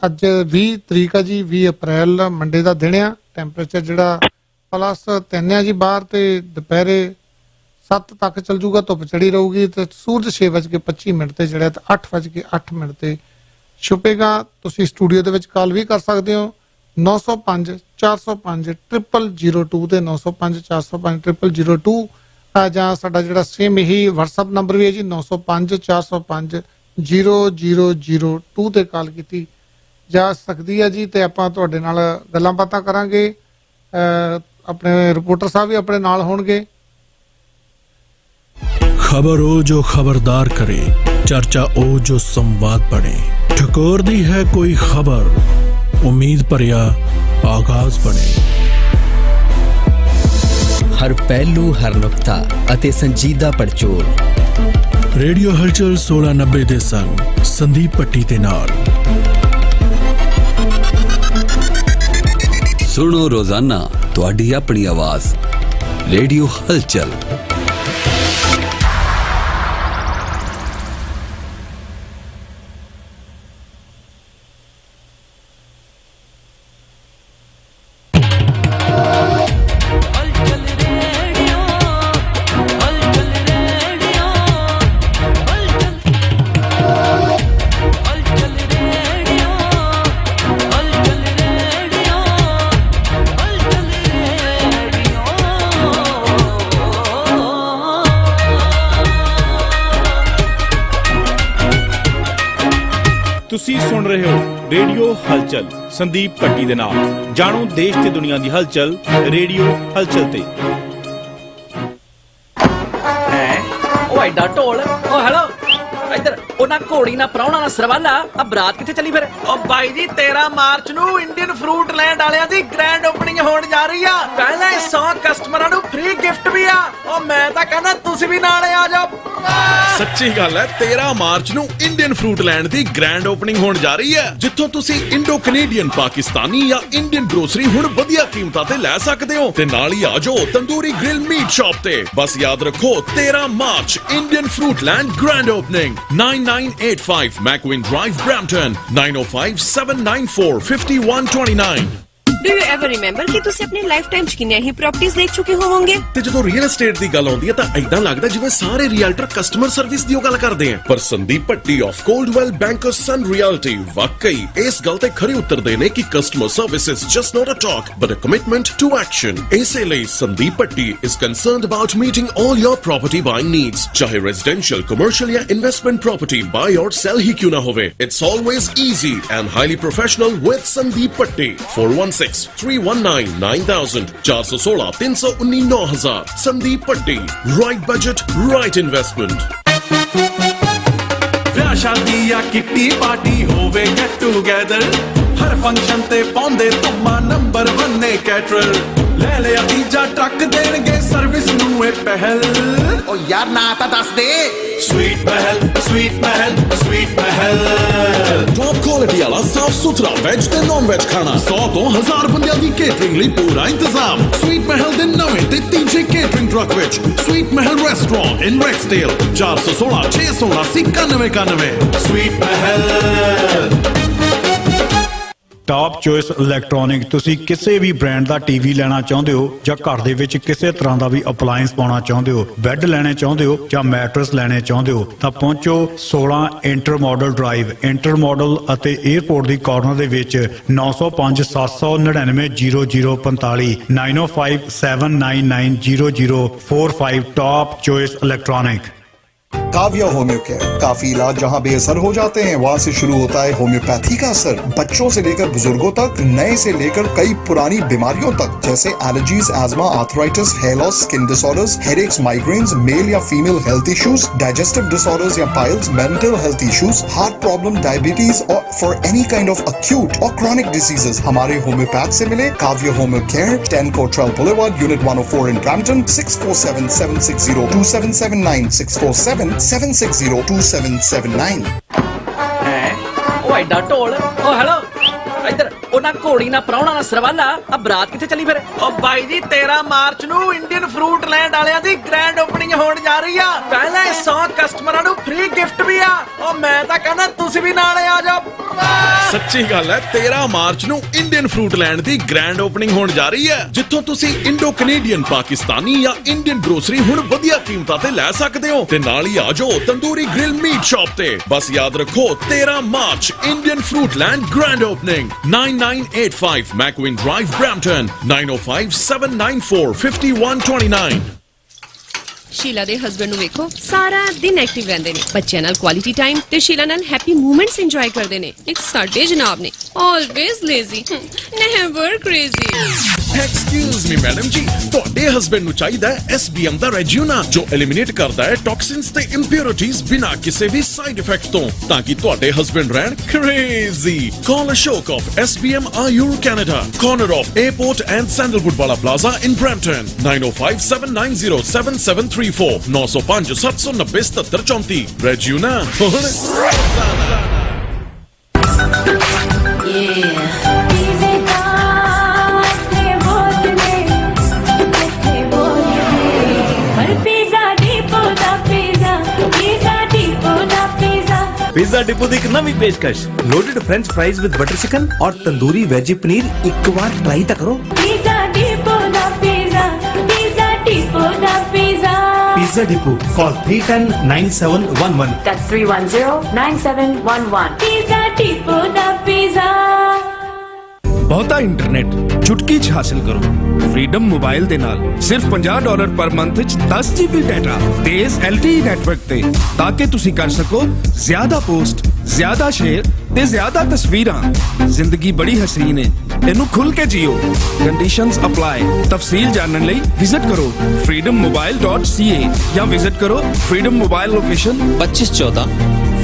ਅੱਜ 20 ਤਰੀਕ ਆ ਜੀ, 20 ਅਪ੍ਰੈਲ ਮੰਡੇ ਦਾ ਦਿਨ ਆ। ਟੈਂਪਰੇਚਰ ਜਿਹੜਾ +3 ਆ ਜੀ ਬਾਹਰ, ਤੇ ਦੁਪਹਿਰੇ 7 ਤੱਕ ਚੱਲ ਜੂਗਾ, ਧੁੱਪ ਚੜੀ ਰਹੂਗੀ ਤੇ ਸੂਰਜ 6:25 ਤੇ ਜਿਹੜਾ ਤੇ 8:08 ਤੇ ਛੁਪੇਗਾ। ਤੁਸੀਂ ਸਟੂਡੀਓ ਦੇ ਵਿੱਚ ਕਾਲ ਵੀ ਕਰ ਸਕਦੇ ਹੋ 905 405 0002 ਤੇ 905 405 0002 ਜਾਂ ਸਾਡਾ ਜਿਹੜਾ ਸੇਮ ਇਹੀ WhatsApp ਨੰਬਰ ਵੀ ਹੈ ਜੀ 905 405 0002 ਤੇ ਕਾਲ ਕੀਤੀ ਜਾ ਸਕਦੀ ਹੈ ਜੀ। ਤੇ ਆਪਾਂ ਤੁਹਾਡੇ ਨਾਲ ਗੱਲਾਂ ਬਾਤਾਂ ਕਰਾਂਗੇ, ਆਪਣੇ ਰਿਪੋਰਟਰ ਸਾਹਿਬ ਵੀ ਆਪਣੇ ਨਾਲ ਹੋਣਗੇ। खबर हो जो खबरदार करे, चर्चा ओ जो संवाद बने, ठकोर दी है कोई खबर, उम्मीद भरिया आगाज बने। हर पहलू हर नुक्ता अते संजीदा पड़चोल। रेडियो हलचल 1690 दे संग संदीप पट्टी दे नाल। सुनो रोजाना तुहाडी अपनी आवाज रेडियो हलचल। ਤੁਸੀਂ ਸੁਣ ਰਹੇ ਹੋ ਰੇਡੀਓ ਹਲਚਲ ਸੰਦੀਪ ਪੱਟੀ ਦੇ ਨਾਲ। ਜਾਣੋ ਦੇਸ਼ ਤੇ ਦੁਨੀਆ ਦੀ ਹਲਚਲ ਰੇਡੀਓ ਹਲਚਲ ਤੇ। ਉਹ ਐਡਾ ਢੋਲ, ਉਹ ਹੈਲੋ ਇੱਧਰ, ਉਹਨਾਂ ਘੋੜੀ ਨਾ ਪ੍ਰਾਹੁਣਾ ਨਾ ਸਰਵਾਲਾ, ਆ ਬਰਾਤ ਕਿੱਥੇ ਚੱਲੀ ਫਿਰ? ਉਹ ਬਾਈ ਜੀ 13 ਮਾਰਚ ਨੂੰ ਇੰਡੀਅਨ ਫਰੂਟ ਲੈਂਡ ਵਾਲਿਆਂ ਦੀ ਗ੍ਰੈਂਡ ਓਪਨਿੰਗ ਹੋਣ ਜਾ ਰਹੀ ਆ। ਪਹਿਲਾਂ 100 ਕਸਟਮਰਾਂ ਨੂੰ ਫ੍ਰੀ ਗਿਫਟ ਵੀ ਆ। ਉਹ ਮੈਂ ਤਾਂ ਕਹਿੰਦਾ ਤੁਸੀਂ ਵੀ ਨਾਲੇ ਆ ਜਾਓ। ਸੱਚੀ ਗੱਲ ਹੈ, 13 ਮਾਰਚ ਨੂੰ ਇੰਡੀਅਨ ਫਰੂਟ ਲੈਂਡ ਦੀ ਗ੍ਰੈਂਡ ਓਪਨਿੰਗ ਹੋਣ ਜਾ ਰਹੀ ਹੈ, ਜਿੱਥੋਂ ਤੁਸੀਂ ਇੰਡੋ ਕੈਨੇਡੀਅਨ, ਪਾਕਿਸਤਾਨੀ ਜਾਂ ਇੰਡੀਅਨ ਗਰੋਸਰੀ ਹੁਣ ਵਧੀਆ ਕੀਮਤਾਂ ਤੇ ਲੈ ਸਕਦੇ ਹੋ। ਤੇ ਨਾਲ ਹੀ ਆ ਜਾਓ ਤੰਦੂਰੀ ਗ੍ਰਿਲ ਮੀਟ ਸ਼ਾਪ ਤੇ। ਬਸ ਯਾਦ ਰੱਖੋ 13 March Indian fruit land grand opening 9985 McVean drive Brampton 905 794 5129। Do you ever remember कि तुसी अपनी लाइफ टाइम किन्नियां ही प्रॉपर्टीज देख चुके होवोगे? ਤੇ ਜਦੋਂ ਰੀਅਲ ਏਸਟੇਟ ਦੀ ਗੱਲ ਆਉਂਦੀ ਹੈ ਤਾਂ ਐਦਾਂ ਲੱਗਦਾ ਜਿਵੇਂ ਸਾਰੇ ਰੀਅਲਟਰ ਕਸਟਮਰ ਸਰਵਿਸ ਦੀ ਗੱਲ ਕਰਦੇ ਆ। ਪਰ Sandeep Bhatti of Coldwell Bankers Sun Realty ਵਾਕਈ ਇਸ ਗੱਲ ਤੇ ਖਰੇ ਉਤਰਦੇ ਨੇ ਕਿ customer service is just not a talk but a commitment to action. ਇਸੇ ਲਈ Sandeep Bhatti is concerned about meeting all your property buying needs, ਚਾਹੇ ਰੈਜ਼ੀਡੈਂਸ਼ੀਅਲ, ਕਮਰਸ਼ੀਅਲ ਜਾਂ investment property buy or sell ਹੀ ਕਿਉਂ ਨਾ ਹੋਵੇ। It's always easy and highly professional with Sandeep Bhatti. 416-319-9000 416 319 9000। Sandeep पट्टी, right budget right investment. ਵਿਆਹ ਸ਼ਾਦੀ ਜਾਂ ਕਿੱਟੀ ਪਾਰਟੀ ਹੋਵੇ ਗੈਟ ਟੂਗੇਦਰ, ਹਰ ਫੰਕਸ਼ਨ ਤੇ ਪਾਉਂਦੇ ਧੁੰਮਾ ਨੰਬਰ 1 ਨੇ ਕੈਟਰਰ। ਲੈ ਲਿਆ ਤੀਜਾ ਟਰੱਕ ਦੇਣਗੇ ਸਰਵਿਸ ਨੂੰ ਇਹ ਪਹਿਲ। ਓ ਯਾਰ ਨਾ ਤਾਂ ਦੱਸ ਦੇ। ਸਵੀਟ ਮਹਿਲ, ਸਵੀਟ ਮਹਿਲ, ਸਵੀਟ ਮਹਿਲ। ਟੌਪ ਕੁਆਲਿਟੀ ਵਾਲਾ ਸਾਫ ਸੁਥਰਾ ਵੈਜ ਤੇ ਨਾਨ ਵੈਜ ਖਾਣਾ, 100 ਤੋਂ 1000 ਬੰਦਿਆਂ ਦੀ ਕੇਟਰਿੰਗ ਲਈ ਪੂਰਾ ਇੰਤਜ਼ਾਮ। ਸਵੀਟ ਮਹਿਲ ਦੇ ਨਵੇਂ ਤੇ ਤੀਜੇ ਕੇਟਰਿੰਗ ਟਰੱਕ ਵਿੱਚ sweet Mahal restaurant in Rexdale 416 616 9191। Sweet Mahal. Top choice electronic. ਤੁਸੀਂ ਕਿਸੇ ਵੀ ਬ੍ਰਾਂਡ ਦਾ ਟੀਵੀ ਲੈਣਾ ਚਾਹੁੰਦੇ ਹੋ ਜਾਂ ਘਰ ਦੇ ਵਿੱਚ ਕਿਸੇ ਤਰ੍ਹਾਂ ਦਾ ਵੀ ਅਪਲਾਈਐਂਸ ਪਾਉਣਾ ਚਾਹੁੰਦੇ ਹੋ, ਬੈੱਡ ਲੈਣੇ ਚਾਹੁੰਦੇ ਹੋ ਜਾਂ ਮੈਟਰਸ ਲੈਣੇ ਚਾਹੁੰਦੇ ਹੋ ਤਾਂ ਪਹੁੰਚੋ 16 inter model drive, inter model ਅਤੇ 에ਅਰਪੋਰਟ ਦੀ ਕਾਰਨਰ ਦੇ ਵਿੱਚ 905 799 0045 905 799 0045। Top choice electronic. Kavya homeo care, काफी इलाज जहां बेअसर हो जाते हैं वहां से शुरू होता है होम्योपैथी का असर। बच्चों से लेकर बुजुर्गों तक, नए से लेकर कई पुरानी बीमारियों तक, जैसे allergies, asthma, arthritis, hair loss, skin disorders, headaches, migraines, male या female health issues, digestive disorders या piles, mental health issues, heart problem, diabetes और for any kind of acute और chronic diseases हमारे होम्योपैथ से मिले। Kavya homeo care, 10 Cottrell Boulevard, Unit 104 in Brampton, 647-760-2779 647-760-2779। ਉਹ ਐਡਾ ਢੋਲ, ਉਹ ਹੈਲੋ ਇੱਧਰ, ਉਹਨਾਂ ਘੋੜੀ ਨਾ ਪ੍ਰਾਹੁਣਾ ਨਾ ਸਰਵਾਲਾ, ਆ ਬਰਾਤ ਕਿੱਥੇ ਚੱਲੀ ਫਿਰ? ਉਹ ਬਾਈ ਜੀ 13 ਮਾਰਚ ਨੂੰ ਇੰਡੀਅਨ ਫਰੂਟ ਲੈਂਡ ਵਾਲਿਆਂ ਦੀ ਗ੍ਰੈਂਡ ਓਪਨਿੰਗ ਹੋਣ ਜਾ ਰਹੀ ਆ। ਪਹਿਲਾਂ 100 ਕਸਟਮਰਾਂ ਨੂੰ ਫ੍ਰੀ ਗਿਫਟ ਵੀ ਆ। ਉਹ ਮੈਂ ਤਾਂ ਕਹਿੰਦਾ ਤੁਸੀਂ ਵੀ ਨਾਲੇ ਆ ਜਾਓ। ਸੱਚੀ ਗੱਲ ਹੈ 13 ਮਾਰਚ ਨੂੰ ਇੰਡੀਅਨ ਫਰੂਟ ਲੈਂਡ ਦੀ ਗ੍ਰੈਂਡ ਓਪਨਿੰਗ ਹੋਣ ਜਾ ਰਹੀ ਹੈ, ਜਿੱਥੋਂ ਤੁਸੀਂ ਇੰਡੋ ਕੈਨੇਡੀਅਨ, ਪਾਕਿਸਤਾਨੀ ਜਾਂ ਇੰਡੀਅਨ ਗਰੋਸਰੀ ਹੁਣ ਵਧੀਆ ਕੀਮਤਾਂ ਤੇ ਲੈ ਸਕਦੇ ਹੋ ਤੇ ਨਾਲ ਹੀ ਆ ਜਾਓ ਤੰਦੂਰੀ ਗ੍ਰਿਲ ਮੀਟ ਸ਼ਾਪ ਤੇ। ਬਸ ਯਾਦ ਰੱਖੋ 13 March Indian fruit land grand opening 9985 McVean drive Brampton 9057945129। Sheila ਦੇ ਹਸਬੰਡ ਨੂੰ ਵੇਖੋ ਸਾਰਾ ਦਿਨ ਐਕਟਿਵ ਰਹਿੰਦੇ ਨੇ, ਬੱਚਿਆਂ ਨਾਲ ਕੁਆਲਿਟੀ ਟਾਈਮ ਤੇ ਸ਼ੀਲਾ ਨਾਲ ਹੈਪੀ ਮੂਮੈਂਟਸ ਇੰਜੋਏ ਕਰਦੇ ਨੇ। ਇੱਕ ਸਾਡੇ ਜਨਾਬ ਨੇ always lazy, never crazy. Excuse me madam ਜੀ, ਤੁਹਾਡੇ ਹਸਬੰਡ ਨੂੰ ਚਾਹੀਦਾ ਹੈ SBM ਦਾ ਰੈਜੂਨਾ, ਜੋ ਐਲੀਮੀਨੇਟ ਕਰਦਾ ਹੈ ਟੌਕਸਿਨਸ ਤੇ ਇੰਪਿਉਰਿਟੀਜ਼ ਬਿਨਾਂ ਕਿਸੇ ਵੀ ਸਾਈਡ ਇਫੈਕਟ ਤੋਂ, ਤਾਂ ਕਿ ਤੁਹਾਡੇ ਹਸਬੰਡ ਰਹਿਣ crazy. Call Ashok of SBM Ayur Canada, corner of Airport and Sandalwood Wala Plaza in Brampton 9057907734 905 790 7734। ਰੈਜੂਨਾ ਹੁਣ पिज्जा डिपो ਦੀ ਇੱਕ ਨਵੀਂ ਪੇਸ਼ਕਸ਼, loaded French fries with butter chicken ਔਰ ਤੰਦੂਰੀ ਵੈਜੀ ਪਨੀਰ। ਇੱਕ ਵਾਰ ਟਰਾਈ ਤਾਂ ਕਰੋ। पिज़्ज़ा डिपो दा पिज़्ज़ा, पिज़्ज़ा डिपो दा pizza. Pizza depot, call 310-9711। That's 310-9711। Pizza depot दा पिज़्ज़ा। ਬਹੁਤਾ ਇੰਟਰਨੈਟ ਚੁਟਕੀ 'ਚ ਹਾਸਿਲ ਕਰੋ ਫ੍ਰੀडम ਮੋਬਾਈਲ ਦੇ ਨਾਲ। ਸਿਰਫ $50 ਪਰ ਮੰਥ 'ਚ 10 GB ਡਾਟਾ ਤੇਜ਼ LTE ਨੈਟਵਰਕ ਤੇ, ਤਾਂ ਕਿ ਤੁਸੀਂ ਕਰ ਸਕੋ ਜ਼ਿਆਦਾ ਪੋਸਟ, ਜ਼ਿਆਦਾ ਸ਼ੇਅਰ ਤੇ ਜ਼ਿਆਦਾ ਤਸਵੀਰਾਂ। ਜ਼ਿੰਦਗੀ ਬੜੀ ਹਸੀਨ ਹੈ, ਇਹਨੂੰ ਖੁੱਲ ਕੇ ਜੀਓ। Conditions apply. ਤਫਸੀਲ ਜਾਣਨ ਲਈ ਵਿਜ਼ਿਟ ਕਰੋ freedommobile.ca ਜਾਂ ਵਿਜ਼ਿਟ ਕਰੋ Freedom mobile location 2514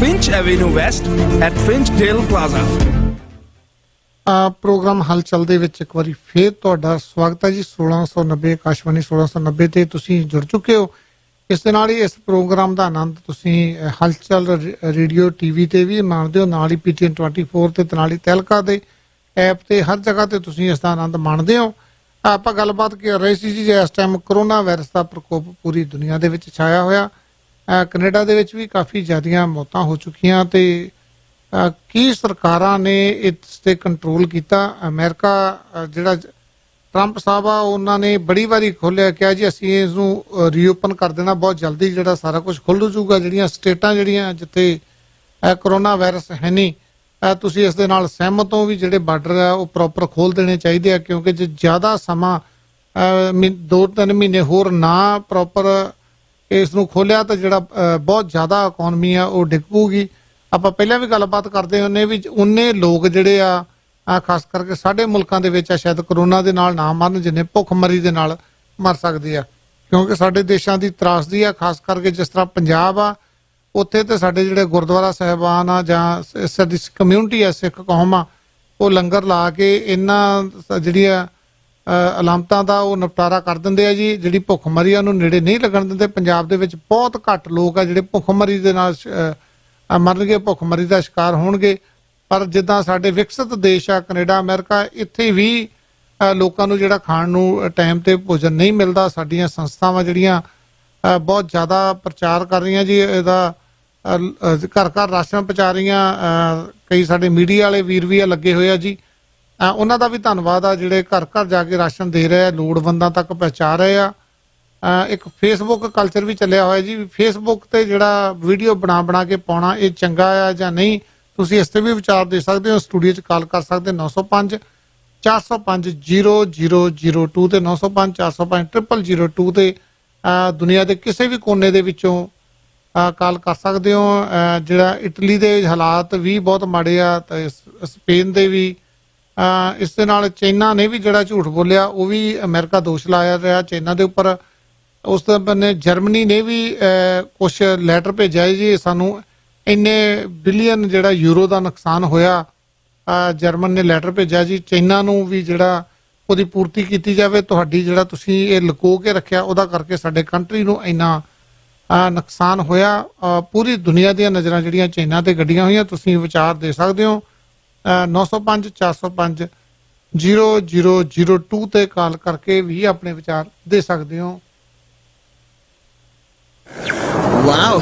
Finch avenue west at Finchdale plaza. Program Halchal ਦੇ ਵਿੱਚ ਇੱਕ ਵਾਰੀ ਫੇਰ ਤੁਹਾਡਾ ਸਵਾਗਤ ਹੈ ਜੀ। 1690 ਆਕਾਸ਼ਵਾਣੀ 1690 ਤੇ ਤੁਸੀਂ ਜੁੜ ਚੁੱਕੇ ਹੋ। ਇਸ ਦੇ ਨਾਲ ਹੀ ਇਸ ਪ੍ਰੋਗਰਾਮ ਦਾ ਆਨੰਦ ਤੁਸੀਂ ਹਲਚਲ ਰੇਡੀਓ TV ਤੇ ਵੀ ਮਾਣਦੇ ਹੋ, ਨਾਲ ਹੀ PTN 24 ਤੇ ਨਾਲ ਹੀ ਤਹਿਲਕਾ ਦੇ ਐਪ ਤੇ ਹਰ ਜਗ੍ਹਾ ਤੇ ਤੁਸੀਂ ਇਸ ਦਾ ਆਨੰਦ ਮਾਣਦੇ ਹੋ। ਆਪਾਂ ਗੱਲਬਾਤ ਕਰ ਰਹੇ ਸੀ ਜੀ, ਇਸ ਟਾਈਮ ਕਰੋਨਾ ਵਾਇਰਸ ਦਾ ਪ੍ਰਕੋਪ ਪੂਰੀ ਦੁਨੀਆ ਦੇ ਵਿੱਚ ਛਾਇਆ ਹੋਇਆ। ਕੈਨੇਡਾ ਦੇ ਵਿੱਚ ਵੀ ਕਾਫੀ ਜ਼ਿਆਦੀਆਂ ਮੌਤਾਂ ਹੋ ਚੁੱਕੀਆਂ ਤੇ ਕੀ ਸਰਕਾਰਾਂ ਨੇ ਇਸ ਤੇ ਕੰਟਰੋਲ ਕੀਤਾ। ਅਮਰੀਕਾ ਜਿਹੜਾ ਟਰੰਪ ਸਾਹਿਬ ਆ, ਉਹਨਾਂ ਨੇ ਬੜੀ ਵਾਰੀ ਖੋਲ੍ਹਿਆ, ਕਿਹਾ ਜੀ ਅਸੀਂ ਇਸ ਨੂੰ ਰੀਓਪਨ ਕਰ ਦੇਣਾ ਬਹੁਤ ਜਲਦੀ, ਜਿਹੜਾ ਸਾਰਾ ਕੁਝ ਖੁੱਲ੍ਹ ਜੂਗਾ। ਜਿਹੜੀਆਂ ਸਟੇਟਾਂ ਜਿਹੜੀਆਂ ਜਿੱਥੇ ਕਰੋਨਾ ਵਾਇਰਸ ਹੈ ਨਹੀਂ, ਤੁਸੀਂ ਇਸ ਦੇ ਨਾਲ ਸਹਿਮਤ ਹੋ ਵੀ ਜਿਹੜੇ ਬਾਰਡਰ ਆ ਉਹ ਪ੍ਰੋਪਰ ਖੋਲ੍ਹ ਦੇਣੇ ਚਾਹੀਦੇ ਆ, ਕਿਉਂਕਿ ਜੇ ਜ਼ਿਆਦਾ ਸਮਾਂ 2-3 ਮਹੀਨੇ ਹੋਰ ਨਾ ਪ੍ਰੋਪਰ ਇਸ ਨੂੰ ਖੋਲ੍ਹਿਆ ਤਾਂ ਜਿਹੜਾ ਬਹੁਤ ਜ਼ਿਆਦਾ ਇਕੋਨਮੀ ਆ ਉਹ ਡਿੱਗ ਪਊਗੀ। ਆਪਾਂ ਪਹਿਲਾਂ ਵੀ ਗੱਲਬਾਤ ਕਰਦੇ ਹੁੰਦੇ ਵੀ ਉਨੇ ਲੋਕ ਜਿਹੜੇ ਆ ਖਾਸ ਕਰਕੇ ਸਾਡੇ ਮੁਲਕਾਂ ਦੇ ਵਿੱਚ ਆ ਸ਼ਾਇਦ ਕਰੋਨਾ ਦੇ ਨਾਲ ਨਾ ਮਰਨ ਜਿੰਨੇ ਭੁੱਖਮਰੀ ਦੇ ਨਾਲ ਮਰ ਸਕਦੇ ਆ, ਕਿਉਂਕਿ ਸਾਡੇ ਦੇਸ਼ਾਂ ਦੀ ਤਰਾਸਦੀ ਆ। ਖਾਸ ਕਰਕੇ ਜਿਸ ਤਰ੍ਹਾਂ ਪੰਜਾਬ ਆ, ਉੱਥੇ ਤੇ ਸਾਡੇ ਜਿਹੜੇ ਗੁਰਦੁਆਰਾ ਸਾਹਿਬਾਨ ਆ ਜਾਂ ਸਾਡੀ ਕਮਿਊਨਿਟੀ ਆ, ਸਿੱਖ ਕੌਮ ਆ, ਉਹ ਲੰਗਰ ਲਾ ਕੇ ਇਹਨਾਂ ਜਿਹੜੀਆਂ ਅਲਾਮਤਾਂ ਦਾ ਉਹ ਨਿਪਟਾਰਾ ਕਰ ਦਿੰਦੇ ਆ ਜੀ। ਜਿਹੜੀ ਭੁੱਖਮਰੀ ਆ ਉਹਨੂੰ ਨੇੜੇ ਨਹੀਂ ਲੱਗਣ ਦਿੰਦੇ। ਪੰਜਾਬ ਦੇ ਵਿੱਚ ਬਹੁਤ ਘੱਟ ਲੋਕ ਆ ਜਿਹੜੇ ਭੁੱਖਮਰੀ ਦੇ ਨਾਲ ਮਰਨਗੇ, ਭੁੱਖਮਰੀ ਦਾ ਸ਼ਿਕਾਰ ਹੋਣਗੇ। ਪਰ ਜਿੱਦਾਂ ਸਾਡੇ ਵਿਕਸਿਤ ਦੇਸ਼ ਆ ਕੈਨੇਡਾ, ਅਮਰੀਕਾ, ਇੱਥੇ ਵੀ ਲੋਕਾਂ ਨੂੰ ਜਿਹੜਾ ਖਾਣ ਨੂੰ ਟਾਈਮ ਤੇ ਭੋਜਨ ਨਹੀਂ ਮਿਲਦਾ। ਸਾਡੀਆਂ ਸੰਸਥਾਵਾਂ ਜਿਹੜੀਆਂ ਬਹੁਤ ਜ਼ਿਆਦਾ ਪ੍ਰਚਾਰ ਕਰ ਰਹੀਆਂ ਜੀ, ਇਹਦਾ ਘਰ ਘਰ ਰਾਸ਼ਨ ਪਹੁੰਚਾ ਰਹੀਆਂ। ਕਈ ਸਾਡੇ ਮੀਡੀਆ ਵਾਲੇ ਵੀਰ ਵੀ ਲੱਗੇ ਹੋਏ ਆ ਜੀ, ਉਹਨਾਂ ਦਾ ਵੀ ਧੰਨਵਾਦ ਆ ਜਿਹੜੇ ਘਰ ਘਰ ਜਾ ਕੇ ਰਾਸ਼ਨ ਦੇ ਰਹੇ ਆ, ਲੋੜਵੰਦਾਂ ਤੱਕ ਪਹੁੰਚਾ ਰਹੇ ਆ। ਇੱਕ ਫੇਸਬੁੱਕ ਕਲਚਰ ਵੀ ਚੱਲਿਆ ਹੋਇਆ ਜੀ। ਫੇਸਬੁੱਕ ਤੇ ਜਿਹੜਾ ਵੀਡੀਓ ਬਣਾ ਕੇ ਪਾਉਣਾ ਇਹ ਚੰਗਾ ਆ ਜਾਂ ਨਹੀਂ, ਤੁਸੀਂ ਇਸ ਤੇ ਵੀ ਵਿਚਾਰ ਦੇ ਸਕਦੇ ਹੋ। ਸਟੂਡੀਓ 'ਚ ਕਾਲ ਕਰ ਸਕਦੇ 905-405-0002 ਤੇ 905-405-0002 ਤੇ ਦੁਨੀਆ ਦੇ ਕਿਸੇ ਵੀ ਕੋਨੇ ਦੇ ਵਿੱਚੋਂ ਕਾਲ ਕਰ ਸਕਦੇ ਹੋ। ਜਿਹੜਾ ਇਟਲੀ ਦੇ ਹਾਲਾਤ ਵੀ ਬਹੁਤ ਮਾੜੇ ਆ ਤੇ ਸਪੇਨ ਦੇ ਵੀ। ਇਸ ਦੇ ਨਾਲ ਚਾਈਨਾ ਨੇ ਵੀ ਜਿਹੜਾ ਝੂਠ ਬੋਲਿਆ, ਉਹ ਵੀ ਅਮਰੀਕਾ ਦੋਸ਼ ਲਾਇਆ ਰਿਹਾ ਚਾਈਨਾ ਦੇ ਉੱਪਰ। ਉਸ ਤੋਂ ਬੰਨੇ ਜਰਮਨੀ ਨੇ ਵੀ ਕੁਛ ਲੈਟਰ ਭੇਜਿਆ ਜੀ, ਸਾਨੂੰ ਇੰਨੇ ਬਿਲੀਅਨ ਜਿਹੜਾ ਯੂਰੋ ਦਾ ਨੁਕਸਾਨ ਹੋਇਆ। ਜਰਮਨ ਨੇ ਲੈਟਰ ਭੇਜਿਆ ਜੀ ਚਾਈਨਾ ਨੂੰ ਵੀ ਜਿਹੜਾ ਉਹਦੀ ਪੂਰਤੀ ਕੀਤੀ ਜਾਵੇ। ਤੁਹਾਡੀ ਜਿਹੜਾ ਤੁਸੀਂ ਇਹ ਲੁਕੋ ਕੇ ਰੱਖਿਆ ਉਹਦਾ ਕਰਕੇ ਸਾਡੇ ਕੰਟਰੀ ਨੂੰ ਇੰਨਾ ਨੁਕਸਾਨ ਹੋਇਆ। ਪੂਰੀ ਦੁਨੀਆ ਦੀਆਂ ਨਜ਼ਰਾਂ ਜਿਹੜੀਆਂ ਚਾਈਨਾ ਤੇ ਗੱਡੀਆਂ ਹੋਈਆਂ। ਤੁਸੀਂ ਵਿਚਾਰ ਦੇ ਸਕਦੇ ਹੋ 905-405-0002 ਤੇ ਕਾਲ ਕਰਕੇ ਵੀ ਆਪਣੇ ਵਿਚਾਰ ਦੇ ਸਕਦੇ ਹੋ। Wow,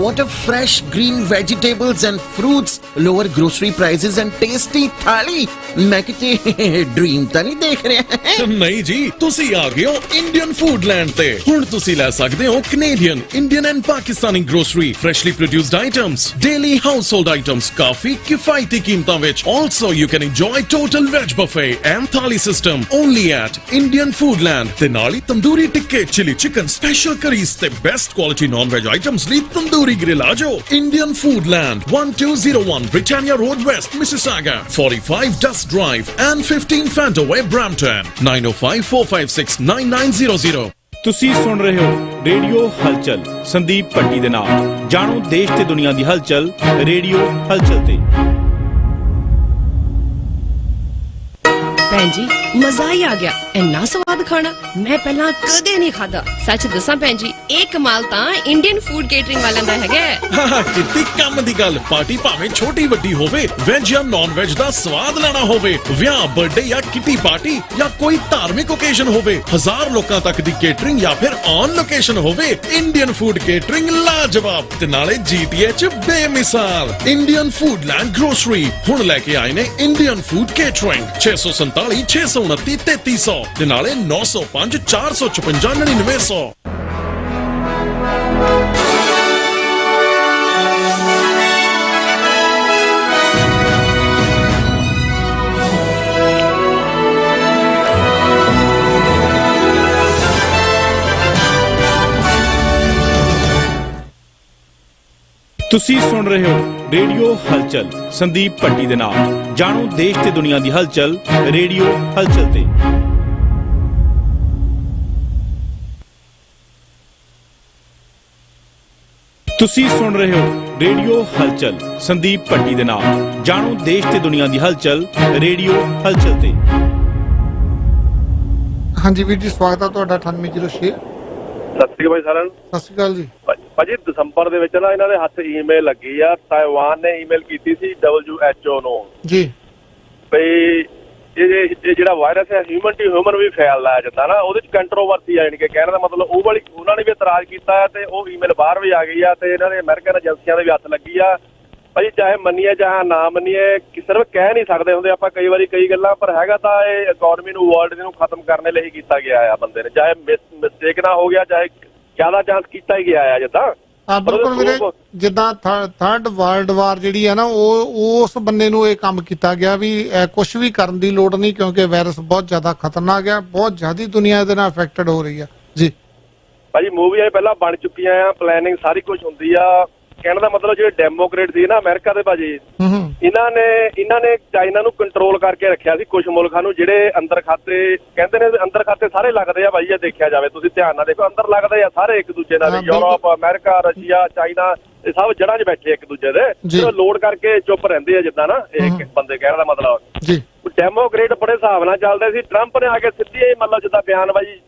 what a fresh green vegetables and fruits, lower grocery prices and tasty thali. मैं किते ड्रीम ਤਾਂ ਨਹੀਂ ਦੇਖ ਰਿਹਾ। ਨਹੀਂ ਜੀ, ਤੁਸੀਂ ਆ ਗਏ ਹੋ ਇੰਡੀਅਨ ਫੂਡਲੈਂਡ ਤੇ। ਹੁਣ ਤੁਸੀਂ ਲੈ ਸਕਦੇ ਹੋ Canadian, Indian and Pakistani grocery, freshly produced items, daily household items ਕਾਫੀ ਕਿਫਾਇਤੀ ਕੀਮਤਾਂ ਵਿੱਚ। Also you can enjoy total veg buffet and thali system only at Indian Foodland ਤੇ ਨਾਲ ਹੀ tandoori ਟਿੱਕੇ, chili chicken, special curries ਤੇ best quality non-veg items ਲਈ tandoori grill ਆ ਜਾਓ। Indian Foodland 1201 Britannia Road West, Mississauga, 45 Dust Drive and 15 Fantaway, Brampton, 9054569900। ਤੁਸੀਂ ਸੁਣ ਰਹੇ ਹੋ ਰੇਡੀਓ ਹਲਚਲ ਸੰਦੀਪ ਭੱਟੀ ਦੇ ਨਾਲ। ਜਾਣੋ ਦੇਸ਼ ਤੇ ਦੁਨੀਆ ਦੀ ਹਲਚਲ ਰੇਡੀਓ ਹਲਚਲ ਤੇ। ਭੈਣ ਜੀ ਮਜ਼ਾ ਹੀ ਆ ਗਿਆ, ਇੰਨਾ ਸਵਾਦ ਖਾਣਾ ਮੈਂ ਪਹਿਲਾਂ ਕਦੇ ਨਹੀਂ ਖਾਦਾ। ਸੱਚ ਦੱਸਾਂ ਭੈਣ ਜੀ, ਇਹ ਕਮਾਲ ਤਾਂ ਇੰਡੀਅਨ ਫੂਡ ਕੇਟਰਿੰਗ ਵਾਲਿਆਂ ਦਾ ਹੈਗਾ। ਕਿੰਨੀ ਕੰਮ ਦੀ ਗੱਲ। ਪਾਰਟੀ ਭਾਵੇਂ ਛੋਟੀ ਵੱਡੀ ਹੋਵੇ, ਵੈਜ ਜਾਂ ਨਾਨ ਵੈਜ ਦਾ ਸਵਾਦ ਲੈਣਾ ਹੋਵੇ, ਵਿਆਹ, ਬਰਥਡੇ ਜਾਂ ਕਿਟੀ ਪਾਰਟੀ ਜਾਂ ਕੋਈ ਧਾਰਮਿਕ ਓਕੇਸ਼ਨ ਹੋਵੇ, 1000 ਲੋਕਾਂ ਤੱਕ ਦੀ ਕੇਟਰਿੰਗ ਜਾਂ ਫਿਰ ਔਨ ਲੋਕੇਸ਼ਨ ਹੋਵੇ, ਇੰਡੀਅਨ ਫੂਡ ਕੇਟਰਿੰਗ ਲਾਜਵਾਬ ਤੇ ਨਾਲੇ GTA 'ਚ ਬੇਮਿਸਾਲ। ਇੰਡੀਅਨ ਫੂਡਲੈਂਡ ਗਰੋਸਰੀ ਹੁਣ ਲੈ ਕੇ ਆਏ ਨੇ ਇੰਡੀਅਨ ਫੂਡ ਕੇਟਰਿੰਗ 647 629 3300 ਤੇ ਨਾਲੇ 905 456 9900। ਤੁਸੀਂ ਸੁਣ ਰਹੇ ਹੋ ਰੇਡੀਓ ਹਲਚਲ ਸੰਦੀਪ ਭੱਟੀ ਦੇ ਨਾਲ। ਜਾਣੋ ਦੇਸ਼ ਤੇ ਦੁਨੀਆ ਦੀ ਹਲਚਲ ਰੇਡੀਓ ਹਲਚਲ ਤੇ। ਤੁਸੀਂ ਸੁਣ ਰਹੇ ਹੋ ਰੇਡੀਓ ਹਲਚਲ ਸੰਦੀਪ ਭੱਟੀ ਦੇ ਨਾਲ। ਜਾਣੋ ਦੇਸ਼ ਤੇ ਦੁਨੀਆ ਦੀ ਹਲਚਲ ਰੇਡੀਓ ਹਲਚਲ ਤੇ। ਹਾਂਜੀ ਵੀਰ ਜੀ, ਸਵਾਗਤ ਹੈ ਤੁਹਾਡਾ 9806। ਸਤਿ ਸ਼੍ਰੀ ਅਕਾਲ ਭਾਈ ਸਾਰਿਆਂ ਨੂੰ। ਸਤਿ ਸ਼੍ਰੀ ਅਕਾਲ ਜੀ। ਭਾਜੀ ਦਸੰਬਰ ਦੇ ਵਿੱਚ ਨਾ ਇਹਨਾਂ ਦੇ ਹੱਥ ਈਮੇਲ ਲੱਗੀ ਆ, ਤਾਇਵਾਨ ਨੇ ਈਮੇਲ ਕੀਤੀ ਸੀ WHO ਨੂੰ ਜੀ ਬਈ ਇਹ ਜਿਹੜਾ ਵਾਇਰਸ ਹੈ ਹਿਊਮਨ ਟੂ ਹਿਊਮਨ ਵੀ ਫੈਲਦਾ ਜਾਂਦਾ ਨਾ, ਉਹਦੇ ਚ ਕੰਟਰੋਵਰਸੀ ਆ, ਯਾਨੀ ਕਿ ਕਹਿਣ ਦਾ ਮਤਲਬ ਉਹ ਵਾਲੀ ਉਹਨਾਂ ਨੇ ਵੀ ਇਤਰਾਜ਼ ਕੀਤਾ ਹੈ ਤੇ ਉਹ ਈਮੇਲ ਬਾਹਰ ਵੀ ਆ ਗਈ ਆ ਤੇ ਇਹਨਾਂ ਦੇ ਅਮਰੀਕਨ ਏਜੰਸੀਆਂ ਦੇ ਵੀ ਹੱਥ ਲੱਗੀ ਆ। ਭਾਜੀ ਚਾਹੇ ਮੰਨੀਏ ਚਾਹੇ ਨਾ ਮੰਨੀਏ, ਸਿਰਫ ਕਹਿ ਨਹੀਂ ਸਕਦੇ ਹੁੰਦੇ ਆਪਾਂ ਕਈ ਵਾਰੀ ਕਈ ਗੱਲਾਂ, ਪਰ ਹੈਗਾ ਤਾਂ ਇਹ ਇਕਨੋਮੀ ਨੂੰ, ਵਰਲਡ ਨੂੰ ਖਤਮ ਕਰਨ ਲਈ ਕੀਤਾ ਗਿਆ ਆ ਬੰਦੇ ਨੇ, ਚਾਹੇ ਮਿਸਟੇਕ ਨਾ ਹੋ ਗਿਆ, ਚਾਹੇ ਜ਼ਿਆਦਾ ਚਾਂਸ ਕੀਤਾ ਹੀ ਗਿਆ ਆ। ਜਿੱਦਾਂ ਬਿਲਕੁਲ ਵੀਰੇ, ਜਿੱਦਾਂ ਥਰਡ ਵਰਲਡ ਵਾਰ ਜਿਹੜੀ ਆ ਨਾ, ਉਹ ਉਸ ਬੰਨੇ ਨੂੰ ਇਹ ਕੰਮ ਕੀਤਾ ਗਿਆ ਵੀ ਕੁਝ ਵੀ ਕਰਨ ਦੀ ਲੋੜ ਨਹੀਂ, ਕਿਉਂਕਿ ਵਾਇਰਸ ਬਹੁਤ ਜ਼ਿਆਦਾ ਖਤਰਨਾਕ ਆ, ਬਹੁਤ ਜ਼ਿਆਦਾ ਦੁਨੀਆ ਇਹਦੇ ਨਾਲ ਅਫੈਕਟਡ ਹੋ ਰਹੀ ਆ। ਜੀ ਭਾਜੀ ਮੂਵੀਆਂ ਪਹਿਲਾਂ ਬਣ ਚੁੱਕੀਆਂ ਆ, ਪਲੈਨਿੰਗ ਸਾਰੀ ਕੁਝ ਹੁੰਦੀ ਆ। ਕਹਿਣ ਦਾ ਮਤਲਬ ਜਿਹੜੇ ਡੈਮੋਕ੍ਰੇਟ ਸੀ ਨਾ ਅਮਰੀਕਾ ਦੇ ਭਾਜੀ, ਇਹਨਾਂ ਨੇ ਚਾਈਨਾ ਨੂੰ ਕੰਟਰੋਲ ਕਰਕੇ ਰੱਖਿਆ ਸੀ। ਕੁਝ ਮੁਲਕਾਂ ਨੂੰ ਜਿਹੜੇ ਅੰਦਰ ਖਾਤੇ ਕਹਿੰਦੇ ਨੇ, ਅੰਦਰ ਖਾਤੇ ਸਾਰੇ ਲੱਗਦੇ ਆ ਭਾਈ, ਜੇ ਦੇਖਿਆ ਜਾਵੇ ਤੁਸੀਂ ਧਿਆਨ ਨਾਲ ਦੇਖੋ, ਅੰਦਰ ਲੱਗਦੇ ਆ ਸਾਰੇ ਇੱਕ ਦੂਜੇ ਨਾਲ। ਯੂਰਪ, ਅਮਰੀਕਾ, ਰਸ਼ੀਆ, ਚਾਈਨਾ, ਇਹ ਸਭ ਜੜ੍ਹਾਂ 'ਚ ਬੈਠੇ ਇੱਕ ਦੂਜੇ ਦੇ, ਲੋਡ ਕਰਕੇ ਚੁੱਪ ਰਹਿੰਦੇ ਆ ਜਿੱਦਾਂ ਨਾ ਇੱਕ ਬੰਦੇ। ਕਹਿਣ ਦਾ ਮਤਲਬ ਡੈਮੋਕ੍ਰੇਟ ਬੜੇ ਹਿਸਾਬ ਨਾਲ ਚੱਲਦੇ ਸੀ। ਟਰੰਪ ਨੇ ਆ ਕੇ ਸਿੱਧੀ ਮਤਲਬ ਜਿੱਦਾਂ ਬਿਆਨਬਾਜ਼ੀ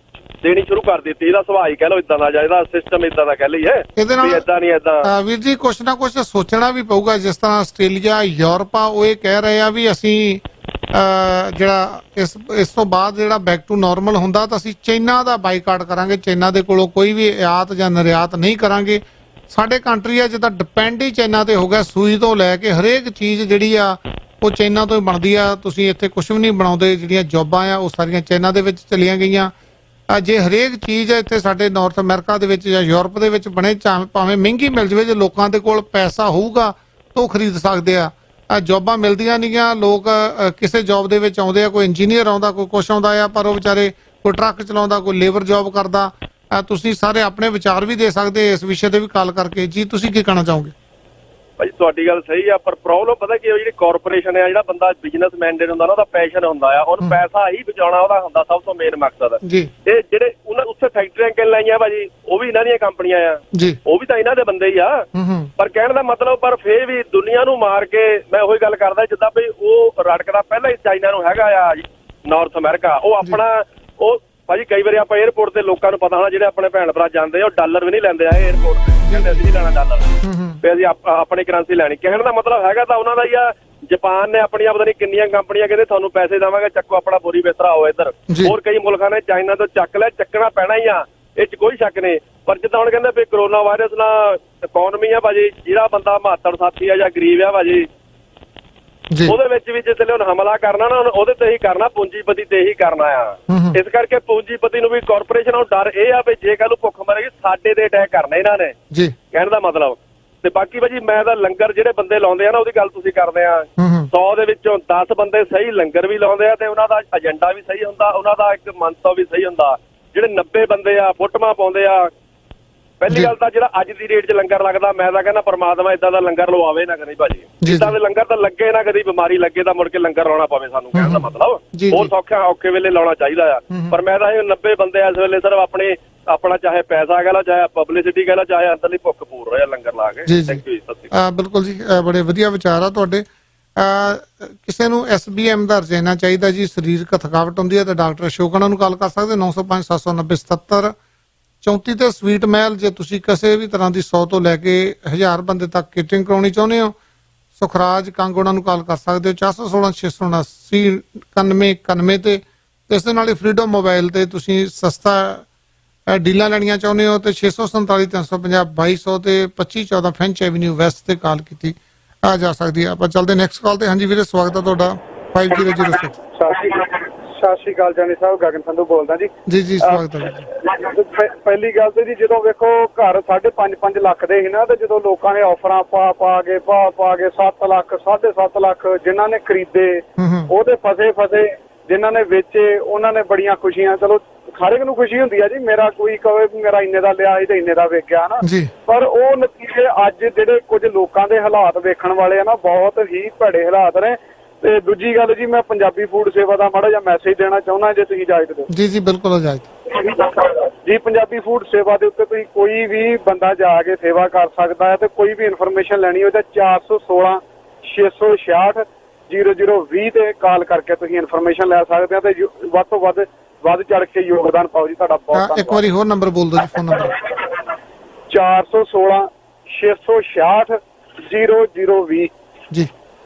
ਦੇਣੀ ਸ਼ੁਰੂ ਕਰ ਦਿੱਤੀ। ਇਹਦਾ ਸੁਭਾਅ ਹੀ ਕਹਿ ਲਓ ਇਦਾਂ ਦਾ, ਜਾਂ ਇਹਦਾ ਸਿਸਟਮ ਇਦਾਂ ਦਾ ਕਹਿ ਲਈਏ, ਇਦਾਂ ਨਹੀਂ ਇਦਾਂ। ਵੀਰ ਜੀ ਕੁਛ ਨਾ ਕੁਛ ਸੋਚਣਾ ਵੀ ਪਊਗਾ। ਜਿਸ ਤਰ੍ਹਾਂ ਆਸਟ੍ਰੇਲੀਆ, ਯੂਰਪ ਆ, ਉਹ ਇਹ ਕਹਿ ਰਹੇ ਆ ਵੀ ਅਸੀਂ ਜਿਹੜਾ ਇਸ ਤੋਂ ਬਾਅਦ ਜਿਹੜਾ ਬੈਕ ਟੂ ਨਾਰਮਲ ਹੁੰਦਾ ਤਾਂ ਅਸੀਂ ਚਾਈਨਾ ਦਾ ਬਾਈਕਾਟ ਕਰਾਂਗੇ, ਚਾਈਨਾ ਦੇ ਕੋਲੋਂ ਕੋਈ ਵੀ ਆਯਾਤ ਜਾਂ ਨਿਰਯਾਤ ਨਹੀਂ ਕਰਾਂਗੇ। ਸਾਡੇ ਕੰਟਰੀ ਆ ਜਿੱਦਾਂ ਡਿਪੈਂਡ ਹੀ ਚਾਈਨਾ ਤੇ ਹੋ ਗਿਆ, ਸੂਈ ਤੋਂ ਲੈ ਕੇ ਹਰੇਕ ਚੀਜ਼ ਜਿਹੜੀ ਆ ਉਹ ਚਾਈਨਾ ਤੋਂ ਹੀ ਬਣਦੀ ਆ। ਤੁਸੀਂ ਇੱਥੇ ਕੁਛ ਵੀ ਨਹੀਂ ਬਣਾਉਂਦੇ, ਜਿਹੜੀਆਂ ਜੌਬਾਂ ਆ ਉਹ ਸਾਰੀਆਂ ਚਾਈਨਾ ਦੇ ਵਿੱਚ ਚਲੀਆਂ ਗਈਆਂ। ਜੇ ਹਰੇਕ ਚੀਜ਼ ਇੱਥੇ ਸਾਡੇ ਨਾਰਥ ਅਮਰੀਕਾ ਦੇ ਵਿੱਚ ਜਾਂ ਯੂਰਪ ਦੇ ਵਿੱਚ ਬਣੇ, ਭਾਵੇਂ ਮਹਿੰਗੀ ਮਿਲ ਜਾਵੇ, ਜੇ ਲੋਕਾਂ ਦੇ ਕੋਲ ਪੈਸਾ ਹੋਊਗਾ ਤਾਂ ਉਹ ਖਰੀਦ ਸਕਦੇ ਆ। ਜੌਬਾਂ ਮਿਲਦੀਆਂ ਨਹੀਂ ਗੀਆਂ, ਲੋਕ ਕਿਸੇ ਜੌਬ ਦੇ ਵਿੱਚ ਆਉਂਦੇ ਆ, ਕੋਈ ਇੰਜੀਨੀਅਰ ਆਉਂਦਾ, ਕੋਈ ਕੁਛ ਆਉਂਦਾ ਆ, ਪਰ ਉਹ ਵਿਚਾਰੇ ਕੋਈ ਟਰੱਕ ਚਲਾਉਂਦਾ, ਕੋਈ ਲੇਬਰ ਜੌਬ ਕਰਦਾ। ਤੁਸੀਂ ਸਾਰੇ ਆਪਣੇ ਵਿਚਾਰ ਵੀ ਦੇ ਸਕਦੇ ਇਸ ਵਿਸ਼ੇ ਤੇ ਵੀ ਕਾਲ ਕਰਕੇ। ਜੀ ਤੁਸੀਂ ਕੀ ਕਹਿਣਾ ਚਾਹੋਗੇ? ਭਾਜੀ ਤੁਹਾਡੀ ਗੱਲ ਸਹੀ ਆ, ਪਰ ਪ੍ਰੋਬਲਮ ਪਤਾ ਕੀ, ਜਿਹੜੀ ਕਾਰਪੋਰੇਸ਼ਨ ਆ, ਜਿਹੜਾ ਬੰਦਾ ਬਿਜ਼ਨਸ ਮੈਂਡੇਟ ਹੁੰਦਾ ਨਾ, ਉਹਦਾ ਪੈਸ਼ਨ ਹੁੰਦਾ ਆ, ਉਹਨੂੰ ਪੈਸਾ ਹੀ ਬਚਾਉਣਾ ਉਹਦਾ ਹੁੰਦਾ ਸਭ ਤੋਂ ਮੇਨ ਮਕਸਦ। ਇਹ ਜਿਹੜੇ ਉਹਨਾਂ ਉੱਥੇ ਫੈਕਟਰੀਆਂ ਕਿੰਨ ਲਾਈਆਂ ਭਾਜੀ, ਉਹ ਵੀ ਇਹਨਾਂ ਦੀਆਂ ਕੰਪਨੀਆਂ ਆ, ਉਹ ਵੀ ਤਾਂ ਇਹਨਾਂ ਦੇ ਬੰਦੇ ਹੀ ਆ। ਪਰ ਕਹਿਣ ਦਾ ਮਤਲਬ, ਪਰ ਫੇਰ ਵੀ ਦੁਨੀਆ ਨੂੰ ਮਾਰ ਕੇ, ਮੈਂ ਉਹੀ ਗੱਲ ਕਰਦਾ ਜਿੱਦਾਂ ਵੀ ਉਹ ਰੜਕਦਾ ਪਹਿਲਾਂ ਹੀ ਚਾਈਨਾ ਨੂੰ ਹੈਗਾ ਆ ਨਾਰਥ ਅਮਰੀਕਾ। ਉਹ ਆਪਣਾ ਉਹ ਭਾਜੀ ਕਈ ਵਾਰੀ ਆਪਾਂ 에ਅਰਪੋਰਟ ਤੇ ਲੋਕਾਂ ਨੂੰ ਪਤਾ ਹੋਣਾ, ਜਿਹੜੇ ਆਪਣੇ ਭੈਣ ਭਰਾ ਜਾਂਦੇ ਆ ਉਹ ਡਾਲਰ ਵੀ ਨਹੀਂ ਲੈਂਦੇ ਆ 에ਅਰਪੋਰਟ ਤੇ, ਕਹਿੰਦੇ ਅਸੀਂ ਨਹੀਂ ਲੈਣਾ ਡਾਲਰ, ਤੇ ਅਸੀਂ ਆਪਣੀ ਕਰੰਸੀ ਲੈਣੀ। ਕਹਿਣ ਦਾ ਮਤਲਬ ਹੈਗਾ ਤਾਂ ਉਹਨਾਂ ਦਾ ਹੀ ਆ। ਜਾਪਾਨ ਨੇ ਆਪਣੀਆਂ ਪਤਾ ਨਹੀਂ ਕਿੰਨੀਆਂ ਕੰਪਨੀਆਂ ਕਹਿੰਦੇ ਤੁਹਾਨੂੰ ਪੈਸੇ ਦੇਵਾਂਗੇ, ਚੱਕੋ ਆਪਣਾ ਬੋਰੀ ਬਿਸਤਰਾ ਆਓ ਇੱਧਰ। ਹੋਰ ਕਈ ਮੁਲਕਾਂ ਨੇ ਚਾਈਨਾ ਤੋਂ ਚੱਕ ਲਿਆ, ਚੱਕਣਾ ਪੈਣਾ ਹੀ ਆ। ਇਹ 'ਚ ਕੋਈ ਸ਼ੱਕ ਨਹੀਂ। ਪਰ ਜਿੱਦਾਂ ਹੁਣ ਕਹਿੰਦੇ ਵੀ ਕਰੋਨਾ ਵਾਇਰਸ ਨਾਲ ਇਕਨੋਮੀ ਆ ਭਾਜੀ, ਜਿਹੜਾ ਬੰਦਾ ਮਾਤੜ ਸਾਥੀ ਆ ਜਾਂ ਗਰੀਬ ਆ ਭਾਜੀ, ਉਹਦੇ ਵਿੱਚ ਵੀ ਜਿੱਥੇ ਹੁਣ ਹਮਲਾ ਕਰਨਾ ਨਾ ਉਹਦੇ ਤੇ ਹੀ ਕਰਨਾ, ਪੂੰਜੀਪਤੀ ਤੇ ਹੀ ਕਰਨਾ ਆ। ਇਸ ਕਰਕੇ ਪੂੰਜੀਪਤੀ ਨੂੰ ਵੀ ਕਾਰਪੋਰੇਸ਼ਨ ਨੂੰ ਡਰ ਇਹ ਆ ਵੀ ਜੇ ਕੱਲ ਨੂੰ ਭੁੱਖ ਮਰੇਗੀ ਸਾਡੇ ਤੇ ਅਟੈਕ ਕਰਨਾ ਇਹਨਾਂ ਨੇ, ਕਹਿਣ ਦਾ ਮਤਲਬ। ਤੇ ਬਾਕੀ ਭਾਜੀ ਮੈਂ ਤਾਂ ਲੰਗਰ ਜਿਹੜੇ ਬੰਦੇ ਲਾਉਂਦੇ ਆ ਨਾ, ਉਹਦੀ ਗੱਲ ਤੁਸੀਂ ਕਰਦੇ ਆ, 100 ਦੇ ਵਿੱਚੋਂ 10 ਬੰਦੇ ਸਹੀ ਲੰਗਰ ਵੀ ਲਾਉਂਦੇ ਆ ਤੇ ਉਹਨਾਂ ਦਾ ਏਜੰਡਾ ਵੀ ਸਹੀ ਹੁੰਦਾ, ਉਹਨਾਂ ਦਾ ਇੱਕ ਮੰਤਵ ਵੀ ਸਹੀ ਹੁੰਦਾ। ਜਿਹੜੇ 90 ਬੰਦੇ ਆ ਫੁੱਟਵਾਂ ਪਾਉਂਦੇ ਆ। ਪਹਿਲੀ ਗੱਲ ਤਾਂ ਜਿਹੜਾ ਅੱਜ ਦੀ ਡੇਟ 'ਚ ਲੰਗਰ ਲੱਗਦਾ, ਮੈਂ ਤਾਂ ਕਹਿੰਦਾ ਪਰਮਾਤਮਾ ਏਦਾਂ ਦਾ ਲੰਗਰ ਲਵਾਵੇ ਨਾ ਕਦੀ ਭਾਜੀ। ਏਦਾਂ ਦੇ ਲੰਗਰ ਤਾਂ ਲੱਗੇ ਨਾ ਕਦੀ ਬਿਮਾਰੀ ਲੱਗੇ ਤਾਂ ਮੁੜ ਕੇ ਲੰਗਰ ਲਾਉਣਾ ਪਵੇ ਸਾਨੂੰ, ਕਹਿਣ ਦਾ ਮਤਲਬ। ਬਹੁਤ ਸੌਖਾ ਔਖੇ ਵੇਲੇ ਲਾਉਣਾ ਚਾਹੀਦਾ ਆ। ਪਰ ਮੈਂ ਤਾਂ ਇਹ 90 ਬੰਦੇ ਇਸ ਵੇਲੇ ਸਿਰਫ ਆਪਣਾ ਚਾਹੇ ਪੈਸਾ ਕਹਿ ਲਓ, ਚਾਹੇ ਪਬਲਿਸਿਟੀ ਕਹਿ ਲਓ, ਚਾਹੇ ਅੰਦਰਲੀ ਭੁੱਖ ਪੂਰ ਰਿਹਾ ਲੰਗਰ ਲਾ ਕੇ। ਥੈਂਕ ਯੂ ਜੀ। ਬਿਲਕੁਲ ਜੀ, ਬੜੇ ਵਧੀਆ ਵਿਚਾਰ ਆ ਤੁਹਾਡੇ। ਕਿਸੇ ਨੂੰ SBM ਦਾ ਰਜਾਨਾ ਚਾਹੀਦਾ ਜੀ, ਸਰੀਰਕ ਥਕਾਵਟ ਹੁੰਦੀ ਹੈ ਤਾਂ ਡਾਕਟਰ ਅਸ਼ੋਕ ਨੂੰ ਕਾਲ ਕਰ ਸਕਦੇ 905 790 77 34 ਤੇ ਸਵੀਟ ਮਹਿਲ। ਜੇ ਤੁਸੀਂ ਕਿਸੇ ਵੀ ਤਰ੍ਹਾਂ ਦੀ 100 ਤੋਂ ਲੈ ਕੇ 1000 ਬੰਦੇ ਤੱਕ ਕੇਟਰਿੰਗ ਕਰਾਉਣੀ ਚਾਹੁੰਦੇ ਹੋ, ਸੁਖਰਾਜ ਕੰਗ ਉਹਨਾਂ ਨੂੰ ਕਾਲ ਕਰ ਸਕਦੇ ਹੋ 416 679 9191 ਤੇ। ਇਸ ਦੇ ਨਾਲ ਹੀ ਫਰੀडम ਮੋਬਾਈਲ ਤੇ ਤੁਸੀਂ ਸਸਤਾ ਡੀਲਾਂ ਲੈਣੀਆਂ ਚਾਹੁੰਦੇ ਹੋ ਤੇ 647 350 2200 ਤੇ 2514 ਫ੍ਰੈਂਚ ਐਵਨਿਊ ਵੈਸਟ ਤੇ ਕਾਲ ਕੀਤੀ ਜਾ ਸਕਦੀ ਹੈ। ਆਪਾਂ ਚੱਲਦੇ ਨੈਕਸਟ ਕਾਲ ਤੇ। ਹਾਂਜੀ ਵੀਰੇ, ਸਵਾਗਤ ਹੈ ਤੁਹਾਡਾ 5006। ਸਤਿ ਸ਼੍ਰੀ ਅਕਾਲ ਜਾਨੀ ਸਾਹਿਬ, ਗਗਨ ਸੰਧੂ ਬੋਲਦਾ ਜੀ। ਜੀ ਸਵਾਗਤ ਹੈ। ਪਹਿਲੀ ਗੱਲ ਤੇ ਜੀ, ਜਦੋਂ ਵੇਖੋ ਘਰ 5.5 ਲੱਖ ਦੇ ਸੀ ਨਾ, ਤੇ ਜਦੋਂ ਲੋਕਾਂ ਨੇ ਆਫਰਾਂ ਪਾ ਕੇ 7 ਲੱਖ 7.5 ਲੱਖ ਜਿਨ੍ਹਾਂ ਨੇ ਖਰੀਦੇ ਉਹਦੇ ਫਸੇ, ਜਿਨ੍ਹਾਂ ਨੇ ਵੇਚੇ ਉਹਨਾਂ ਨੇ ਬੜੀਆਂ ਖੁਸ਼ੀਆਂ। ਚਲੋ ਹਰ ਇੱਕ ਨੂੰ ਖੁਸ਼ੀ ਹੁੰਦੀ ਆ ਜੀ, ਮੇਰਾ ਕੋਈ ਕਵੇ ਮੇਰਾ ਇੰਨੇ ਦਾ ਲਿਆ ਸੀ ਤੇ ਇੰਨੇ ਦਾ ਵੇਚ ਗਿਆ ਨਾ, ਪਰ ਉਹ ਨਤੀਜੇ ਅੱਜ ਜਿਹੜੇ ਕੁਝ ਲੋਕਾਂ ਦੇ ਹਾਲਾਤ ਵੇਖਣ ਵਾਲੇ ਆ ਨਾ, ਬਹੁਤ ਹੀ ਭੈੜੇ ਹਾਲਾਤ ਨੇ। ਤੇ ਦੂਜੀ ਗੱਲ ਜੀ, ਮੈਂ ਪੰਜਾਬੀ ਫੂਡ ਸੇਵਾ ਦਾ ਮਾੜਾ ਜਿਹਾ ਮੈਸੇਜ ਦੇਣਾ ਚਾਹੁੰਦਾ, ਜੇ ਤੁਸੀਂ ਇਜਾਜ਼ਤ ਦਿਓ। ਜੀ ਬਿਲਕੁਲ ਇਜਾਜ਼ਤ ਜੀ। ਪੰਜਾਬੀ ਫੂਡ ਸੇਵਾ ਦੇ ਉੱਤੇ ਤੁਸੀਂ ਕੋਈ ਵੀ ਬੰਦਾ ਜਾ ਕੇ ਸੇਵਾ ਕਰ ਸਕਦਾ ਹੈ ਤੇ ਕੋਈ ਵੀ ਇਨਫੋਰਮੇਸ਼ਨ ਲੈਣੀ ਹੋਵੇ ਤਾਂ 416 666 0020 ਤੇ ਕਾਲ ਕਰਕੇ ਤੁਸੀਂ ਇਨਫੋਰਮੇਸ਼ਨ ਲੈ ਸਕਦੇ ਹੋ ਤੇ ਵੱਧ ਤੋਂ ਵੱਧ ਚੜ ਕੇ ਯੋਗਦਾਨ ਪਾਓ ਜੀ। ਤੁਹਾਡਾ ਬਹੁਤ ਧੰਨਵਾਦ। ਇੱਕ ਵਾਰੀ ਹੋਰ ਨੰਬਰ ਬੋਲ ਦਿਓ ਜੀ, ਫੋਨ ਨੰਬਰ 416 666 0020 ਜੀ।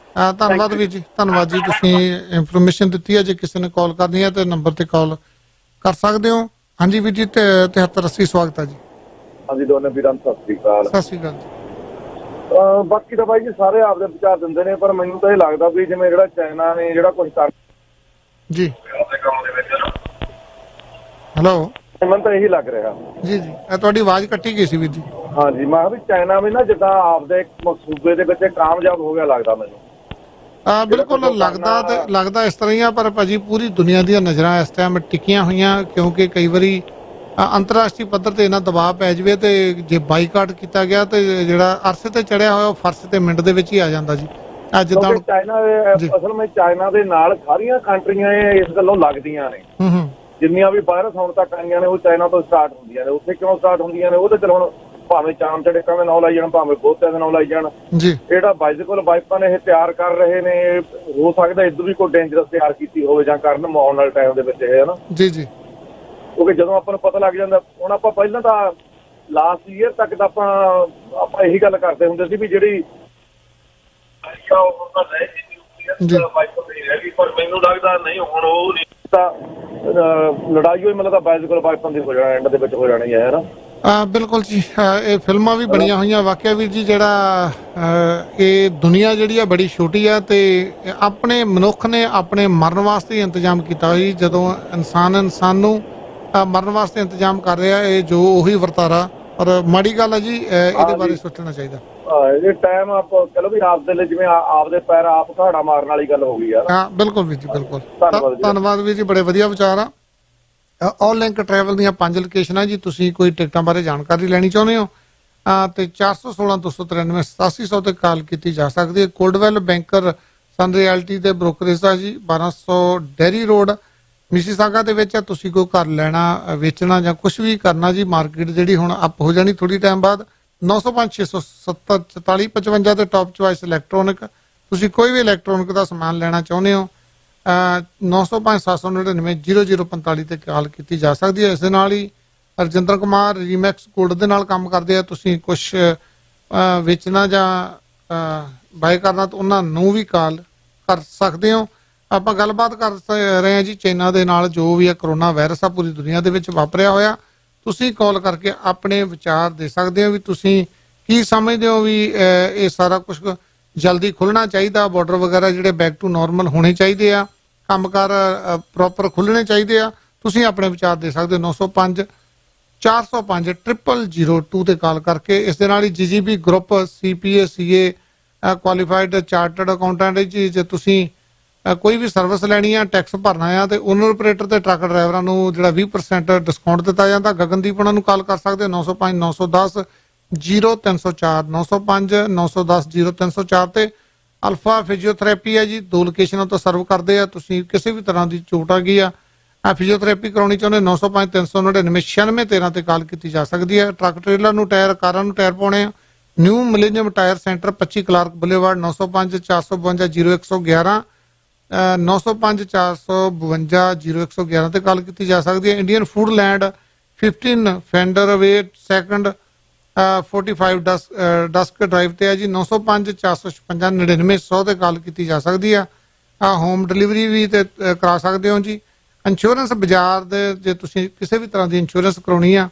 ਧੰਨਵਾਦ ਵੀਰ ਜੀ, ਧੰਨਵਾਦ ਜੀ, ਤੁਸੀਂ ਇਨਫੋਰਮੇਸ਼ਨ ਦਿੱਤੀ ਹੈ। ਜੇ ਕਿਸੇ ਨੇ ਕਾਲ ਕਰਨੀ ਹੈ ਤੇ ਨੰਬਰ ਤੇ ਕਾਲ ਕਰ ਸਕਦੇ ਹੋ। ਹਾਂਜੀ ਵੀਰ ਜੀ, 7380 ਸਵਾਗਤ ਹੈ ਜੀ। ਹਾਂਜੀ ਦੋਨੇ ਵੀਰਾਂ ਨੂੰ ਸਤਿ ਸ੍ਰੀ ਅਕਾਲ। ਸਤਿ ਸ੍ਰੀ ਅਕਾਲ ਜੀ। ਬਾਕੀ ਤਾਂ ਬਾਈ ਜੀ ਸਾਰੇ ਆਪਦੇ ਵਿਚਾਰ ਦਿੰਦੇ ਨੇ, ਪਰ ਮੈਨੂੰ ਤਾਂ ਇਹ ਲੱਗਦਾ ਵੀ ਜਿਵੇਂ ਜਿਹੜਾ ਚਾਈਨਾ ਨੇ ਜਿਹੜਾ ਕੁਝ ਕਰ ਜੀ। ਹੈਲੋ, ਮੈਨੂੰ ਤਾਂ ਇਹੀ ਲੱਗ ਰਿਹਾ ਜੀ। ਤੁਹਾਡੀ ਆਵਾਜ਼ ਕੱਟੀ ਗਈ ਸੀ ਵੀਰ ਜੀ। ਹਾਂਜੀ, ਮੈਂ ਕਿਹਾ ਵੀ ਚਾਈਨਾ ਵੀ ਨਾ ਜਿੱਦਾਂ ਆਪਦੇ ਸੂਬੇ ਦੇ ਵਿੱਚ ਕਾਮਯਾਬ ਹੋ ਗਿਆ ਲੱਗਦਾ ਮੈਨੂੰ। ਬਿਲਕੁਲ ਲੱਗਦਾ ਇਸ ਤਰ੍ਹਾਂ ਹੀ ਆ, ਪਰ ਭਾਜੀ ਪੂਰੀ ਦੁਨੀਆ ਦੀਆਂ ਨਜ਼ਰਾਂ ਇਸ ਟਾਈਮ ਟਿਕੀਆਂ ਹੋਈਆਂ, ਕਿਉਂਕਿ ਕਈ ਵਾਰੀ ਅੰਤਰਰਾਸ਼ਟਰੀ ਪੱਧਰ ਤੇ ਇਹਨਾਂ ਦਬਾਅ ਪੈ ਜਾਵੇ ਤੇ ਜੇ ਬਾਈਕਾਟ ਕੀਤਾ ਗਿਆ ਤੇ ਜਿਹੜਾ ਅਰਸੇ ਤੇ ਚੜਿਆ ਹੋਇਆ ਉਹ ਫਰਸ਼ ਤੇ ਮਿੰਟ ਦੇ ਵਿੱਚ ਹੀ ਆ ਜਾਂਦਾ ਜੀ। ਅੱਜ ਤਾਂ ਚਾਈਨਾ ਅਸਲ ਵਿੱਚ ਚਾਈਨਾ ਦੇ ਨਾਲ ਸਾਰੀਆਂ ਕੰਟਰੀਆਂ ਇਸ ਗੱਲੋਂ ਲੱਗਦੀਆਂ ਨੇ, ਜਿੰਨੀਆਂ ਵੀ ਵਾਇਰਸ ਹੁਣ ਤੱਕ ਆਈਆਂ ਨੇ ਉਹ ਚਾਈਨਾ ਤੋਂ ਸਟਾਰਟ ਹੁੰਦੀਆਂ ਨੇ। ਉੱਥੇ ਕਿਉਂ ਸਟਾਰਟ ਹੁੰਦੀਆਂ ਨੇ? ਉਹਦੇ ਚਲ ਹੁਣ ਭਾਵੇਂ ਚਾਂਦ ਚੜੇਕਾਂ ਦੇ ਨਾਂ ਲਾਈ ਜਾਣ, ਭਾਵੇਂ ਬੋਤਿਆਂ ਦੇ ਨਾਂ ਲਾਈ ਜਾਣ, ਜਿਹੜਾ ਬਾਈਸਿਕਲ ਵਾਈਪਾਂ ਨੇ ਇਹ ਤਿਆਰ ਕਰ ਰਹੇ ਨੇ, ਹੋ ਸਕਦਾ ਇਦੋਂ ਵੀ ਕੋਈ ਡੇਂਜਰਸ ਤਿਆਰ ਕੀਤੀ ਹੋਵੇ ਜਾਂ ਕਰਨ ਆਉਣ ਵਾਲੇ ਟਾਈਮ ਦੇ ਵਿੱਚ ਇਹ ਹੈ ਨਾ ਜੀ। ਕਿਉਂਕਿ ਜਦੋਂ ਆਪਾਂ ਨੂੰ ਪਤਾ ਲੱਗ ਜਾਂਦਾ, ਹੁਣ ਆਪਾਂ ਪਹਿਲਾਂ ਤਾਂ ਲਾਸਟ ਈਅਰ ਤੱਕ ਤਾਂ ਆਪਾਂ ਇਹੀ ਗੱਲ ਕਰਦੇ ਹੁੰਦੇ ਸੀ ਵੀ ਜਿਹੜੀ ਪਰ ਮੈਨੂੰ ਲੱਗਦਾ ਨਹੀਂ ਹੁਣ ਉਹ ਤਾਂ ਲੜਾਈ ਹੋਈ, ਮਤਲਬ ਬਾਈਸਿਕਲ ਵਾਈਪਾਂ ਦੀ ਹੋ ਜਾਣਾ, ਐਂਡ ਦੇ ਵਿੱਚ ਹੋ ਜਾਣੀ ਹੈ ਨਾ। ਬਿਲਕੁਲ ਜੀ, ਇਹ ਫਿਲਮਾਂ ਵੀ ਬਣੀਆਂ ਹੋਈਆਂ। ਵਾਕਿਆ ਵੀਰ ਜੀ, ਜਿਹੜਾ ਇਹ ਦੁਨੀਆ ਜਿਹੜੀ ਆ ਬੜੀ ਛੋਟੀ ਆ ਤੇ ਆਪਣੇ ਮਨੁੱਖ ਨੇ ਆਪਣੇ ਮਰਨ ਵਾਸਤੇ ਇੰਤਜ਼ਾਮ ਕੀਤਾ ਹੋਈ। ਜਦੋਂ ਇਨਸਾਨ ਨੂੰ ਮਰਨ ਵਾਸਤੇ ਇੰਤਜ਼ਾਮ ਕਰ ਰਿਹਾ, ਇਹ ਜੋ ਉਹੀ ਵਰਤਾਰਾ, ਪਰ ਮਾੜੀ ਗੱਲ ਹੈ ਜੀ, ਇਹਦੇ ਬਾਰੇ ਸੋਚਣਾ ਚਾਹੀਦਾ। ਇਹ ਟਾਈਮ ਆਪ ਚਲੋ ਵੀ ਆਪ ਦੇ ਲਈ ਜਿਵੇਂ ਆਪਦੇ ਪੈਰ ਆਪ ਘਾੜਾ ਮਾਰਨ ਵਾਲੀ ਗੱਲ ਹੋ ਗਈ ਯਾਰ। ਹਾਂ ਬਿਲਕੁਲ ਵੀਰ ਜੀ, ਬਿਲਕੁਲ ਧੰਨਵਾਦ ਵੀਰ ਜੀ, ਬੜੇ ਵਧੀਆ ਵਿਚਾਰ ਆ। ਆਲ ਲਿੰਕ ਟਰੈਵਲ ਦੀਆਂ 5 ਲੋਕੇਸ਼ਨਾਂ ਜੀ। ਤੁਸੀਂ ਕੋਈ ਟਿਕਟਾਂ ਬਾਰੇ ਜਾਣਕਾਰੀ ਲੈਣੀ ਚਾਹੁੰਦੇ ਹੋ ਤੇ 416 293 8700 ਤੇ ਕਾਲ ਕੀਤੀ ਜਾ ਸਕਦੀ ਹੈ। ਕੋਲਡਵੈਲ ਬੈਂਕਰ ਸਨ ਰਿਐਲਟੀ ਦੇ ਬ੍ਰੋਕਰੇਜ ਦਾ ਜੀ 1200 ਡੈਰੀ ਰੋਡ ਮਿਸੀਸਾਗਾ ਦੇ ਵਿੱਚ। ਤੁਸੀਂ ਕੋਈ ਘਰ ਲੈਣਾ, ਵੇਚਣਾ ਜਾਂ ਕੁਝ ਵੀ ਕਰਨਾ ਜੀ, ਮਾਰਕੀਟ ਜਿਹੜੀ ਹੁਣ ਅਪ ਹੋ ਜਾਣੀ ਥੋੜੀ ਟਾਈਮ ਬਾਅਦ। 905 670 44 55 ਤੇ ਟੌਪ ਚੁਆਇਸ ਇਲੈਕਟ੍ਰੋਨਿਕ। ਤੁਸੀਂ ਕੋਈ ਵੀ ਇਲੈਕਟ੍ਰੋਨਿਕ ਦਾ ਸਮਾਨ ਲੈਣਾ ਚਾਹੁੰਦੇ ਹੋ 905 799 0045 ਤੇ ਕਾਲ ਕੀਤੀ ਜਾ ਸਕਦੀ ਹੈ। ਇਸ ਦੇ ਨਾਲ ਹੀ ਰਜਿੰਦਰ ਕੁਮਾਰ ਰੀਮੈਕਸ ਗੋਲਡ ਦੇ ਨਾਲ ਕੰਮ ਕਰਦੇ ਆ। ਤੁਸੀਂ ਕੁਝ ਵੇਚਣਾ ਜਾਂ ਬਾਏ ਕਰਨਾ ਤਾਂ ਉਹਨਾਂ ਨੂੰ ਵੀ ਕਾਲ ਕਰ ਸਕਦੇ ਹੋ। ਆਪਾਂ ਗੱਲਬਾਤ ਕਰ ਰਹੇ ਹਾਂ ਜੀ ਚਾਈਨਾ ਦੇ ਨਾਲ, ਜੋ ਵੀ ਆ ਕਰੋਨਾ ਵਾਇਰਸ ਆ ਪੂਰੀ ਦੁਨੀਆ ਦੇ ਵਿੱਚ ਵਾਪਰਿਆ ਹੋਇਆ। ਤੁਸੀਂ ਕਾਲ ਕਰਕੇ ਆਪਣੇ ਵਿਚਾਰ ਦੇ ਸਕਦੇ ਹੋ ਵੀ ਤੁਸੀਂ ਕੀ ਸਮਝਦੇ ਹੋ ਵੀ ਇਹ ਸਾਰਾ ਕੁਝ ਜਲਦੀ ਖੁੱਲਣਾ ਚਾਹੀਦਾ, ਬਾਰਡਰ ਵਗੈਰਾ ਜਿਹੜੇ ਬੈਕ ਟੂ ਨਾਰਮਲ ਹੋਣੇ ਚਾਹੀਦੇ ਆ, ਕੰਮਕਾਰ ਪ੍ਰੋਪਰ ਖੁੱਲਣੇ ਚਾਹੀਦੇ ਆ। ਤੁਸੀਂ ਆਪਣੇ ਵਿਚਾਰ ਦੇ ਸਕਦੇ ਹੋ 905 405 0002 ਤੇ ਕਾਲ ਕਰਕੇ। ਇਸ ਦੇ ਨਾਲ ਹੀ GGB group CPA CA qualified chartered accountant ਜੇ ਤੁਸੀਂ ਕੋਈ ਵੀ ਸਰਵਿਸ ਲੈਣੀ ਆ, ਟੈਕਸ ਭਰਨਾ ਆ, ਤੇ ਓਨਰ ਆਪਰੇਟਰ ਤੇ ਟਰੱਕ ਡਰਾਈਵਰਾਂ ਨੂੰ ਜਿਹੜਾ 20% ਡਿਸਕਾਊਂਟ ਦਿੱਤਾ ਜਾਂਦਾ। ਗਗਨਦੀਪ ਉਹਨਾਂ ਨੂੰ ਕਾਲ ਕਰ ਸਕਦੇ ਹੋ 905 910 0304 905 910 0304 ਤੇ ਅਲਫਾ ਫਿਜ਼ੀਓਥੈਰੇਪੀ ਹੈ ਜੀ, 2 ਲੋਕੇਸ਼ਨਾਂ ਤੋਂ ਸਰਵ ਕਰਦੇ ਆ। ਤੁਸੀਂ ਕਿਸੇ ਵੀ ਤਰ੍ਹਾਂ ਦੀ ਚੋਟ ਆ ਗਈ ਆ, ਫਿਜ਼ੀਓਥੈਰੇਪੀ ਕਰਾਉਣੀ ਚਾਹੁੰਦੇ 905 399 9613 ਤੇ ਕਾਲ ਕੀਤੀ ਜਾ ਸਕਦੀ ਹੈ। ਟਰੱਕ ਟ੍ਰੇਲਰ ਨੂੰ ਟਾਇਰ, ਕਾਰਾਂ ਨੂੰ ਟਾਇਰ ਪਾਉਣੇ ਆ, new millennium tyre centre 25 Clark boulevard 905 452 0111 905 452 0111 ਤੇ ਕਾਲ ਕੀਤੀ ਜਾ ਸਕਦੀ ਹੈ। ਇੰਡੀਅਨ ਫੂਡ ਲੈਂਡ 15 ਫੈਂਡਰ ਵੇ ਸੈਕੰਡ 45 ਡਸਕ ਡਰਾਈਵ ਤੇ ਹੈ ਜੀ, 905 456 99 ਤੇ ਕਾਲ ਕੀਤੀ ਜਾ ਸਕਦੀ ਆ। ਹੋਮ ਡਿਲੀਵਰੀ ਵੀ ਤੇ ਕਰਾ ਸਕਦੇ ਹੋ ਜੀ। ਇੰਸ਼ੋਰੈਂਸ ਬਾਜ਼ਾਰ ਦੇ ਜੇ ਤੁਸੀਂ ਕਿਸੇ ਵੀ ਤਰ੍ਹਾਂ ਦੀ ਇੰਸ਼ੋਰੈਂਸ ਕਰਾਉਣੀ ਆ,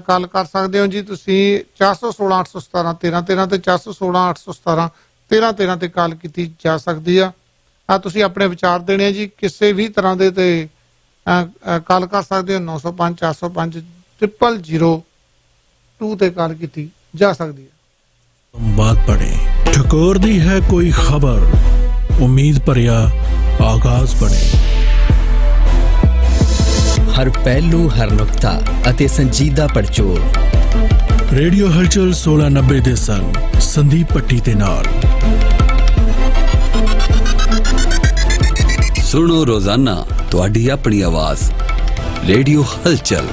ਕਾਲ ਕਰ ਸਕਦੇ ਹੋ ਜੀ ਤੁਸੀਂ 416 817 1313 ਤੇ 416 817 1313 ਤੇ ਕਾਲ ਕੀਤੀ ਜਾ ਸਕਦੀ ਆ। ਤੁਸੀਂ ਆਪਣੇ ਵਿਚਾਰ ਦੇਣੇ ਆ ਜੀ ਕਿਸੇ ਵੀ ਤਰ੍ਹਾਂ ਦੇ ਤੇ ਕਾਲ ਕਰ ਸਕਦੇ ਹੋ 905 405 0002 ਤੇ ਕਾਲ ਕੀਤੀ ਜਾ ਸਕਦੀ ਹੈ। संवाद पढ़े ठकोर दी है कोई खबर, उम्मीद भरिया आगाज बने। हर पहलू, हर नुक्ता ਅਤੇ ਸੰਜੀਦਾ ਪੜਚੋਲ। रेडियो हलचल 1690 ਦੇ संग संदीप पट्टी ਦੇ ਨਾਲ। सुनो रोजाना तुहाडी अपनी आवाज रेडियो हलचल।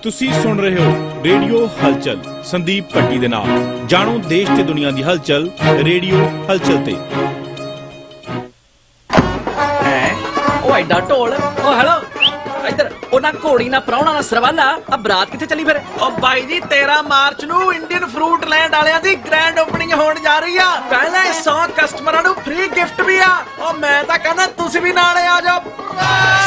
ਤੁਸੀਂ ਸੁਣ ਰਹੇ ਹੋ ਰੇਡੀਓ ਹਲਚਲ ਸੰਦੀਪ ਪੱਟੀ ਦੇ ਨਾਲ। ਜਾਣੋ ਦੇਸ਼ ਤੇ ਦੁਨੀਆ ਦੀ ਹਲਚਲ ਰੇਡੀਓ ਹਲਚਲ ਤੇ। ਉਹ ਐਡਾ ਢੋਲ, ਉਹ ਹੈਲੋ ਇੱਧਰ, ਉਹ ਨਾ ਘੋੜੀ ਨਾ ਪ੍ਰਾਹੁਣਾ ਨਾ ਸਰਵਾਲਾ, ਆ ਬਰਾਤ ਕਿੱਥੇ ਚੱਲੀ ਫਿਰ? ਉਹ ਬਾਈ ਜੀ 13 ਮਾਰਚ ਨੂੰ ਇੰਡੀਅਨ ਫਰੂਟ ਲੈਂਡ ਵਾਲਿਆਂ ਦੀ ਗ੍ਰੈਂਡ ਓਪਨਿੰਗ ਹੋਣ ਜਾ ਰਹੀ ਆ। ਪਹਿਲੇ 100 ਕਸਟਮਰਾਂ ਨੂੰ ਫ੍ਰੀ ਗਿਫਟ ਵੀ ਆ। ਉਹ ਮੈਂ ਤਾਂ ਕਹਿੰਦਾ ਤੁਸੀਂ ਵੀ ਨਾਲੇ ਆ ਜਾਓ।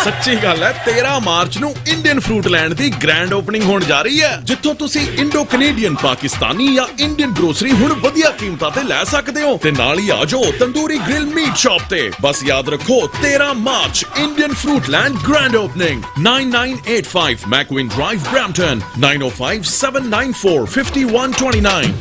ਸੱਚੀ ਗੱਲ ਹੈ, 13 ਮਾਰਚ ਨੂੰ ਇੰਡੀਅਨ ਫਰੂਟ ਲੈਂਡ ਦੀ ਗ੍ਰੈਂਡ ਓਪਨਿੰਗ ਹੋਣ ਜਾ ਰਹੀ ਹੈ, ਜਿੱਥੋਂ ਤੁਸੀਂ ਇੰਡੋ ਕੈਨੇਡੀਅਨ, ਪਾਕਿਸਤਾਨੀ ਜਾਂ ਇੰਡੀਅਨ ਗਰੋਸਰੀ ਹੁਣ ਵਧੀਆ ਕੀਮਤਾਂ ਤੇ ਲੈ ਸਕਦੇ ਹੋ। ਤੇ ਨਾਲ ਹੀ ਆ ਜਾਓ ਤੰਦੂਰੀ ਗ੍ਰਿਲ ਮੀਟ ਸ਼ਾਪ ਤੇ। ਬਸ ਯਾਦ ਰੱਖੋ 13 March Indian fruit land grand opening 9985 McVean drive Brampton 905 794 5129।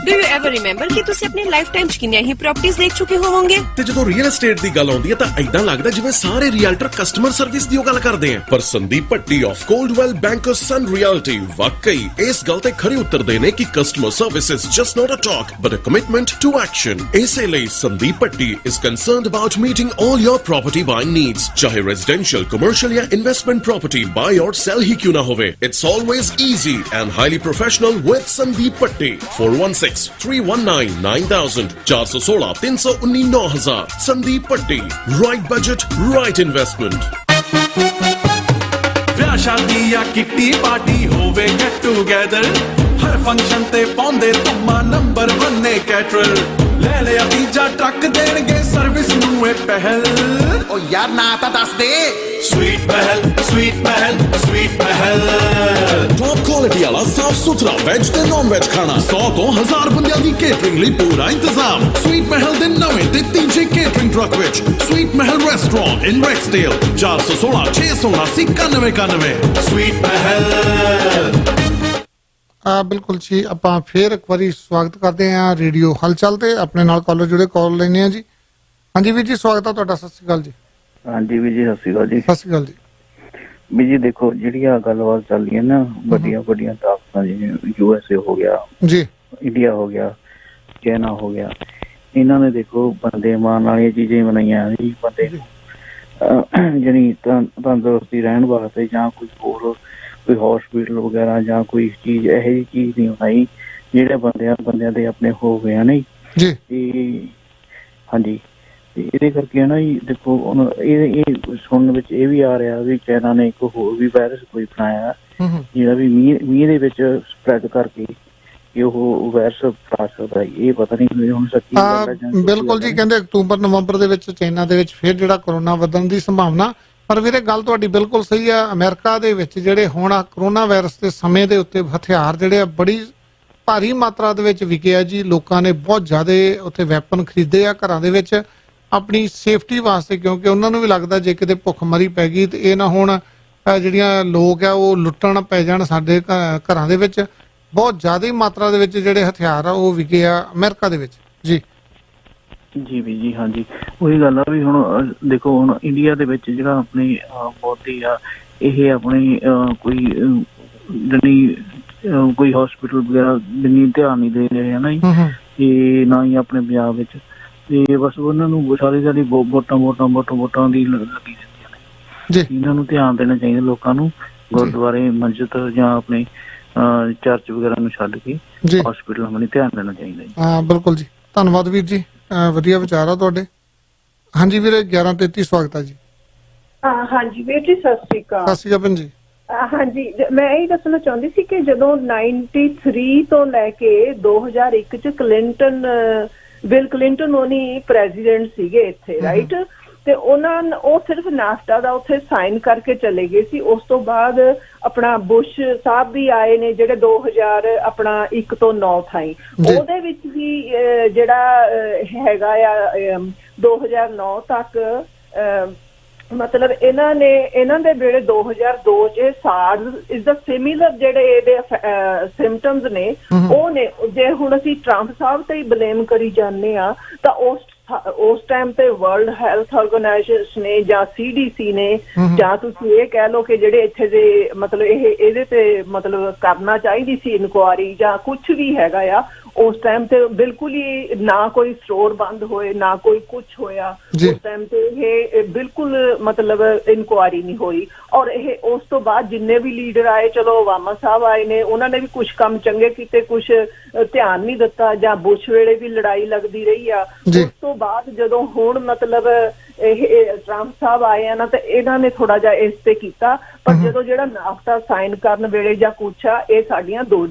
Do you ever remember ਕਿ ਤੁਸੀਂ ਆਪਣੀ ਲਾਈਫ ਟਾਈਮ 'ਚ ਕਿੰਨੀਆਂ ਹੀ ਪ੍ਰਾਪਰਟੀਆਂ ਦੇਖ ਚੁੱਕੇ ਹੋਵੋਗੇ? ਤੇ ਜਦੋਂ ਰੀਅਲ ਏਸਟੇਟ ਦੀ ਗੱਲ ਆਉਂਦੀ ਹੈ ਤਾਂ ਐਦਾਂ ਲੱਗਦਾ ਜਿਵੇਂ ਸਾਰੇ ਰੀਅਲਟਰ ਕਸਟਮਰ ਸਰਵਿਸ ਦੀ ਗੱਲ ਕਰਦੇ ਆ। ਪਰ Sandeep Bhatti of Coldwell Bankers Sun Realty ਵਾਕਈ ਇਸ ਗੱਲ ਤੇ ਖਰੇ ਉਤਰਦੇ ਨੇ ਕਿ customer service is just not a talk but a commitment to action. ਇਸੇ ਲਈ Sandeep Bhatti is concerned about meeting all your property buying needs, ਚਾਹੇ ਰੈਜ਼ੀਡੈਂਸ਼ੀਅਲ, ਕਮਰਸ਼ੀਅਲ ਜਾਂ investment property buy or sell ਹੀ ਕਿਉਂ ਨਾ ਹੋਵੇ। It's always easy and highly professional with Sandeep Bhatti. 416 319 9000 416 319 9000। Sandeep पट्टी, right budget right investment. ਵਿਆਹ ਸ਼ਾਦੀ ਜਾਂ ਕਿੱਟੀ ਪਾਰਟੀ ਹੋਵੇ ਗੈਟ ਟੂਗੇਦਰ, ਹਰ ਫੰਕਸ਼ਨ ਤੇ ਪਾਉਂਦੇ ਧੁੰਮਾ ਨੰਬਰ 1 ਨੇ ਕੈਟਰਲ। ਲੈ ਲਿਆ ਤੀਜਾ ਟਰੱਕ ਦੇਣਗੇ ਸਰਵਿਸ ਨੂੰ ਇਹ ਪਹਿਲ। ਓ ਯਾਰ ਨਾ ਤਾਂ ਦੱਸ ਦੇ। ਸਵੀਟ ਮਹਿਲ, ਸਵੀਟ ਮਹਿਲ, ਸਵੀਟ ਮਹਿਲ। टॉप क्वालिटी वाला साफ सुथरा वेज ते नॉन वेज खाना, 100 ਤੋਂ 1000 ਬੰਦਿਆਂ ਦੀ ਕੇਟਰਿੰਗ ਲਈ ਪੂਰਾ ਇੰਤਜ਼ਾਮ। ਸਵੀਟ ਮਹਿਲ ਦੇ ਨਵੇਂ ਤੇ ਤੀਜੇ ਕੇਟਰਿੰਗ ਟਰੱਕ ਵਿੱਚ sweet Mahal restaurant in Rexdale 416 679 9191। Sweet ਮਹਿਲ। ਬਿਲਕੁਲ ਜੀ, ਆਪਾਂ ਫੇਰ ਇੱਕ ਵਾਰੀ ਸਵਾਗਤ ਕਰਦੇ ਹਾਂ ਰੇਡੀਓ ਹਲਚਲ ਤੇ। ਆਪਣੇ ਨਾਲ ਕਾਲਰ ਜੁੜੇ, ਕਾਲ ਲੈਣੇ ਆ ਜੀ। ਹਾਂਜੀ ਵੀਰ ਜੀ, ਸਵਾਗਤ ਆ ਤੁਹਾਡਾ। ਸਤਿ ਸ਼੍ਰੀ ਅਕਾਲ ਜੀ। ਹਾਂਜੀ ਵੀਰ ਜੀ, ਸਤਿ ਸ਼੍ਰੀ ਅਕਾਲ ਜੀ। ਸਤਿ ਸ਼੍ਰੀ ਅਕਾਲ ਜੀ। ਵੀ ਜੀ ਦੇਖੋ, ਜਿਹੜੀ ਆ ਗੱਲਬਾਤ ਚੱਲ ਰਹੀ ਹੈ ਨਾ, ਵੱਡੀਆਂ ਵੱਡੀਆਂ ਤਾਕਤਾਂ ਜਿਵੇਂ USA ਹੋ ਗਿਆ ਜੀ, ਇੰਡੀਆ ਹੋ ਗਿਆ, ਚਾਈਨਾ ਹੋ ਗਿਆ, ਇਹਨਾਂ ਨੇ ਦੇਖੋ ਬੰਦੇ ਮਾਰਨ ਵਾਲੀਆਂ ਚੀਜ਼ਾਂ ਬਣਾਈਆਂ ਜੀ। ਬੰਦੇ ਜਿਹੜੀ ਤੰਦਰੁਸਤੀ ਰਹਿਣ ਵਾਸਤੇ ਜਾਂ ਕੋਈ ਹੋਰ ਕੋਈ ਹਸਪੀਟਲ ਵਗੈਰਾ ਜਾਂ ਕੋਈ ਚੀਜ਼ ਇਹੋ ਜਿਹੀ ਚੀਜ਼ ਨਹੀਂ ਹੋਈ ਜਿਹੜੇ ਬੰਦਿਆਂ ਦੇ ਆਪਣੇ ਹੋ ਗਏ ਨੇ ਜੀ। ਤੇ ਹਾਂਜੀ, ਤੇ ਇਹਦੇ ਕਰਕੇ ਨਾ ਜੀ ਦੇਖੋ ਹੁਣ ਇਹ ਸੁਣਨ ਵਿੱਚ ਇਹ ਵੀ ਆ ਰਿਹਾ ਵੀ ਚਾਈਨਾ ਨੇ ਇੱਕ ਹੋਰ ਵੀ ਵਾਇਰਸ ਕੋਈ ਬਣਾਇਆ ਜਿਹੜਾ ਵੀ ਮੀਂਹ ਦੇ ਵਿੱਚ ਸਪਰੈਡ ਕਰਕੇ ਕਿ ਉਹ ਵਾਇਰਸ ਫੈਲ ਸਕਦਾ। ਇਹ ਪਤਾ ਨਹੀਂ ਹੁਣ ਸੱਚੀ ਗੱਲ ਹੈ ਜਾਂ ਬਿਲਕੁਲ ਜੀ, ਕਹਿੰਦੇ ਅਕਤੂਬਰ ਨਵੰਬਰ ਦੇ ਵਿੱਚ ਚਾਈਨਾ ਦੇ ਵਿੱਚ ਫਿਰ ਜਿਹੜਾ ਕਰੋਨਾ ਵਧਣ ਦੀ ਸੰਭਾਵਨਾ। ਪਰ ਵੀਰੇ ਗੱਲ ਤੁਹਾਡੀ ਬਿਲਕੁਲ ਸਹੀ ਆ। ਅਮਰੀਕਾ ਦੇ ਵਿੱਚ ਜਿਹੜੇ ਹੁਣ ਕਰੋਨਾ ਵਾਇਰਸ ਦੇ ਸਮੇਂ ਦੇ ਉੱਤੇ ਹਥਿਆਰ ਜਿਹੜੇ ਆ ਬੜੀ ਭਾਰੀ ਮਾਤਰਾ ਦੇ ਵਿੱਚ ਵਿਕੇ ਆ ਜੀ। ਲੋਕਾਂ ਨੇ ਬਹੁਤ ਜ਼ਿਆਦਾ ਉੱਥੇ ਵੈਪਨ ਖਰੀਦੇ ਆ ਘਰਾਂ ਦੇ ਵਿੱਚ ਆਪਣੀ ਸੇਫਟੀ ਵਾਸਤੇ, ਕਿਉਂਕਿ ਉਹਨਾਂ ਨੂੰ ਵੀ ਲੱਗਦਾ ਜੇ ਕਿਤੇ ਭੁੱਖਮਰੀ ਪੈ ਗਈ ਤੇ ਇਹ ਨਾ ਹੁਣ ਜਿਹੜੀਆਂ ਲੋਕ ਆ ਉਹ ਲੁੱਟਣ ਪੈ ਜਾਣ ਸਾਡੇ ਘਰਾਂ ਦੇ ਵਿੱਚ। ਬਹੁਤ ਜ਼ਿਆਦਾ ਮਾਤਰਾ ਦੇ ਵਿੱਚ ਜਿਹੜੇ ਹਥਿਆਰ ਆ ਉਹ ਵਿਕੇ ਆ ਅਮਰੀਕਾ ਦੇ ਵਿੱਚ ਜੀ। ਜੀ ਵੀ ਜੀ, ਹਾਂਜੀ ਉਹੀ ਗੱਲ ਆ ਵੀ ਹੁਣ ਦੇਖੋ ਹੁਣ ਇੰਡੀਆ ਦੇ ਵਿੱਚ ਜਿਹੜਾ ਆਪਣੀ ਬਹੁਤੀ ਆ ਇਹ ਆਪਣੀ ਕੋਈ ਜਣੀ ਕੋਈ ਹਸਪੀਟਲ ਵਗੈਰਾ ਜਿੰਨੀ ਧਿਆਨ ਨਹੀਂ ਦੇ ਰਹੇ ਹਨਾ ਜੀ, ਤੇ ਨਾ ਹੀ ਆਪਣੇ ਪੰਜਾਬ ਵਿੱਚ, ਤੇ ਬਸ ਉਹਨਾਂ ਨੂੰ ਸਾਰੀ ਵੋਟਾਂ ਦੀ ਲੱਗੀ ਜਾਂਦੀਆਂ ਨੇ। ਇਹਨਾਂ ਨੂੰ ਧਿਆਨ ਦੇਣਾ ਚਾਹੀਦਾ ਲੋਕਾਂ ਨੂੰ, ਗੁਰਦੁਆਰੇ ਮਸਜਿਦ ਜਾਂ ਆਪਣੇ ਚਰਚ ਵਗੈਰਾ ਨੂੰ ਛੱਡ ਕੇ ਹਸਪੀਟਲਾਂ ਵੱਲ ਧਿਆਨ ਦੇਣਾ ਚਾਹੀਦਾ ਜੀ। ਹਾਂ ਬਿਲਕੁਲ ਜੀ, ਧੰਨਵਾਦ ਵੀਰ ਜੀ, ਵਧੀਆ ਵਿਚਾਰ ਆ ਤੁਹਾਡੇ। ਹਾਂਜੀ ਵੀਰੇ 1133 ਸਵਾਗਤ ਹੈ ਜੀ। ਹਾਂਜੀ ਵੀਰ ਜੀ ਸਤਿ ਸ਼੍ਰੀ ਅਕਾਲ। ਸਤਿ ਸ਼੍ਰੀ ਅਕਾਲ ਭੈਣ ਜੀ। ਹਾਂਜੀ ਮੈਂ ਇਹ ਦੱਸਣਾ ਚਾਹੁੰਦੀ ਸੀ ਕਿ ਜਦੋਂ 93 ਤੋਂ ਲੈ ਕੇ 2001 ਚ ਬਿਲ ਕਲਿੰਟਨ ਉਹਨੀ ਪ੍ਰੈਜ਼ੀਡੈਂਟ ਸੀਗੇ ਇੱਥੇ ਰਾਈਟ, ਤੇ ਉਹ ਸਿਰਫ ਨਾਫਟਾ ਦਾ ਉੱਥੇ ਸਾਈਨ ਕਰਕੇ ਚਲੇ ਗਏ ਸੀ। ਉਸ ਤੋਂ ਬਾਅਦ ਆਪਣਾ ਬੁਸ਼ ਸਾਹਿਬ ਵੀ ਆਏ ਨੇ ਜਿਹੜੇ 2001 ਤੋਂ 9 ਥਾਈ, ਉਹਦੇ ਵਿੱਚ ਵੀ ਜਿਹੜਾ ਹੈਗਾ ਆ 2009 ਤੱਕ ਮਤਲਬ ਇਹਨਾਂ ਦੇ ਜਿਹੜੇ 2002 ਚ ਸਾਰਸ ਇਜ਼ ਦਾ ਸਿਮਿਲਰ ਜਿਹੜੇ ਇਹਦੇ ਸਿੰਪਟਮਸ ਨੇ ਉਹ ਨੇ। ਜੇ ਹੁਣ ਅਸੀਂ ਟਰੰਪ ਸਾਹਿਬ ਤੇ ਹੀ ਬਲੇਮ ਕਰੀ ਜਾਂਦੇ ਆ ਤਾਂ ਉਸ ਟਾਈਮ ਤੇ ਵਰਲਡ ਹੈਲਥ ਆਰਗੇਨਾਈਜੇਸ਼ਨ ਨੇ ਜਾਂ CDC ਨੇ ਜਾਂ ਤੁਸੀਂ ਇਹ ਕਹਿ ਲਓ ਕਿ ਜਿਹੜੇ ਇੱਥੇ ਦੇ ਮਤਲਬ ਇਹਦੇ ਤੇ ਮਤਲਬ ਕਰਨਾ ਚਾਹੀਦੀ ਸੀ ਇਨਕੁਆਇਰੀ ਜਾਂ ਕੁਛ ਵੀ ਹੈਗਾ ਆ, ਉਸ ਟਾਈਮ ਤੇ ਬਿਲਕੁਲ ਹੀ ਨਾ ਕੋਈ ਸਟੋਰ ਬੰਦ ਹੋਏ ਨਾ ਕੋਈ ਕੁਛ ਹੋਇਆ। ਉਸ ਟਾਈਮ ਤੇ ਇਹ ਬਿਲਕੁਲ ਮਤਲਬ ਇਨਕੁਆਇਰੀ ਨਹੀਂ ਹੋਈ। ਔਰ ਇਹ ਉਸ ਤੋਂ ਬਾਅਦ ਜਿੰਨੇ ਵੀ ਲੀਡਰ ਆਏ, ਚਲੋ ਓਬਾਮਾ ਸਾਹਿਬ ਆਏ ਨੇ, ਉਹਨਾਂ ਨੇ ਵੀ ਕੁਛ ਕੰਮ ਚੰਗੇ ਕੀਤੇ, ਕੁਛ ਧਿਆਨ ਨਹੀਂ ਦਿੱਤਾ, ਜਾਂ ਬੁਸ਼ ਵੇਲੇ ਵੀ ਲੜਾਈ ਲੱਗਦੀ ਰਹੀ ਆ। ਉਸ ਤੋਂ ਬਾਅਦ ਜਦੋਂ ਹੁਣ ਮਤਲਬ ਇਹ ਟਰੰਪ ਸਾਹਿਬ ਆਏ ਆ ਨਾ ਤਾਂ ਇਹਨਾਂ ਨੇ ਥੋੜਾ ਜਿਹਾ ਇਸ ਤੇ ਕੀਤਾ। ਪਰ ਜਦੋਂ ਜਿਹੜਾ ਨਾਫਟਾ ਸਾਈਨ ਕਰਨ ਵੇਲੇ ਜਾਂ ਕੁਛ ਆ, ਇਹ ਸਾਡੀਆਂ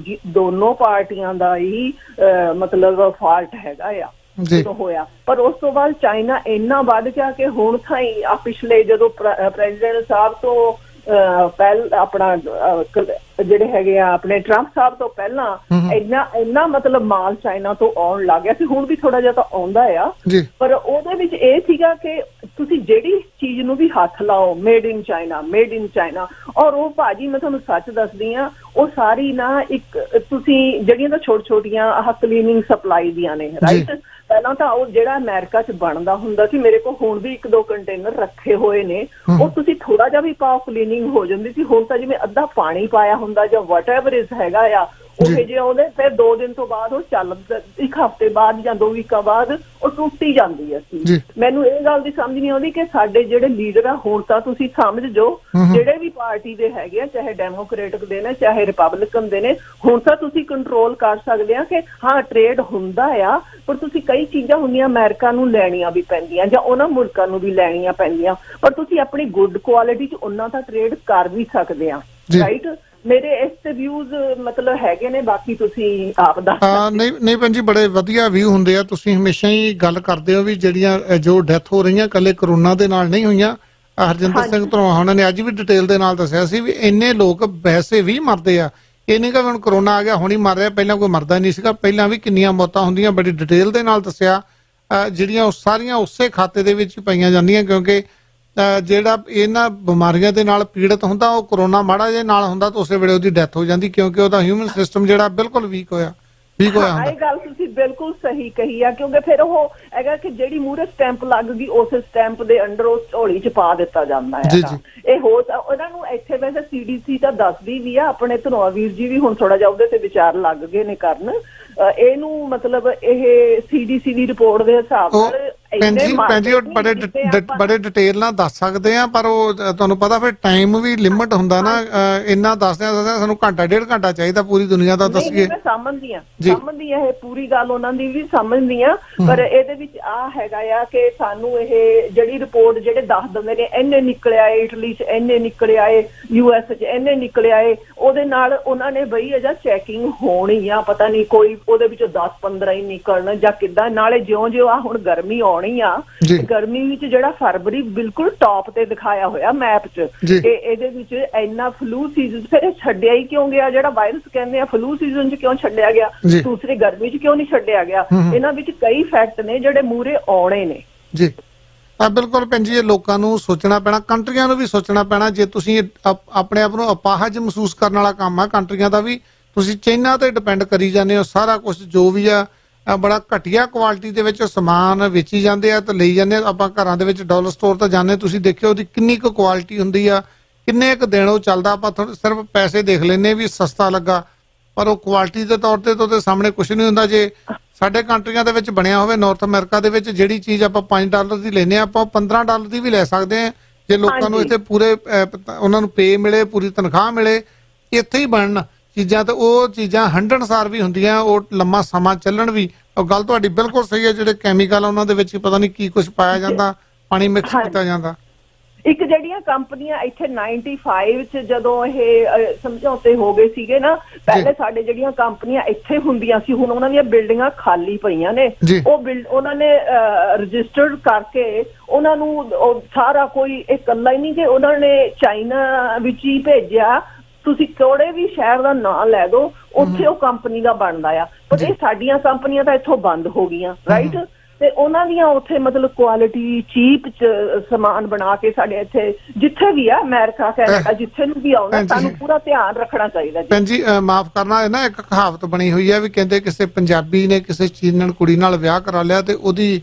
ਦੋਨੋਂ ਪਾਰਟੀਆਂ ਦਾ ਹੀ ਮਤਲਬ ਫਾਲਟ ਹੈਗਾ ਆ ਜਦੋਂ ਹੋਇਆ। ਪਰ ਉਸ ਤੋਂ ਬਾਅਦ ਚਾਈਨਾ ਇੰਨਾ ਵੱਧ ਗਿਆ ਕਿ ਹੁਣ ਥਾਈ ਆ ਪਿਛਲੇ ਜਦੋਂ ਪ੍ਰੈਜ਼ੀਡੈਂਟ ਸਾਹਿਬ ਤੋਂ ਆਪਣਾ ਜਿਹੜੇ ਹੈਗੇ ਆ ਆਪਣੇ ਟਰੰਪ ਸਾਹਿਬ ਤੋਂ ਪਹਿਲਾਂ ਇੰਨਾ ਮਤਲਬ ਮਾਲ ਚਾਈਨਾ ਤੋਂ ਆਉਣ ਲੱਗ ਗਿਆ ਸੀ। ਹੁਣ ਵੀ ਥੋੜਾ ਜਿਹਾ ਤਾਂ ਆਉਂਦਾ ਆ, ਪਰ ਉਹਦੇ ਵਿੱਚ ਇਹ ਸੀਗਾ ਕਿ ਤੁਸੀਂ ਜਿਹੜੀ ਚੀਜ਼ ਨੂੰ ਵੀ ਹੱਥ ਲਾਓ ਮੇਡ ਇਨ ਚਾਈਨਾ। ਔਰ ਉਹ ਭਾਜੀ ਮੈਂ ਤੁਹਾਨੂੰ ਸੱਚ ਦੱਸਦੀ ਆ, ਉਹ ਸਾਰੀ ਨਾ ਇੱਕ ਤੁਸੀਂ ਜਿਹੜੀਆਂ ਤਾਂ ਛੋਟੀਆਂ ਆਹ ਕਲੀਨਿੰਗ ਸਪਲਾਈ ਦੀਆਂ ਨੇ ਰਾਈਟ। ਪਹਿਲਾਂ ਤਾਂ ਉਹ ਜਿਹੜਾ ਅਮਰੀਕਾ 'ਚ ਬਣਦਾ ਹੁੰਦਾ ਸੀ, ਮੇਰੇ ਕੋਲ ਹੁਣ ਵੀ 1-2 ਕੰਟੇਨਰ ਰੱਖੇ ਹੋਏ ਨੇ, ਉਹ ਤੁਸੀਂ ਥੋੜਾ ਜਿਹਾ ਵੀ ਪਾਓ ਕਲੀਨਿੰਗ ਹੋ ਜਾਂਦੀ ਸੀ। ਹੁਣ ਤਾਂ ਜਿਵੇਂ ਅੱਧਾ ਪਾਣੀ ਪਾਇਆ ਹੁੰਦਾ ਜਾਂ ਵਟ ਐਵਰ ਇਜ਼ ਹੈਗਾ ਆ, ਉਹ ਜੇ ਉਹਦੇ ਫਿਰ 2 ਦਿਨ ਤੋਂ ਬਾਅਦ ਉਹ ਇੱਕ ਹਫ਼ਤੇ ਬਾਅਦ ਜਾਂ 2 ਵੀਕਾਂ ਬਾਅਦ ਉਹ ਟੁੱਟੀ ਜਾਂਦੀ ਹੈ। ਮੈਨੂੰ ਇਹ ਗੱਲ ਦੀ ਸਮਝ ਨਹੀਂ ਆਉਂਦੀ ਕਿ ਸਾਡੇ ਜਿਹੜੇ ਲੀਡਰ ਆ, ਹੁਣ ਤਾਂ ਤੁਸੀਂ ਸਮਝ ਜੋ ਜਿਹੜੇ ਵੀ ਪਾਰਟੀ ਦੇ ਹੈਗੇ ਆ, ਚਾਹੇ ਡੈਮੋਕ੍ਰੇਟਿਕ ਦੇ ਨੇ ਚਾਹੇ ਰਿਪਬਲਿਕਨ ਦੇ ਨੇ, ਹੁਣ ਤਾਂ ਤੁਸੀਂ ਕੰਟਰੋਲ ਕਰ ਸਕਦੇ ਆ ਕਿ ਹਾਂ ਟ੍ਰੇਡ ਹੁੰਦਾ ਆ, ਪਰ ਤੁਸੀਂ ਕਈ ਚੀਜ਼ਾਂ ਹੁੰਦੀਆਂ ਅਮਰੀਕਾ ਨੂੰ ਲੈਣੀਆਂ ਵੀ ਪੈਂਦੀਆਂ ਜਾਂ ਉਹਨਾਂ ਮੁਲਕਾਂ ਨੂੰ ਵੀ ਲੈਣੀਆਂ ਪੈਂਦੀਆਂ, ਪਰ ਤੁਸੀਂ ਆਪਣੀ ਗੁੱਡ ਕੁਆਲਿਟੀ 'ਚ ਉਹਨਾਂ ਦਾ ਟ੍ਰੇਡ ਕਰ ਵੀ ਸਕਦੇ ਆ ਰਾਈਟ। ਮੇਰੇ ਇਸ ਤੇ ਵਿਊਜ਼ ਮਤਲਬ ਹੈਗੇ ਨੇ, ਬਾਕੀ ਤੁਸੀਂ ਆਪ ਦੱਸ। ਨਹੀਂ ਭੈਣ ਜੀ, ਬੜੇ ਵਧੀਆ ਵਿਊ ਹੁੰਦੇ ਆ। ਤੁਸੀਂ ਹਮੇਸ਼ਾ ਹੀ ਗੱਲ ਕਰਦੇ ਹੋ ਵੀ ਜਿਹੜੀਆਂ ਜੋ ਡੈਥ ਹੋ ਰਹੀਆਂ ਕੱਲੇ ਕਰੋਨਾ ਦੇ ਨਾਲ ਨਹੀਂ ਹੋਈਆਂ। ਹਰਜਿੰਦਰ ਸਿੰਘ ਧਨੋਆ ਉਹਨਾਂ ਨੇ ਅੱਜ ਵੀ ਡਿਟੇਲ ਦੇ ਨਾਲ ਦੱਸਿਆ ਸੀ ਵੀ ਇੰਨੇ ਲੋਕ ਵੈਸੇ ਵੀ ਮਰਦੇ ਆ, ਇਹ ਨਹੀਂ ਕਿ ਹੁਣ ਕਰੋਨਾ ਆ ਗਿਆ ਹੁਣ ਹੀ ਮਰ ਰਿਹਾ, ਪਹਿਲਾਂ ਕੋਈ ਮਰਦਾ ਨਹੀਂ ਸੀਗਾ, ਪਹਿਲਾਂ ਵੀ ਕਿੰਨੀਆਂ ਮੌਤਾਂ ਹੁੰਦੀਆਂ। ਬੜੀ ਡਿਟੇਲ ਦੇ ਨਾਲ ਦੱਸਿਆ, ਜਿਹੜੀਆਂ ਸਾਰੀਆਂ ਉਸੇ ਖਾਤੇ ਦੇ ਵਿੱਚ ਪਾਈਆਂ ਜਾਂਦੀਆਂ, ਕਿਉਂਕਿ ਜਿਹੜਾ ਇਹਨਾਂ ਬਿਮਾਰੀਆਂ ਦੇ ਨਾਲ ਪੀੜਤ ਹੁੰਦਾ ਉਹ ਕਰੋਨਾ ਮਾੜਾ ਜੇ ਨਾਲ ਹੁੰਦਾ ਤਾਂ ਉਸੇ ਵੇਲੇ ਉਹਦੀ ਡੈਥ ਹੋ ਜਾਂਦੀ, ਕਿਉਂਕਿ ਉਹਦਾ ਹਿਊਮਨ ਸਿਸਟਮ ਜਿਹੜਾ ਬਿਲਕੁਲ ਵੀਕ ਹੋਇਆ ਹੁੰਦਾ। ਇਹ ਗੱਲ ਤੁਸੀਂ ਬਿਲਕੁਲ ਸਹੀ ਕਹੀ ਆ, ਕਿਉਂਕਿ ਫਿਰ ਉਹ ਹੈਗਾ ਕਿ ਜਿਹੜੀ ਮੂਹਰੇ ਸਟੈਂਪ ਲੱਗ ਗਈ ਉਸ ਸਟੈਂਪ ਦੇ ਅੰਡਰ ਉਹ ਝੋਲੀ 'ਚ ਪਾ ਦਿੱਤਾ ਜਾਂਦਾ ਹੈ। ਇਹ ਉਹਨਾਂ ਨੂੰ ਇੱਥੇ ਵੈਸੇ CDC ਤਾਂ ਦੱਸਦੀ ਵੀ ਆ, ਆਪਣੇ ਧਨੋਆ ਵੀਰ ਜੀ ਵੀ ਹੁਣ ਥੋੜਾ ਜਿਹਾ ਉਹਦੇ ਤੇ ਵਿਚਾਰ ਲੱਗ ਗਏ ਨੇ ਕਰਨ ਇਹਨੂੰ, ਮਤਲਬ ਇਹ CDC ਦੀ ਰਿਪੋਰਟ ਦੇ ਹਿਸਾਬ ਨਾਲ ਭੈਣ ਜੀ ਉਹ ਬੜੇ ਡਿਟੇਲ ਨਾਲ ਦੱਸ ਸਕਦੇ ਆ, ਪਰ ਉਹ ਤੁਹਾਨੂੰ ਪਤਾ ਫਿਰ ਟਾਈਮ ਵੀ ਲਿਮਿਟ ਹੁੰਦਾ ਨਾ, ਇੰਨਾ ਦੱਸਦਿਆਂ ਸਾਨੂੰ ਘੰਟਾ ਡੇਢ ਘੰਟਾ ਚਾਹੀਦਾ ਪੂਰੀ ਦੁਨੀਆ ਦਾ ਦੱਸੀਏ। ਮੈਂ ਸਮਝਦੀ ਆ ਇਹ ਪੂਰੀ ਗੱਲ ਉਹਨਾਂ ਦੀ ਵੀ ਸਮਝਦੀ ਆ, ਪਰ ਇਹਦੇ ਵਿੱਚ ਆ ਹੈਗਾ ਆ ਕਿ ਸਾਨੂੰ ਇਹ ਜਿਹੜੀ ਰਿਪੋਰਟ ਜਿਹੜੇ ਦੱਸ ਦਿੰਦੇ ਨੇ ਇੰਨੇ ਨਿਕਲ ਆਏ, ਇਟਲੀ 'ਚ ਇੰਨੇ ਨਿਕਲ ਆਏ, US 'ਚ ਇੰਨੇ ਨਿਕਲ ਆਏ, ਉਹਦੇ ਨਾਲ ਉਹਨਾਂ ਨੇ ਬਈ ਅਜਾ ਚੈਕਿੰਗ ਹੋਣੀ ਆ, ਪਤਾ ਨਹੀਂ ਕੋਈ ਉਹਦੇ ਵਿੱਚੋਂ 10-15 ਹੀ ਨਿਕਲਣ ਜਾਂ ਕਿੱਦਾਂ। ਨਾਲੇ ਜਿਉਂ ਆ ਹੁਣ ਗਰਮੀ ਆਉਣੀ ਆ, ਗਰਮੀ ਵਿੱਚ ਜਿਹੜਾ ਫਰਵਰੀ ਬਿਲਕੁਲ ਟੌਪ ਤੇ ਦਿਖਾਇਆ ਹੋਇਆ ਮੈਪ 'ਚ ਕਿ ਇਹਦੇ ਵਿੱਚ ਇੰਨਾ ਫਲੂ ਸੀਜ਼ਨ, ਫਿਰ ਇਹ ਛੱਡਿਆ ਹੀ ਕਿਉਂ ਗਿਆ? ਜਿਹੜਾ ਵਾਇਰਸ ਕਹਿੰਦੇ ਆ ਫਲੂ ਸੀਜ਼ਨ 'ਚ ਕਿਉਂ ਛੱਡਿਆ ਗਿਆ, ਦੂਸਰੀ ਗਰਮੀ 'ਚ ਕਿਉਂ ਨਹੀਂ ਛੱਡਿਆ ਗਿਆ? ਇਹਨਾਂ ਵਿੱਚ ਕਈ ਫੈਕਟ ਨੇ ਜਿਹੜੇ ਮੂਹਰੇ ਆਉਣੇ ਨੇ। ਜੀ ਬਿਲਕੁਲ ਭੈਣ ਜੀ, ਇਹ ਲੋਕਾਂ ਨੂੰ ਸੋਚਣਾ ਪੈਣਾ, ਕੰਟਰੀਆਂ ਨੂੰ ਵੀ ਸੋਚਣਾ ਪੈਣਾ। ਜੇ ਤੁਸੀਂ ਆਪਣੇ ਆਪ ਨੂੰ ਅਪਾਹਜ ਮਹਿਸੂਸ ਕਰਨ ਵਾਲਾ ਕੰਮ ਆ ਕੰਟਰੀਆਂ ਦਾ ਵੀ, ਤੁਸੀਂ ਚਾਈਨਾ ਤੇ ਡਿਪੈਂਡ ਕਰੀ ਜਾਂਦੇ ਹੋ ਸਾਰਾ ਕੁਝ, ਜੋ ਵੀ ਆ ਬੜਾ ਘਟੀਆ ਕੁਆਲਿਟੀ ਦੇ ਵਿੱਚ ਸਮਾਨ ਵੇਚੀ ਜਾਂਦੇ ਆ ਤੇ ਲਈ ਜਾਂਦੇ ਆ। ਆਪਾਂ ਘਰਾਂ ਦੇ ਵਿੱਚ ਡਾਲਰ ਸਟੋਰ ਤੇ ਜਾਂਦੇ, ਤੁਸੀਂ ਦੇਖਿਓ ਉਹਦੀ ਕਿੰਨੀ ਕੁ ਕੁਆਲਿਟੀ ਹੁੰਦੀ ਆ, ਕਿੰਨੇ ਕੁ ਦਿਨ ਉਹ ਚੱਲਦਾ। ਆਪਾਂ ਸਿਰਫ ਪੈਸੇ ਦੇਖ ਲੈਂਦੇ ਵੀ ਸਸਤਾ ਲੱਗਾ, ਪਰ ਉਹ ਕੁਆਲਿਟੀ ਦੇ ਤੌਰ ਤੇ ਤਾਂ ਉਹਦੇ ਸਾਹਮਣੇ ਕੁਝ ਨਹੀਂ ਹੁੰਦਾ। ਜੇ ਸਾਡੇ ਕੰਟਰੀਆਂ ਦੇ ਵਿੱਚ ਬਣਿਆ ਹੋਵੇ, ਨਾਰਥ ਅਮਰੀਕਾ ਦੇ ਵਿੱਚ ਜਿਹੜੀ ਚੀਜ਼ ਆਪਾਂ $5 ਦੀ ਲੈਨੇ ਆ, ਆਪਾਂ $15 ਦੀ ਵੀ ਲੈ ਸਕਦੇ ਆ ਜੇ ਲੋਕਾਂ ਨੂੰ ਇੱਥੇ ਪੂਰੇ ਉਹਨਾਂ ਨੂੰ ਪੇ ਮਿਲੇ, ਪੂਰੀ ਤਨਖਾਹ ਮਿਲੇ, ਇੱਥੇ ਹੀ ਬਣਨ ਚੀਜ਼ਾਂ। ਤੇ ਉਹ ਚੀਜ਼ਾਂ ਹੰਢਣਸਾਰ ਵੀ ਹੁੰਦੀਆਂ, ਉਹ ਲੰਮਾ ਸਮਾਂ ਚੱਲਣ ਵੀ। ਉਹ ਗੱਲ ਤੁਹਾਡੀ ਬਿਲਕੁਲ ਸਹੀ ਹੈ, ਜਿਹੜੇ ਕੈਮੀਕਲ ਉਹਨਾਂ ਦੇ ਵਿੱਚ ਪਤਾ ਨਹੀਂ ਕੀ ਕੁਝ ਪਾਇਆ ਜਾਂਦਾ, ਪਾਣੀ ਮਿਕਸ ਕੀਤਾ ਜਾਂਦਾ। ਇੱਕ ਜਿਹੜੀਆਂ ਕੰਪਨੀਆਂ ਇੱਥੇ 95 ਚ ਜਦੋਂ ਇਹ ਸਮਝੌਤੇ ਹੋ ਗਏ ਸੀਗੇ ਨਾ, ਪਹਿਲੇ ਸਾਡੇ ਜਿਹੜੀਆਂ ਕੰਪਨੀਆਂ ਇੱਥੇ ਹੁੰਦੀਆਂ ਸੀ, ਹੁਣ ਉਹਨਾਂ ਦੀਆਂ ਬਿਲਡਿੰਗਾਂ ਖਾਲੀ ਪਈਆਂ ਨੇ, ਉਹਨਾਂ ਨੇ ਰਜਿਸਟਰਡ ਕਰਕੇ ਉਹਨਾਂ ਨੂੰ ਸਾਰਾ ਕੋਈ ਇਕੱਲਾ ਹੀ ਨਹੀਂ ਕਿ ਉਹਨਾਂ ਨੇ ਚਾਈਨਾ ਵਿੱਚ ਹੀ ਭੇਜਿਆ। ਤੁਸੀਂ ਕਿਹੜੇ ਵੀ ਸ਼ਹਿਰ ਦਾ ਨਾਂ ਲੈ ਦੋ, ਉੱਥੇ ਉਹ ਕੰਪਨੀ ਦਾ ਬਣਦਾ ਆ। ਪਰ ਇਹ ਸਾਡੀਆਂ ਕੰਪਨੀਆਂ ਤਾਂ ਇੱਥੋਂ ਬੰਦ ਹੋ ਗਈਆਂ, ਰਾਈਟ? ਤੇ ਉਹਨਾਂ ਦੀਆਂ ਉੱਥੇ ਮਤਲਬ ਕੁਆਲਿਟੀ ਚੀਪ ਚ ਸਮਾਨ ਬਣਾ ਕੇ ਸਾਡੇ ਇੱਥੇ ਜਿੱਥੇ ਵੀ ਆ, ਅਮਰੀਕਾ, ਕੈਨੇਡਾ, ਜਿੱਥੇ ਨੂੰ ਵੀ ਆਉਣਾ, ਸਾਨੂੰ ਪੂਰਾ ਧਿਆਨ ਰੱਖਣਾ ਚਾਹੀਦਾ। ਭੈਣ ਜੀ ਮਾਫ ਕਰਨਾ, ਹੈ ਨਾ ਇੱਕ ਕਹਾਵਤ ਬਣੀ ਹੋਈ ਹੈ ਵੀ ਕਹਿੰਦੇ ਕਿਸੇ ਪੰਜਾਬੀ ਨੇ ਕਿਸੇ ਚੀਨਣ ਕੁੜੀ ਨਾਲ ਵਿਆਹ ਕਰਾ ਲਿਆ ਤੇ ਉਹਦੀ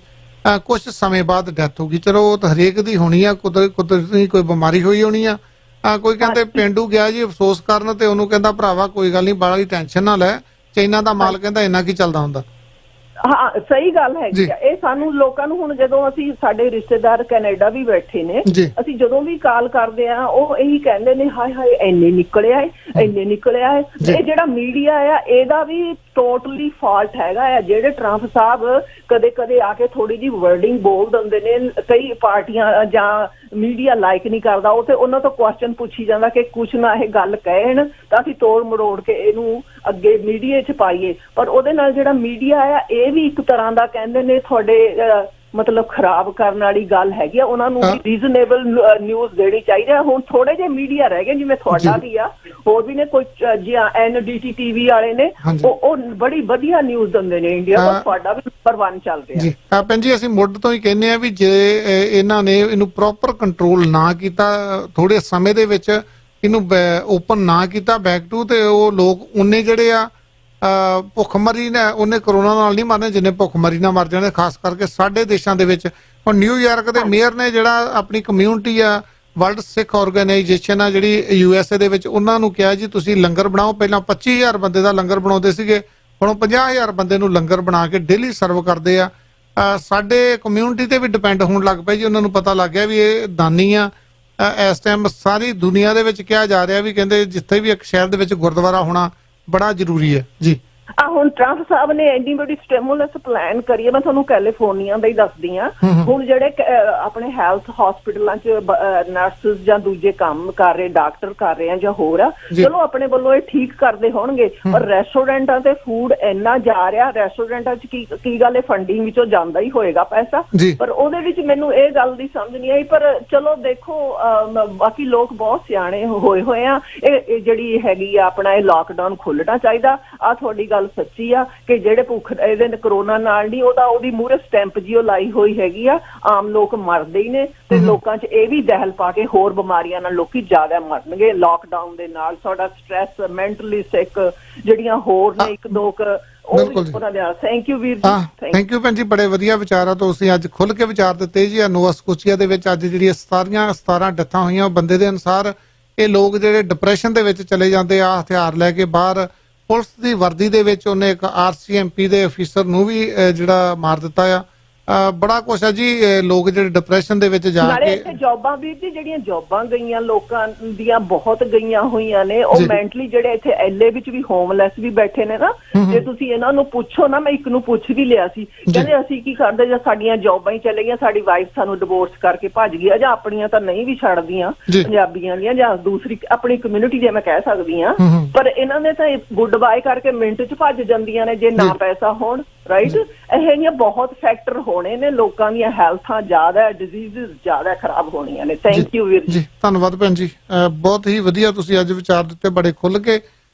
ਕੁਝ ਸਮੇਂ ਬਾਅਦ ਡੈਥ ਹੋ ਗਈ। ਚਲੋ ਉਹ ਤਾਂ ਹਰੇਕ ਦੀ ਹੋਣੀ ਆ, ਕੁਦਰਤੀ ਕੋਈ ਬਿਮਾਰੀ ਹੋਈ ਹੋਣੀ ਆ। ਕੋਈ ਕਹਿੰਦੇ ਪਿੰਡੂ ਗਿਆ ਜੀ ਅਫਸੋਸ ਕਰਨ, ਤੇ ਉਹਨੂੰ ਕਹਿੰਦਾ ਭਰਾਵਾ ਕੋਈ ਗੱਲ ਨਹੀਂ, ਬਾਹਲੀ ਟੈਨਸ਼ਨ ਨਾ ਲੈ, ਚਾਈਨਾ ਦਾ ਮਾਲ ਕਹਿੰਦਾ ਇੰਨਾ ਕੀ ਚੱਲਦਾ ਹੁੰਦਾ। ਹਾਂ ਸਹੀ ਗੱਲ ਹੈਗੀ ਆ। ਇਹ ਸਾਨੂੰ ਲੋਕਾਂ ਨੂੰ ਹੁਣ ਜਦੋਂ ਅਸੀਂ ਸਾਡੇ ਰਿਸ਼ਤੇਦਾਰ ਕੈਨੇਡਾ ਵੀ ਬੈਠੇ ਨੇ, ਅਸੀਂ ਜਦੋਂ ਵੀ ਕਾਲ ਕਰਦੇ ਆ ਉਹ ਇਹੀ ਕਹਿੰਦੇ ਨੇ ਹਾਏ ਹਾਏ ਇੰਨੇ ਨਿਕਲਿਆ ਏ, ਇੰਨੇ ਨਿਕਲਿਆ ਏ। ਇਹ ਜਿਹੜਾ ਮੀਡੀਆ ਆ ਇਹਦਾ ਵੀ ਟੋਟਲੀ ਫਾਲਟ ਹੈਗਾ ਆ। ਜਿਹੜੇ ਟਰੰਪ ਸਾਹਿਬ ਕਦੇ ਕਦੇ ਆ ਕੇ ਥੋੜੀ ਜਿਹੀ ਵਰਡਿੰਗ ਬੋਲ ਦਿੰਦੇ ਨੇ, ਕਈ ਪਾਰਟੀਆਂ ਜਾਂ ਮੀਡੀਆ ਲਾਈਕ ਨਹੀਂ ਕਰਦਾ ਉਹ, ਤੇ ਉਹਨਾਂ ਤੋਂ ਕੁਐਸਚਨ ਪੁੱਛੀ ਜਾਂਦਾ ਕਿ ਕੁਛ ਨਾ ਇਹ ਗੱਲ ਕਹਿਣ ਤਾਂ ਅਸੀਂ ਤੋੜ ਮਰੋੜ ਕੇ ਇਹਨੂੰ ਅੱਗੇ ਮੀਡੀਆ 'ਚ ਪਾਈਏ। ਪਰ ਉਹਦੇ ਨਾਲ ਜਿਹੜਾ ਮੀਡੀਆ ਆ ਇਹ ਵੀ ਇੱਕ ਤਰ੍ਹਾਂ ਦਾ ਕਹਿੰਦੇ ਨੇ ਤੁਹਾਡੇ ਮਤਲਬ ਖਰਾਬ ਕਰਨ ਵਾਲੀ ਗੱਲ ਹੈਗੀ ਆ। ਉਹਨਾਂ ਨੂੰ ਰੀਜ਼ਨੇਬਲ ਨਿਊਜ਼ ਦੇਣੀ ਚਾਹੀਦੀ ਹੈ। ਹੁਣ ਥੋੜੇ ਜਿਹੇ ਮੀਡੀਆ ਰਹਿ ਗਏ, ਜਿਵੇਂ ਤੁਹਾਡਾ ਵੀ ਆ, ਹੋਰ ਵੀ ਨੇ ਕੋਈ NDT TV ਵਾਲੇ ਨੇ, ਉਹ ਬੜੀ ਵਧੀਆ ਨਿਊਜ਼ ਦਿੰਦੇ ਨੇ ਇੰਡੀਆ ਦਾ। ਤੁਹਾਡਾ ਵੀ ਨੰਬਰ 1 ਚੱਲ ਰਿਹਾ ਜੀ। ਭੈਣ ਜੀ ਅਸੀਂ ਮੁੱਢ ਤੋਂ ਹੀ ਕਹਿੰਦੇ ਆ ਵੀ ਜੇ ਇਹਨਾਂ ਨੇ ਇਹਨੂੰ ਪ੍ਰੋਪਰ ਕੰਟਰੋਲ ਨਾ ਕੀਤਾ, ਥੋੜੇ ਸਮੇਂ ਦੇ ਵਿੱਚ ਇਹਨੂੰ ਓਪਨ ਨਾ ਕੀਤਾ ਬੈਕ ਟੂ, ਤੇ ਉਹ ਲੋਕ ਉਹਨੇ ਜਿਹੜੇ ਆ ਭੁੱਖਮਰੀ ਨੇ, ਉਹਨੇ ਕਰੋਨਾ ਨਾਲ ਨਹੀਂ ਮਰਨੇ ਜਿੰਨੇ ਭੁੱਖਮਰੀ ਨਾਲ ਮਰ ਜਾਣੇ। ਖਾਸ ਕਰਕੇ ਸਾਡੇ ਦੇਸ਼ਾਂ ਦੇ ਵਿੱਚ ਹੁਣ ਨਿਊਯਾਰਕ ਦੇ ਮੇਅਰ ਨੇ ਜਿਹੜਾ ਆਪਣੀ ਕਮਿਊਨਿਟੀ ਆ, ਵਰਲਡ ਸਿੱਖ ਆਰਗੇਨਾਈਜੇਸ਼ਨ ਆ ਜਿਹੜੀ USA ਦੇ ਵਿੱਚ, ਉਹਨਾਂ ਨੂੰ ਕਿਹਾ ਜੀ ਤੁਸੀਂ ਲੰਗਰ ਬਣਾਓ। ਪਹਿਲਾਂ 25,000 ਬੰਦੇ ਦਾ ਲੰਗਰ ਬਣਾਉਂਦੇ ਸੀਗੇ, ਹੁਣ 50,000 ਬੰਦੇ ਨੂੰ ਲੰਗਰ ਬਣਾ ਕੇ ਡੇਲੀ ਸਰਵ ਕਰਦੇ ਆ। ਸਾਡੇ ਕਮਿਊਨਿਟੀ ਤੇ ਵੀ ਡਿਪੈਂਡ ਹੋਣ ਲੱਗ ਪਏ ਜੀ। ਉਹਨਾਂ ਨੂੰ ਪਤਾ ਲੱਗ ਗਿਆ ਵੀ ਇਹ ਦਾਨੀ ਆ। ਇਸ ਟਾਈਮ ਸਾਰੀ ਦੁਨੀਆ ਦੇ ਵਿੱਚ ਕਿਹਾ ਜਾ ਰਿਹਾ ਵੀ ਕਹਿੰਦੇ ਜਿੱਥੇ ਵੀ ਇੱਕ ਸ਼ਹਿਰ ਦੇ ਵਿੱਚ ਗੁਰਦੁਆਰਾ ਹੋਣਾ ਬੜਾ ਜ਼ਰੂਰੀ ਹੈ ਜੀ। ਹੁਣ ਟਰੰਪ ਸਾਹਿਬ ਨੇ ਐਡੀ ਬੜੀ ਸਟਿਮੂਲਸ ਪਲਾਨ ਕਰੀ ਹੈ। ਮੈਂ ਤੁਹਾਨੂੰ ਕੈਲੀਫੋਰਨੀਆ ਦਾ ਹੀ ਦੱਸਦੀ ਹਾਂ। ਹੁਣ ਜਿਹੜੇ ਆਪਣੇ ਹੈਲਥ ਹਸਪੀਟਲਾਂ 'ਚ ਨਰਸਿਸ ਜਾਂ ਦੂਜੇ ਕੰਮ ਕਰ ਰਹੇ, ਡਾਕਟਰ ਕਰ ਰਹੇ ਆ ਜਾਂ ਹੋਰ ਆ, ਚਲੋ ਆਪਣੇ ਵੱਲੋਂ ਇਹ ਠੀਕ ਕਰਦੇ ਹੋਣਗੇ, ਪਰ ਰੈਸਟੋਰੈਂਟਾਂ ਤੇ ਫੂਡ ਇੰਨਾ ਜਾ ਰਿਹਾ, ਰੈਸਟੋਰੈਂਟਾਂ 'ਚ ਕੀ ਗੱਲ ਹੈ, ਫੰਡਿੰਗ ਵਿੱਚੋਂ ਜਾਂਦਾ ਹੀ ਹੋਏਗਾ ਪੈਸਾ, ਪਰ ਉਹਦੇ ਵਿੱਚ ਮੈਨੂੰ ਇਹ ਗੱਲ ਦੀ ਸਮਝ ਨਹੀਂ ਆਈ। ਪਰ ਚਲੋ ਦੇਖੋ, ਬਾਕੀ ਲੋਕ ਬਹੁਤ ਸਿਆਣੇ ਹੋਏ ਆ। ਇਹ ਜਿਹੜੀ ਹੈਗੀ ਆ ਆਪਣਾ ਇਹ ਲਾਕਡਾਊਨ ਖੋਲਣਾ ਚਾਹੀਦਾ। ਆ ਤੁਹਾਡੀ ਗੱਲ ਸੱਚੀ ਆ ਕਿ ਜਿਹੜੇ ਭੁੱਖ ਇਹਦੇ ਕਰੋਨਾ ਨਾਲ ਨਹੀਂ, ਉਹਦੀ ਮੂਹਰੇ ਸਟੈਂਪ ਜੀ ਉਹ ਲਾਈ ਹੋਈ ਹੈਗੀ ਆ। ਆਮ ਲੋਕ ਮਰਦੇ ਹੀ ਨੇ, ਤੇ ਲੋਕਾਂ 'ਚ ਇਹ ਵੀ ਦਹਿਲ ਪਾ ਕੇ ਹੋਰ ਬਿਮਾਰੀਆਂ ਨਾਲ ਲੋਕੀ ਜ਼ਿਆਦਾ ਮਰਨਗੇ ਲਾਕਡਾਊਨ ਦੇ ਨਾਲ। ਸਾਡਾ ਸਟ੍ਰੈਸ, ਮੈਂਟਲੀ ਸਿੱਕ ਜਿਹੜੀਆਂ ਹੋਰ ਨੇ ਇੱਕ ਦੋ ਥੈਂਕ ਯੂ ਵੀਰ ਜੀ। ਥੈਂਕ ਯੂ ਭੈਣ ਜੀ, ਬੜੇ ਵਧੀਆ ਵਿਚਾਰਾਂ ਤੁਸੀਂ ਅੱਜ ਖੁੱਲ ਕੇ ਵਿਚਾਰ ਦਿੱਤੇ ਜੀ। ਨੋਵਾ ਸਕੋਸ਼ੀਆ ਦੇ ਵਿੱਚ ਅੱਜ ਜਿਹੜੀਆਂ 17 ਡੈਥਾਂ ਹੋਈਆਂ, ਉਹ ਬੰਦੇ ਦੇ ਅਨੁਸਾਰ ਇਹ ਲੋਕ ਜਿਹੜੇ ਡਿਪਰੈਸ਼ਨ ਦੇ ਵਿੱਚ ਚਲੇ ਜਾਂਦੇ ਆ ਹਥਿਆਰ ਲੈ ਕੇ ਬਾਹਰ। ਪੁਲਿਸ ਦੀ ਵਰਦੀ ਦੇ ਵਿੱਚ ਉਹਨੇ ਇੱਕ RCMP ਦੇ ਅਫੀਸਰ ਨੂੰ ਵੀ ਜਿਹੜਾ ਮਾਰ ਦਿੱਤਾ ਆ। ਬੜਾ ਕੁਛ ਹੈ ਜੀ। ਲੋਕ ਜਿਹੜੇ ਡਿਪਰੈਸ਼ਨ ਦੇ ਵਿੱਚ ਜਾ ਨਾਲੇ ਕੇ ਇੱਥੇ ਜੌਬਾਂ ਵੀ ਜੀ, ਜਿਹੜੀਆਂ ਜੌਬਾਂ ਗਈਆਂ ਲੋਕਾਂ ਦੀਆਂ ਬਹੁਤ ਗਈਆਂ ਹੋਈਆਂ ਨੇ, ਉਹ ਮੈਂਟਲੀ ਜਿਹੜੇ ਇੱਥੇ ਐਲਏ ਵਿੱਚ ਵੀ ਹੋਮਲੈਸ ਵੀ ਬੈਠੇ ਨੇ ਨਾ। ਜੇ ਤੁਸੀਂ ਇਹਨਾਂ ਨੂੰ ਪੁੱਛੋ ਨਾ, ਮੈਂ ਇੱਕ ਨੂੰ ਪੁੱਛ ਵੀ ਲਿਆ ਸੀ, ਕਹਿੰਦੇ ਅਸੀਂ ਕੀ ਕਰਦੇ, ਜਾਂ ਸਾਡੀਆਂ ਜੌਬਾਂ ਹੀ ਚਲੇ ਗਈਆਂ, ਸਾਡੀ ਵਾਈਫ ਸਾਨੂੰ ਡਿਵੋਰਸ ਕਰਕੇ ਭੱਜ ਗਈ, ਜਾਂ ਆਪਣੀਆਂ ਤਾਂ ਨਹੀਂ ਵੀ ਛੱਡਦੀਆਂ ਪੰਜਾਬੀਆਂ ਦੀਆਂ, ਜਾਂ ਦੂਸਰੀ ਆਪਣੀ ਕਮਿਊਨਿਟੀ ਦੀਆਂ ਮੈਂ ਕਹਿ ਸਕਦੀ ਹਾਂ, ਪਰ ਇਹਨਾਂ ਨੇ ਤਾਂ ਗੁੱਡ ਬਾਏ ਕਰਕੇ ਮਿੰਟ 'ਚ ਭੱਜ ਜਾਂਦੀਆਂ ਨੇ ਜੇ ਨਾ ਪੈਸਾ ਹੋਣ। ਰਾਈਟ, ਇਹ ਜਿਹੀਆਂ ਬਹੁਤ ਫੈਕਟਰ ਹੋਣੇ ਨੇ, ਲੋਕਾਂ ਦੀਆਂ ਹੈਲਥਾਂ ਜ਼ਿਆਦਾ, ਡਿਜ਼ੀਜ਼ਸ ਜ਼ਿਆਦਾ ਖਰਾਬ ਹੋਣੀਆਂ ਨੇ। ਥੈਂਕ ਯੂ ਵੀਰ ਜੀ। ਧੰਨਵਾਦ ਭੈਣ ਜੀ, ਬਹੁਤ ਹੀ ਵਧੀਆ ਤੁਸੀਂ ਅੱਜ ਵਿਚਾਰ ਦਿੱਤੇ ਬੜੇ ਖੁੱਲ ਕੇ,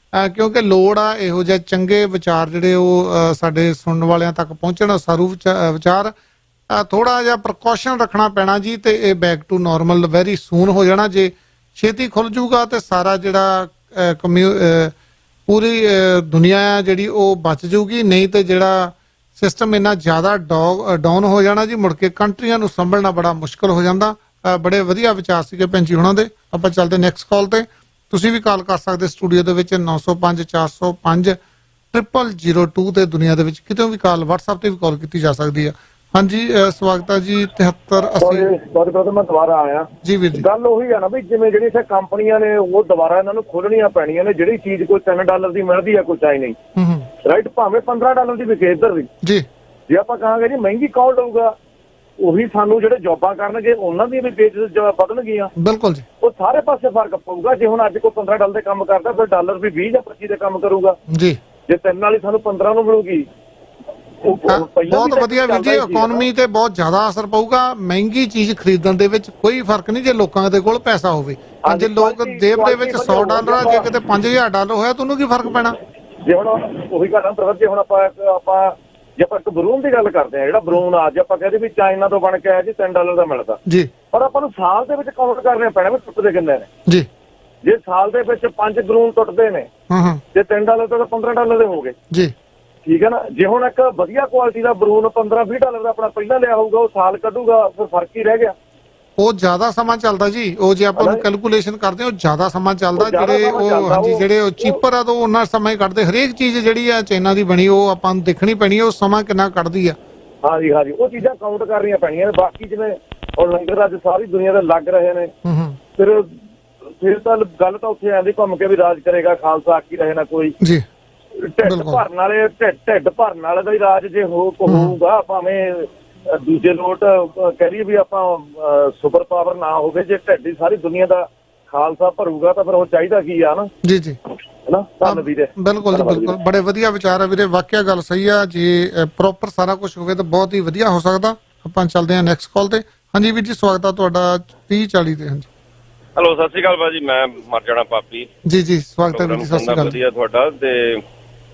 ਕਿਉਂਕਿ ਲੋੜ ਆ ਇਹੋ ਜਿਹੇ ਚੰਗੇ ਵਿਚਾਰ ਜਿਹੜੇ ਉਹ ਸਾਡੇ ਸੁਣਨ ਵਾਲਿਆਂ ਤੱਕ ਪਹੁੰਚਣ। ਸਾਰੂ ਵਿਚਾਰ ਥੋੜਾ ਜਿਹਾ ਪ੍ਰੀਕਾਸ਼ਨ ਰੱਖਣਾ ਪੈਣਾ ਜੀ, ਤੇ ਇਹ back to normal very soon ਹੋ ਜਾਣਾ। ਜੇ ਛੇਤੀ ਖੁੱਲ ਜੂਗਾ ਤੇ ਸਾਰਾ ਜਿਹੜਾ ਪੂਰੀ ਦੁਨੀਆ ਆ ਜਿਹੜੀ ਉਹ ਬਚ ਜੂਗੀ, ਨਹੀਂ ਤੇ ਜਿਹੜਾ ਸਿਸਟਮ ਇੰਨਾ ਜ਼ਿਆਦਾ ਡਾਊਨ ਹੋ ਜਾਣਾ ਜੀ, ਮੁੜ ਕੇ ਕੰਟਰੀਆਂ ਨੂੰ ਸੰਭਲਣਾ ਬੜਾ ਮੁਸ਼ਕਲ ਹੋ ਜਾਂਦਾ। ਬੜੇ ਵਧੀਆ ਵਿਚਾਰ ਸੀਗੇ ਭੈਣ ਜੀ ਉਹਨਾਂ ਦੇ। ਆਪਾਂ ਚੱਲਦੇ ਨੈਕਸਟ ਕਾਲ ਤੇ। ਤੁਸੀਂ ਵੀ ਕਾਲ ਕਰ ਸਕਦੇ ਸਟੂਡੀਓ ਦੇ ਵਿੱਚ 905 405 0002 ਤੇ ਦੁਨੀਆ ਦੇ ਵਿੱਚ ਕਿਤੋਂ ਵੀ ਕਾਲ, WhatsApp ਤੇ ਵੀ ਕਾਲ ਕੀਤੀ ਜਾ ਸਕਦੀ ਹੈ। ਹਾਂਜੀ, ਸਵਾਗਤ ਹੈ ਜੀ। 7380 ਮੈਂ ਦੁਬਾਰਾ ਆਇਆ ਜੀ ਵੀਰ ਜੀ। ਗੱਲ ਉਹੀ ਆ ਨਾ ਵੀ ਜਿਵੇਂ ਜਿਹੜੀ ਇੱਥੇ ਕੰਪਨੀਆਂ ਨੇ ਉਹ ਦੁਬਾਰਾ ਇਹਨਾਂ ਨੂੰ ਖੋਲਣੀਆਂ ਪੈਣੀਆਂ ਨੇ। ਜਿਹੜੀ ਚੀਜ਼ ਕੋਈ $3 ਦੀ ਮਿਲਦੀ ਆ ਕੋਈ ਚਾਹੀ ਨਹੀਂ, ਰਾਈਟ, ਭਾਵੇਂ $15 ਦੀ ਵਿਕੇ ਇੱਧਰ ਵੀ ਜੀ। ਜੇ ਆਪਾਂ ਕਹਾਂਗੇ ਜੀ ਮਹਿੰਗੀ ਕੌਣ ਲਊਗਾ, ਉਹੀ ਸਾਨੂੰ ਜਿਹੜੇ ਜੌਬਾਂ ਕਰਨਗੇ ਉਹਨਾਂ ਦੀ ਵੀ ਵੇਜ ਵਧਣਗੀਆਂ। ਬਿਲਕੁਲ ਜੀ, ਉਹ ਸਾਰੇ ਪਾਸੇ ਫਰਕ ਪਊਗਾ। ਜੇ ਹੁਣ ਅੱਜ ਕੋਈ $15 ਦੇ ਕੰਮ ਕਰਦਾ, ਫਿਰ ਡਾਲਰ ਵੀ 20 ਜਾਂ 25 ਦੇ ਕੰਮ ਕਰੂਗਾ ਜੀ। ਜੇ 3 ਵਾਲੀ ਸਾਨੂੰ 15 ਨੂੰ ਮਿਲੂਗੀ। ਬਹੁਤ ਵਧੀਆ ਵੀਰ ਜੀ, ਇਕਨੋਮੀ ਤੇ ਬਹੁਤ ਜ਼ਿਆਦਾ ਅਸਰ ਪਊਗਾ। ਮਹਿੰਗੀ ਚੀਜ਼ ਖਰੀਦਣ ਦੇ ਵਿੱਚ ਕੋਈ ਫਰਕ ਨਹੀਂ ਜੇ ਲੋਕਾਂ ਦੇ ਕੋਲ ਪੈਸਾ ਹੋਵੇ। ਜੇ ਲੋਕ ਜੇਬ ਦੇ ਵਿੱਚ $100 ਆ, ਜੇ ਕਿਤੇ $5000 ਹੋਇਆ ਤਾਂ ਉਹਨੂੰ ਕੀ ਫਰਕ ਪੈਣਾ। ਜੇ ਹੁਣ ਉਹੀ ਗੱਲ ਆ, ਜੇ ਹੁਣ ਆਪਾਂ ਜੇ ਆਪਾਂ ਇੱਕ ਬਰੂਨ ਦੀ ਗੱਲ ਕਰਦੇ ਆ, ਜਿਹੜਾ ਬਰੂਨ ਅੱਜ ਆਪਾਂ ਕਹਿੰਦੇ ਵੀ ਚਾਈਨਾ ਤੋਂ ਬਣ ਕੇ ਆਇਆ ਜੀ, $3 ਦਾ ਮਿਲਦਾ ਜੀ, ਪਰ ਆਪਾਂ ਨੂੰ ਸਾਲ ਦੇ ਵਿੱਚ ਕਾਊਂਟ ਕਰਨੇ ਪੈਣਾ ਵੀ ਟੁੱਟਦੇ ਕਿੰਨੇ ਨੇ ਜੀ। ਜੇ ਸਾਲ ਦੇ ਵਿੱਚ 5 ਬਰੂਨ ਟੁੱਟਦੇ ਨੇ, ਜੇ $3 ਤਾਂ $15 ਦੇ ਹੋ ਗਏ ਜੀ, ਠੀਕ ਹੈ ਨਾ। ਜੇ ਹੁਣ ਇੱਕ ਵਧੀਆ ਕੁਆਲਿਟੀ ਦਾ ਬਰੂਨ $15-20 ਦਾ ਆਪਣਾ ਪਹਿਲਾਂ ਲਿਆ ਹੋਊਗਾ, ਉਹ ਸਾਲ ਕੱਢੂਗਾ, ਫਿਰ ਫਰਕ ਹੀ ਰਹਿ ਗਿਆ। ਉਹ ਜ਼ਿਆਦਾ ਸਮਾਂ ਚੱਲਦਾ ਜੀ। ਉਹ ਜੇ ਆਪਾਂ ਨੂੰ ਕੈਲਕੂਲੇਸ਼ਨ ਕਰਦੇ ਉਹ ਜ਼ਿਆਦਾ ਸਮਾਂ ਚੱਲਦਾ। ਜਿਹੜੇ ਉਹ ਹਾਂਜੀ ਜਿਹੜੇ ਉਹ ਚੀਪਰ ਆ ਤਾਂ ਉਹਨਾਂ ਸਮਾਂ ਹੀ ਕੱਢਦੇ। ਹਰੇਕ ਚੀਜ਼ ਜਿਹੜੀ ਆ ਚਾਈਨਾ ਦੀ ਬਣੀ ਉਹ ਆਪਾਂ ਨੂੰ ਦੇਖਣੀ ਪੈਣੀ, ਉਹ ਸਮਾਂ ਕਿੰਨਾ ਕੱਢਦੀ ਆ। ਹਾਂਜੀ ਹਾਂਜੀ, ਉਹ ਚੀਜ਼ਾਂ ਕਾਊਂਟ ਕਰਨੀਆਂ ਪੈਣੀਆਂ ਨੇ। ਬਾਕੀ ਜਿਵੇਂ ਹੁਣ ਲੰਗਰ ਅੱਜ ਸਾਰੀ ਦੁਨੀਆ ਦੇ ਲੱਗ ਰਹੇ ਨੇ, ਫਿਰ ਤਾਂ ਗੱਲ ਤਾਂ ਉੱਥੇ ਆਂਦੀ ਘੁੰਮ ਕੇ ਵੀ ਰਾਜ ਕਰੇਗਾ ਖਾਲਸਾ, ਆਕੀ ਰਹੇ ਨਾ ਕੋਈ ਜੀ। ਢਿੱਡ ਭਰਨ ਵਾਲੇ ਢਿੱਡ ਭਰਨ ਵਾਲੇ ਦਾ ਹੀ ਰਾਜ ਜੇ ਹੋਊਗਾ, ਭਾਵੇਂ ਦੂਜੇ ਲੋਟ ਕਹਿ ਲਈਏ ਵੀ ਆਪਾਂ ਸੁਪਰ ਪਾਵਰ ਨਾ ਹੋਵੇ। ਜੇ ਢਿੱਡ ਸਾਰੀ ਦੁਨੀਆ ਦਾ ਖਾਲਸਾ ਭਰੂਗਾ ਤਾਂ ਫਿਰ ਉਹ ਚਾਹੀਦਾ ਕੀ ਆ ਨਾ ਜੀ ਜੀ, ਹੈਨਾ। ਧੰਨ ਵੀਰੇ, ਬਿਲਕੁਲ ਜੀ ਬਿਲਕੁਲ, ਬੜੇ ਵਧੀਆ ਵਿਚਾਰ ਆ ਵੀਰੇ, ਵਾਕਿਆ ਗੱਲ ਸਹੀ ਆ। ਜੇ ਪ੍ਰੋਪਰ ਸਾਰਾ ਕੁਝ ਹੋਵੇ ਤਾਂ ਬਹੁਤ ਹੀ ਵਧੀਆ ਹੋ ਸਕਦਾ। ਆਪਾਂ ਚੱਲਦੇ ਹਾਂ ਨੈਕਸਟ ਕਾਲ ਤੇ। ਹਾਂਜੀ ਵੀਰ ਜੀ, ਸਵਾਗਤ ਆ ਤੁਹਾਡਾ 3040 ਤੇ। ਹਾਂਜੀ, ਹੈਲੋ, ਸਤਿ ਸ਼੍ਰੀ ਅਕਾਲ ਭਾਜੀ, ਮੈਂ ਮਰ ਜਾਣਾ ਪਾਪੀ ਜੀ। ਜੀ ਸਵਾਗਤ ਹੈ ਵੀਰ ਜੀ, ਸਤਿ ਸ਼੍ਰੀ ਅਕਾਲ। ਵਧੀਆ ਤੁਹਾਡਾ। ਤੇ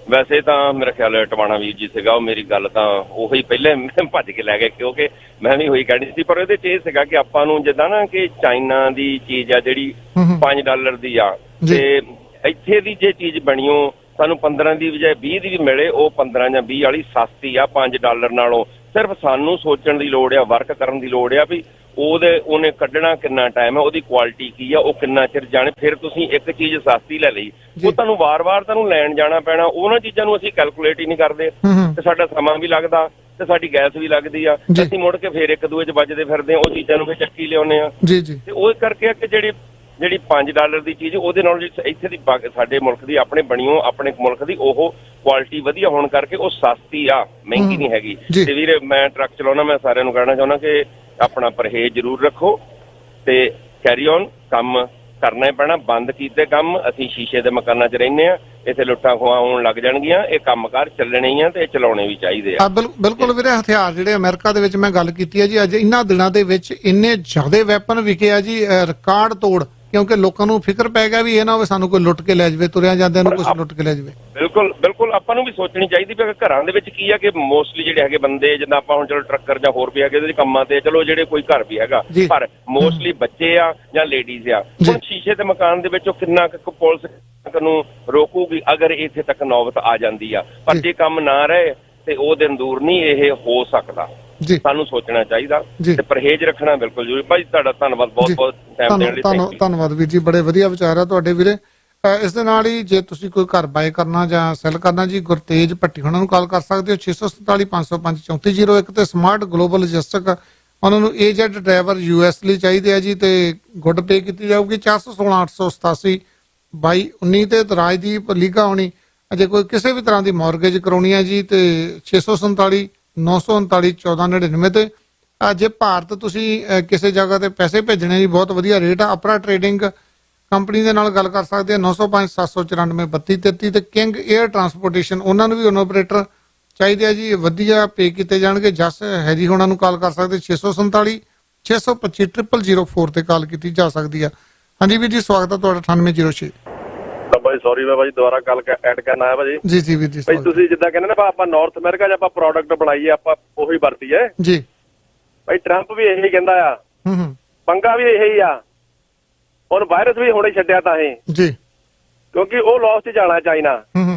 ਵੈਸੇ ਤਾਂ ਮੇਰਾ ਖਿਆਲ ਟਵਾਣਾ ਵੀਰ ਜੀ ਸੀਗਾ, ਉਹ ਮੇਰੀ ਗੱਲ ਤਾਂ ਉਹੀ ਪਹਿਲੇ ਭੱਜ ਕੇ ਲੈ ਗਏ, ਕਿਉਂਕਿ ਮੈਂ ਵੀ ਉਹੀ ਕਹਿਣੀ ਸੀ। ਪਰ ਇਹਦੇ ਚ ਇਹ ਸੀਗਾ ਕਿ ਆਪਾਂ ਨੂੰ ਜਿੱਦਾਂ ਨਾ ਕਿ ਚਾਈਨਾ ਦੀ ਚੀਜ਼ ਆ ਜਿਹੜੀ $5 ਦੀ ਆ, ਤੇ ਇੱਥੇ ਦੀ ਜੇ ਚੀਜ਼ ਬਣੀਓ ਸਾਨੂੰ 15 ਦੀ ਬਜਾਏ 20 ਦੀ ਵੀ ਮਿਲੇ, ਉਹ 15 ਜਾਂ 20 ਵਾਲੀ ਸਸਤੀ ਆ $5 ਨਾਲੋਂ। ਸਿਰਫ ਸਾਨੂੰ ਸੋਚਣ ਦੀ ਲੋੜ ਆ, ਵਰਕ ਕਰਨ ਦੀ ਲੋੜ ਆ ਵੀ ਉਹਨੇ ਕੱਢਣਾ ਕਿੰਨਾ ਟਾਈਮ ਹੈ, ਉਹਦੀ ਕੁਆਲਿਟੀ ਕੀ ਆ, ਉਹ ਕਿੰਨਾ ਚਿਰ ਜਾਣੇ। ਫਿਰ ਤੁਸੀਂ ਇੱਕ ਚੀਜ਼ ਸਸਤੀ ਲੈ ਲਈ, ਉਹ ਤੁਹਾਨੂੰ ਵਾਰ-ਵਾਰ ਤੁਹਾਨੂੰ ਲੈਣ ਜਾਣਾ ਪੈਣਾ। ਉਹਨਾਂ ਚੀਜ਼ਾਂ ਨੂੰ ਅਸੀਂ ਕੈਲਕੂਲੇਟ ਹੀ ਨਹੀਂ ਕਰਦੇ, ਤੇ ਸਾਡਾ ਸਮਾਂ ਵੀ ਲੱਗਦਾ ਤੇ ਸਾਡੀ ਗੈਸ ਵੀ ਲੱਗਦੀ ਆ। ਅਸੀਂ ਮੁੜ ਕੇ ਫਿਰ ਇੱਕ ਦੂਏ 'ਚ ਵੱਜਦੇ ਫਿਰਦੇ ਆ, ਉਹ ਚੀਜ਼ਾਂ ਨੂੰ ਵੀ ਚੱਕੀ ਲਿਆਉਂਦੇ ਆ। ਤੇ ਉਹ ਕਰਕੇ ਕਿ ਜਿਹੜੀ $5 ਦੀ ਚੀਜ਼ ਉਹਦੇ ਨਾਲ ਇੱਥੇ ਦੀ ਸਾਡੇ ਮੁਲਕ ਦੀ ਆਪਣੇ ਬਣੀਓ, ਆਪਣੇ ਮੁਲਕ ਦੀ ਉਹ ਕੁਆਲਿਟੀ ਵਧੀਆ ਹੋਣ ਕਰਕੇ ਉਹ ਸਸਤੀ ਆ, ਮਹਿੰਗੀ ਨਹੀਂ ਹੈਗੀ। ਤੇ ਵੀਰੇ ਮੈਂ ਟਰੱਕ ਚਲਾਉਣਾ, ਮੈਂ ਸਾਰਿਆਂ ਨੂੰ ਕਹਿਣਾ ਚਾਹੁੰਦਾ ਕਿ ਆਪਣਾ ਪਰਹੇਜ਼ ਜ਼ਰੂਰ ਰੱਖੋ ਤੇ ਕੈਰੀ ਔਨ, ਕੰਮ ਕਰਨਾ ਹੀ ਪੈਣਾ। ਬੰਦ ਕੀਤੇ ਕੰਮ, ਅਸੀਂ ਸ਼ੀਸ਼ੇ ਦੇ ਮਕਾਨਾਂ 'ਚ ਰਹਿੰਦੇ ਆ, ਇੱਥੇ ਲੁੱਟਾਂ ਖੋਹਾਂ ਹੋਣ ਲੱਗ ਜਾਣਗੀਆਂ। ਇਹ ਕੰਮਕਾਰ ਚੱਲਣੇ ਹੀ ਆ ਤੇ ਚਲਾਉਣੇ ਵੀ ਚਾਹੀਦੇ ਆ। ਬਿਲਕੁਲ ਵੀਰੇ, ਹਥਿਆਰ ਜਿਹੜੇ ਅਮਰੀਕਾ ਦੇ ਵਿੱਚ ਮੈਂ ਗੱਲ ਕੀਤੀ ਹੈ ਜੀ, ਅੱਜ ਇਹਨਾਂ ਦਿਨਾਂ ਦੇ ਵਿੱਚ ਇੰਨੇ ਜ਼ਿਆਦਾ ਵੈਪਨ ਵਿਕੇ ਆ ਜੀ, ਰਿਕਾਰਡ ਤੋੜ, ਕਿਉਂਕਿ ਲੋਕਾਂ ਨੂੰ ਫਿਕਰ ਪੈ ਗਿਆ ਵੀ ਇਹ ਨਾ ਹੋਵੇ ਸਾਨੂੰ ਕੋਈ ਲੁੱਟ ਕੇ ਲੈ ਜਾਵੇ, ਤੁਰਿਆ ਜਾਂਦਿਆਂ ਨੂੰ ਕੁਝ ਲੁੱਟ ਕੇ ਲੈ ਜਾਵੇ। ਬਿਲਕੁਲ ਬਿਲਕੁਲ, ਆਪਾਂ ਨੂੰ ਵੀ ਸੋਚਣੀ ਚਾਹੀਦੀ ਵੀ ਘਰਾਂ ਦੇ ਵਿੱਚ ਕੀ ਆ ਕਿ ਮੋਸਟਲੀ ਜਿਹੜੇ ਹੈਗੇ ਬੰਦੇ, ਜਿੱਦਾਂ ਆਪਾਂ ਹੁਣ ਚਲੋ ਟਰੱਕਰ ਜਾਂ ਹੋਰ ਵੀ ਹੈਗੇ ਉਹਦੇ ਕੰਮਾਂ ਤੇ, ਚਲੋ ਜਿਹੜੇ ਕੋਈ ਘਰ ਵੀ ਹੈਗਾ, ਪਰ ਮੋਸਟਲੀ ਬੱਚੇ ਆ ਜਾਂ ਲੇਡੀਜ਼ ਆ। ਹੁਣ ਸ਼ੀਸ਼ੇ ਦੇ ਮਕਾਨ ਦੇ ਵਿੱਚ ਉਹ ਕਿੰਨਾ ਕੁ ਪੁਲਿਸ ਨੂੰ ਰੋਕੂਗੀ ਅਗਰ ਇੱਥੇ ਤੱਕ ਨੌਬਤ ਆ ਜਾਂਦੀ ਆ। ਪਰ ਜੇ ਕੰਮ ਨਾ ਰਹੇ ਤੇ ਉਹ ਦਿਨ ਦੂਰ ਨਹੀਂ ਇਹ ਹੋ ਸਕਦਾ। ਸਾਨੂੰ ਸੋਚਣਾ ਚਾਹੀਦਾ ਤੇ ਪਰਹੇਜ਼ ਰੱਖਣਾ ਬਿਲਕੁਲ ਜ਼ਰੂਰੀ। ਭਾਈ ਤੁਹਾਡਾ ਧੰਨਵਾਦ, ਬਹੁਤ ਬਹੁਤ ਟਾਈਮ ਦੇਣ ਲਈ। ਧੰਨਵਾਦ ਵੀਰ ਜੀ, ਬੜੇ ਵਧੀਆ ਵਿਚਾਰ ਆ ਤੁਹਾਡੇ ਵੀਰੇ। ਇਸ ਦੇ ਨਾਲ ਹੀ ਜੇ ਤੁਸੀਂ ਕੋਈ ਘਰ ਬਾਏ ਕਰਨਾ ਜਾਂ ਸੈਲ ਕਰਨਾ ਜੀ, ਗੁਰਤੇਜ ਭੱਟੀ ਉਹਨਾਂ ਨੂੰ ਕਾਲ ਕਰ ਸਕਦੇ ਹੋ 647 505 3401 ਤੇ ਸਮਾਰਟ ਗਲੋਬਲ ਲੌਜਿਸਟਿਕ ਉਹਨਾਂ ਨੂੰ AZ ਡਰਾਈਵਰ US ਲਈ ਚਾਹੀਦੇ ਆ ਜੀ ਤੇ ਗੁੱਡ ਪੇ ਕੀਤੀ ਜਾਊਗੀ 416 887 2219 ਤੇ ਰਾਜਦੀਪ ਲੀਗਾ ਹੋਣੀ ਅਜੇ ਕੋਈ ਕਿਸੇ ਵੀ ਤਰ੍ਹਾਂ ਦੀ ਮੌਰਗੇਜ ਕਰਾਉਣੀ ਹੈ ਜੀ ਤੇ 647 939 1499 ਤੇ ਜੇ ਭਾਰਤ ਤੁਸੀਂ ਕਿਸੇ ਜਗ੍ਹਾ ਤੇ ਪੈਸੇ ਭੇਜਣੇ ਜੀ ਬਹੁਤ ਵਧੀਆ ਰੇਟ ਆ। ਅਪਰਾ ਟ੍ਰੇਡਿੰਗ ਕੰਪਨੀ ਦੇ ਨਾਲ ਗੱਲ ਕਰ ਸਕਦੇ ਆ 905 794 3233 ਤੇ ਕਿੰਗ 에ਅਰ ਟਰਾਂਸਪੋਰਟੇਸ਼ਨ ਉਹਨਾਂ ਨੂੰ ਵੀ ਓਨ ਆਪਰੇਟਰ ਚਾਹੀਦੇ ਆ ਜੀ, ਵਧੀਆ ਪੇ ਕੀਤੇ ਜਾਣਗੇ। ਜਸ ਹੈਰੀ ਹੋਣਾ ਨੂੰ ਕਾਲ ਕਰ ਸਕਦੇ 647 625 0004 ਤੇ ਕਾਲ ਕੀਤੀ ਜਾ ਸਕਦੀ ਆ। ਹਾਂਜੀ ਵੀਰ ਜੀ ਸਵਾਗਤ ਹੈ ਤੁਹਾਡਾ 9806। ਭਾਈ ਸੌਰੀ ਮੈਂ ਭਾਜੀ ਦੁਬਾਰਾ ਗੱਲ ਐਡ ਕਰਨ ਆਇਆ ਭਾਜੀ। ਜੀ ਜੀ ਵੀਰ ਜੀ ਭਾਈ ਤੁਸੀਂ ਜਿੱਦਾਂ ਕਹਿੰਦੇ ਨਾ ਆਪਾਂ ਨਾਰਥ ਅਮਰੀਕਾ 'ਚ ਆਪਾਂ ਪ੍ਰੋਡਕਟ ਬਣਾਈਏ ਆਪਾਂ ਉਹੀ ਵਰਤੀਏ ਜੀ। ਭਾਈ ਟਰੰਪ ਵੀ ਇਹੀ ਕਹਿੰਦਾ ਆ, ਪੰਗਾ ਵੀ ਇਹੀ ਆ, ਹੁਣ ਵਾਇਰਸ ਵੀ ਹੁਣੇ ਛੱਡਿਆ ਤਾਂ ਇਹ ਜੀ ਕਿਉਂਕਿ ਉਹ ਲਾਸ 'ਚ ਜਾਣਾ ਚਾਈਨਾ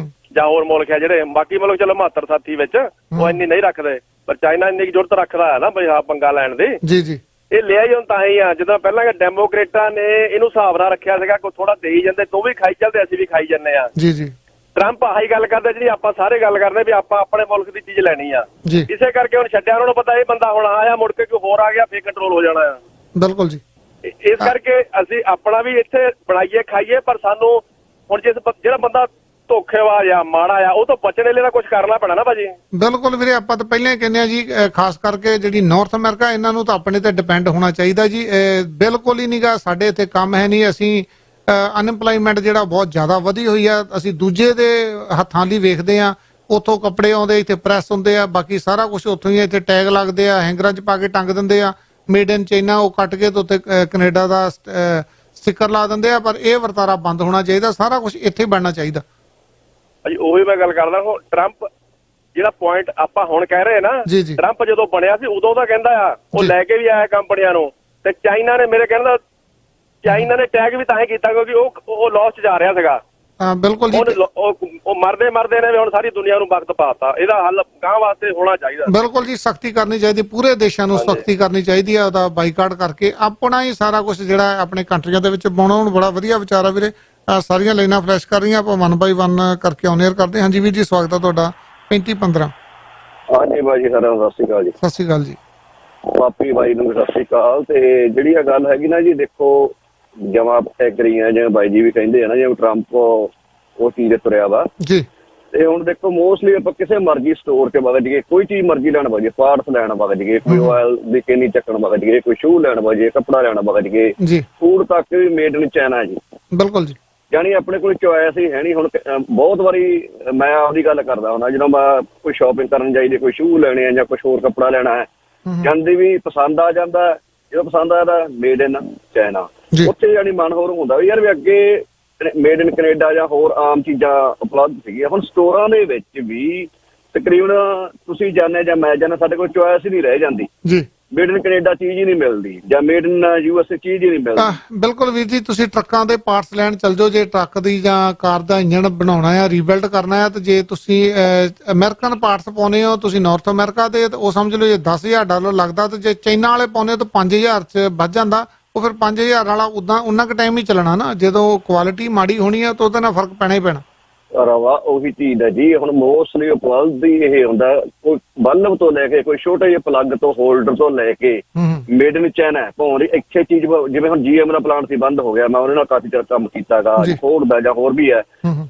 ਜਾਂ ਹੋਰ ਮੁਲਕ ਆ ਜਿਹੜੇ ਬਾਕੀ ਮੁਲਕ ਚਲੋ 72 ਸਾਥੀ ਵਿੱਚ ਉਹ ਇੰਨੀ ਨਹੀਂ ਰੱਖਦੇ ਪਰ ਚਾਈਨਾ ਇੰਨੀ ਕੀ ਜ਼ਰੂਰਤ ਰੱਖਦਾ ਹੈ ਨਾ ਬਈ ਹਾਂ ਪੰਗਾ ਲੈਣ ਦੀ। ਜੀ ਜੀ ਇਹ ਲਿਆ ਹੀ ਹੁਣ ਤਾਂ ਹੀ ਆ ਜਦੋਂ ਪਹਿਲਾਂ ਡੈਮੋਕ੍ਰੇਟਾਂ ਨੇ ਇਹਨੂੰ ਹਿਸਾਬ ਨਾਲ ਰੱਖਿਆ ਸੀਗਾ ਕੋਈ ਥੋੜਾ ਦੇਈ ਜਾਂਦੇ ਤੂੰ ਵੀ ਖਾਈ ਚੱਲਦੇ ਅਸੀਂ ਵੀ ਖਾਈ ਜਾਂਦੇ ਆ। ਜੀ ਜੀ ਟਰੰਪ ਆਹੀ ਗੱਲ ਕਰਦਾ ਜਿਹੜੀ ਆਪਾਂ ਸਾਰੇ ਗੱਲ ਕਰਦੇ ਵੀ ਆਪਾਂ ਆਪਣੇ ਮੁਲਕ ਦੀ ਚੀਜ਼ ਲੈਣੀ ਆ ਇਸੇ ਕਰਕੇ ਹੁਣ ਛੱਡਿਆ ਉਹਨਾਂ ਨੂੰ ਪਤਾ ਇਹ ਬੰਦਾ ਹੁਣ ਆਇਆ ਮੁੜ ਕੇ ਕੋਈ ਹੋਰ ਆ ਗਿਆ ਫੇਰ ਕੰਟਰੋਲ ਹੋ ਜਾਣਾ ਆ। ਬਿਲਕੁਲ ਜੀ ਇਸ ਕਰਕੇ ਅਸੀਂ ਆਪਣਾ ਵੀ ਇੱਥੇ ਬਣਾਈਏ ਖਾਈਏ ਪਰ ਸਾਨੂੰ ਹੁਣ ਜਿਹੜਾ ਬੰਦਾ ਧੋਖੇਬਾਜ਼ ਆ ਮਾੜਾ ਆ ਉਹ ਤੋਂ ਬਚਣ ਲਈ ਤਾਂ ਕੁਝ ਕਰਨਾ ਪੈਣਾ ਨਾ ਭਾਜੀ। ਬਿਲਕੁਲ ਵੀਰੇ ਆਪਾਂ ਤਾਂ ਪਹਿਲਾਂ ਹੀ ਕਹਿੰਦੇ ਆ ਜੀ ਖਾਸ ਕਰਕੇ ਜਿਹੜੀ ਨਾਰਥ ਅਮਰੀਕਾ ਇਹਨਾਂ ਨੂੰ ਤਾਂ ਆਪਣੇ ਤੇ ਡਿਪੈਂਡ ਹੋਣਾ ਚਾਹੀਦਾ ਜੀ। ਬਿਲਕੁਲ ਹੀ ਨਹੀਂਗਾ ਸਾਡੇ ਇੱਥੇ ਕੰਮ ਹੈ ਨਹੀਂ, ਅਸੀਂ ਅਨਐਮਪਲੋਇਮੈਂਟ ਜਿਹੜਾ ਬਹੁਤ ਜ਼ਿਆਦਾ ਵਧੀ ਹੋਈ ਆ, ਅਸੀਂ ਦੂਜੇ ਦੇ ਹੱਥਾਂ ਲਈ ਵੇਖਦੇ ਆ, ਉੱਥੋਂ ਕੱਪੜੇ ਆਉਂਦੇ ਇੱਥੇ ਪ੍ਰੈਸ ਹੁੰਦੇ ਆ, ਬਾਕੀ ਸਾਰਾ ਕੁਝ ਉੱਥੋਂ ਹੀ ਇੱਥੇ ਟੈਗ ਲੱਗਦੇ ਆ, ਹੈਂਗਰਾਂ 'ਚ ਪਾ ਕੇ ਟੰਗ ਦਿੰਦੇ ਆ ਮੇਡ ਇਨ ਚਾਈਨਾ, ਉਹ ਕੱਟ ਕੇ ਤੇ ਉੱਤੇ ਕੈਨੇਡਾ ਦਾ ਸਟਿੱਕਰ ਲਾ ਦਿੰਦੇ ਆ। ਪਰ ਇਹ ਵਰਤਾਰਾ ਬੰਦ ਹੋਣਾ ਚਾਹੀਦਾ, ਸਾਰਾ ਕੁਝ ਇੱਥੇ ਬਣਨਾ ਚਾਹੀਦਾ। ਉਹੀ ਮੈਂ ਗੱਲ ਕਰਦਾ ਹੁਣ ਟਰੰਪ ਜਿਹੜਾ ਪੁਆਇੰਟ ਆਪਾਂ ਹੁਣ ਕਹਿ ਰਹੇ ਨਾ ਟਰੰਪ ਜਦੋਂ ਬਣਿਆ ਸੀ ਉਦੋਂ ਦਾ ਕਹਿੰਦਾ ਆ ਉਹ ਲੈ ਕੇ ਵੀ ਆਇਆ ਕੰਪਨੀਆਂ ਨੂੰ ਤੇ ਚਾਈਨਾ ਨੇ ਮੇਰੇ ਕਹਿੰਦਾ ਚਾਈਨਾ ਨੇ ਟੈਗ ਵੀ ਤਾਂ ਹੀ ਕੀਤਾ ਕਿਉਂਕਿ ਉਹ ਲਾਸ 'ਚ ਜਾ ਰਿਹਾ ਸੀਗਾ। ਬਿਲਕੁਲ ਜੀ ਉਹ ਮਰਦੇ ਨੇ ਹੁਣ ਸਾਰੀ ਦੁਨੀਆ ਨੂੰ ਵਕਤ ਪਾਤਾ, ਇਹਦਾ ਹੱਲ ਗਾਂ ਵਾਸਤੇ ਹੋਣਾ ਚਾਹੀਦਾ। ਬਿਲਕੁਲ ਜੀ ਸਖਤੀ ਕਰਨੀ ਚਾਹੀਦੀ, ਪੂਰੇ ਦੇਸ਼ਾਂ ਨੂੰ ਸਖਤੀ ਕਰਨੀ ਚਾਹੀਦੀ ਆ ਉਹਦਾ ਬਾਈਕਾਟ ਕਰਕੇ ਆਪਣਾ ਹੀ ਸਾਰਾ ਕੁਝ ਜਿਹੜਾ ਆਪਣੇ ਕੰਟਰੀਆਂ ਦੇ ਵਿੱਚ ਪਾਉਣਾ। ਹੁਣ ਬੜਾ ਵਧੀਆ ਵਿਚਾਰ ਆ ਵੀਰੇ, ਸਾਰੀਆਂ ਲਾਈਨਾਂ ਫਲੈਸ਼ ਕਰ ਰਹੀਆਂ, ਆਪਾਂ 1 ਬਾਈ 1 ਕਰਕੇ ਔਨ 에ਅਰ ਕਰਦੇ। ਹਾਂਜੀ ਵੀਰ ਜੀ ਸਵਾਗਤ ਹੈ ਤੁਹਾਡਾ 3515। ਹਾਂਜੀ ਬਾਈ ਜੀ ਸਾਰਿਆਂ ਨੂੰ ਸਤਿ ਸ਼੍ਰੀ ਅਕਾਲ ਜੀ। ਸਤਿ ਸ਼੍ਰੀ ਅਕਾਲ ਜੀ। ਪਾਪੀ ਬਾਈ ਨੂੰ ਸਤਿ ਸ਼੍ਰੀ ਅਕਾਲ। ਤੇ ਜਿਹੜੀ ਆ ਗੱਲ ਹੈਗੀ ਨਾ ਜੀ ਦੇਖੋ ਜਮਾ ਐਗਰੀ ਆ ਜਿਵੇਂ ਬਾਈ ਜੀ ਵੀ ਕਹਿੰਦੇ ਆ ਨਾ ਜਿਵੇਂ ਟਰੰਪ ਉਹ ਚੀਜ਼ ਤੁਰਿਆ ਵਾ ਜੀ। ਤੇ ਹੁਣ ਦੇਖੋ ਮੋਸਟਲੀ ਆਪਾਂ ਕਿਸੇ ਮਰਜ਼ੀ ਸਟੋਰ 'ਚ ਵਗ ਜਾਈਏ, ਕੋਈ ਚੀਜ਼ ਮਰਜ਼ੀ ਲੈਣ ਵਗ ਜਾਈਏ, ਪਾਰਟਸ ਲੈਣ ਵਗ ਜਾਈਏ, ਕੋਈ ਆਇਲ ਦੀ ਕੇਨੀ ਚੱਕਣ ਵਗ ਜਾਈਏ, ਕੋਈ ਸ਼ੂ ਲੈਣ ਵਗ ਜਾਈਏ, ਕੱਪੜਾ ਲੈਣ ਵਗ ਜਾਈਏ, ਫੂਡ ਤੱਕ ਵੀ ਮੇਡ ਇਨ ਚਾਈਨਾ ਜੀ। ਬਿਲਕੁਲ ਜੀ। ਯਾਨੀ ਆਪਣੇ ਕੋਲ ਚੋਇਸ ਹੀ ਹੈ ਨਹੀਂ। ਹੁਣ ਬਹੁਤ ਵਾਰੀ ਮੈਂ ਆਪਦੀ ਗੱਲ ਕਰਦਾ ਹੁੰਦਾ ਜਦੋਂ ਮੈਂ ਕੋਈ ਸ਼ਾਪਿੰਗ ਕਰਨ ਜਾਈਦੀ, ਕੋਈ ਸ਼ੂ ਲੈਣੇ ਆ ਜਾਂ ਕੁਛ ਹੋਰ ਕੱਪੜਾ ਲੈਣਾ ਹੈ, ਜਾਂਦੀ ਵੀ ਪਸੰਦ ਆ ਜਾਂਦਾ, ਜਦੋਂ ਪਸੰਦ ਆਇਆ ਤਾਂ ਮੇਡ ਇਨ ਚਾਈਨਾ। ਉੱਥੇ ਯਾਨੀ ਮਨ ਹੋਰ ਹੁੰਦਾ ਵੀ ਯਾਰ ਵੀ ਅੱਗੇ ਮੇਡ ਇਨ ਕੈਨੇਡਾ ਜਾਂ ਹੋਰ ਆਮ ਚੀਜ਼ਾਂ ਉਪਲਬਧ ਸੀਗੀਆਂ, ਹੁਣ ਸਟੋਰਾਂ ਦੇ ਵਿੱਚ ਵੀ ਤਕਰੀਬਨ ਤੁਸੀਂ ਜਾਣੇ ਜਾਂ ਮੈਂ ਜਾਣਾ ਸਾਡੇ ਕੋਲ ਚੋਇਸ ਹੀ ਨਹੀਂ ਰਹਿ ਜਾਂਦੀ ਜੀ। ਮੇਡ ਇਨ ਕੈਨੇਡਾ ਚੀਜ਼ ਹੀ ਨਹੀਂ ਮਿਲਦੀ ਜਾਂ ਮੇਡ ਇਨ USA ਚੀਜ਼ ਹੀ ਨਹੀਂ ਮਿਲਦੀ। ਬਿਲਕੁਲ ਵੀਰ ਜੀ, ਤੁਸੀਂ ਟਰੱਕਾਂ ਦੇ ਪਾਰਟਸ ਲੈਣ ਚੱਲ ਜਾਓ, ਜੇ ਟਰੱਕ ਦੀ ਜਾਂ ਕਾਰ ਦਾ ਇੰਜਣ ਬਣਾਉਣਾ ਆ, ਰੀਬਿਲਡ ਕਰਨਾ ਆ, ਤੇ ਜੇ ਤੁਸੀਂ ਅਮਰੀਕਨ ਪਾਰਟਸ ਪਾਉਨੇ ਹੋ ਤੁਸੀਂ ਨਾਰਥ ਅਮਰੀਕਾ ਦੇ, ਉਹ ਸਮਝ ਲਓ ਜੇ $10,000 ਲੱਗਦਾ, ਤੇ ਜੇ ਚਾਈਨਾ ਵਾਲੇ ਪਾਉਨੇ ਤਾਂ 5,000 'ਚ ਵੱਧ ਜਾਂਦਾ। ਉਹ ਫਿਰ 5,000 ਵਾਲਾ ਉਨਾ ਕੁ ਟਾਈਮ ਹੀ ਚੱਲਣਾ ਨਾ, ਜਦੋਂ ਕੁਆਲਿਟੀ ਮਾੜੀ ਹੋਣੀ ਆ ਤਾਂ ਉਹਦੇ ਨਾਲ ਫਰਕ ਪੈਣਾ ਹੀ ਪੈਣਾ। ਰਵਾ ਉਹੀ ਚੀਜ਼ ਹੈ ਜੀ। ਹੁਣ ਮੋਸਟਲੀ ਉਪਲਬਧ ਹੀ ਇਹ ਹੁੰਦਾ, ਕੋਈ ਬਲਬ ਤੋਂ ਲੈ ਕੇ ਕੋਈ ਛੋਟੇ ਜਿਹੇ ਪਲੱਗ ਤੋਂ ਹੋਲਡਰ ਤੋਂ ਲੈ ਕੇ ਮੇਡ ਇਨ ਚਾਈਨਾ ਭਾਵੇਂ ਇੱਥੇ ਚੀਜ਼ ਜਿਵੇਂ ਹੁਣ GM ਦਾ ਪਲਾਂਟ ਸੀ ਬੰਦ ਹੋ ਗਿਆ, ਮੈਂ ਉਹਦੇ ਨਾਲ ਕਾਫੀ ਚਿਰ ਕੰਮ ਕੀਤਾ ਗਾ, ਫੋਰਡ ਦਾ ਜਾਂ ਹੋਰ ਵੀ ਹੈ,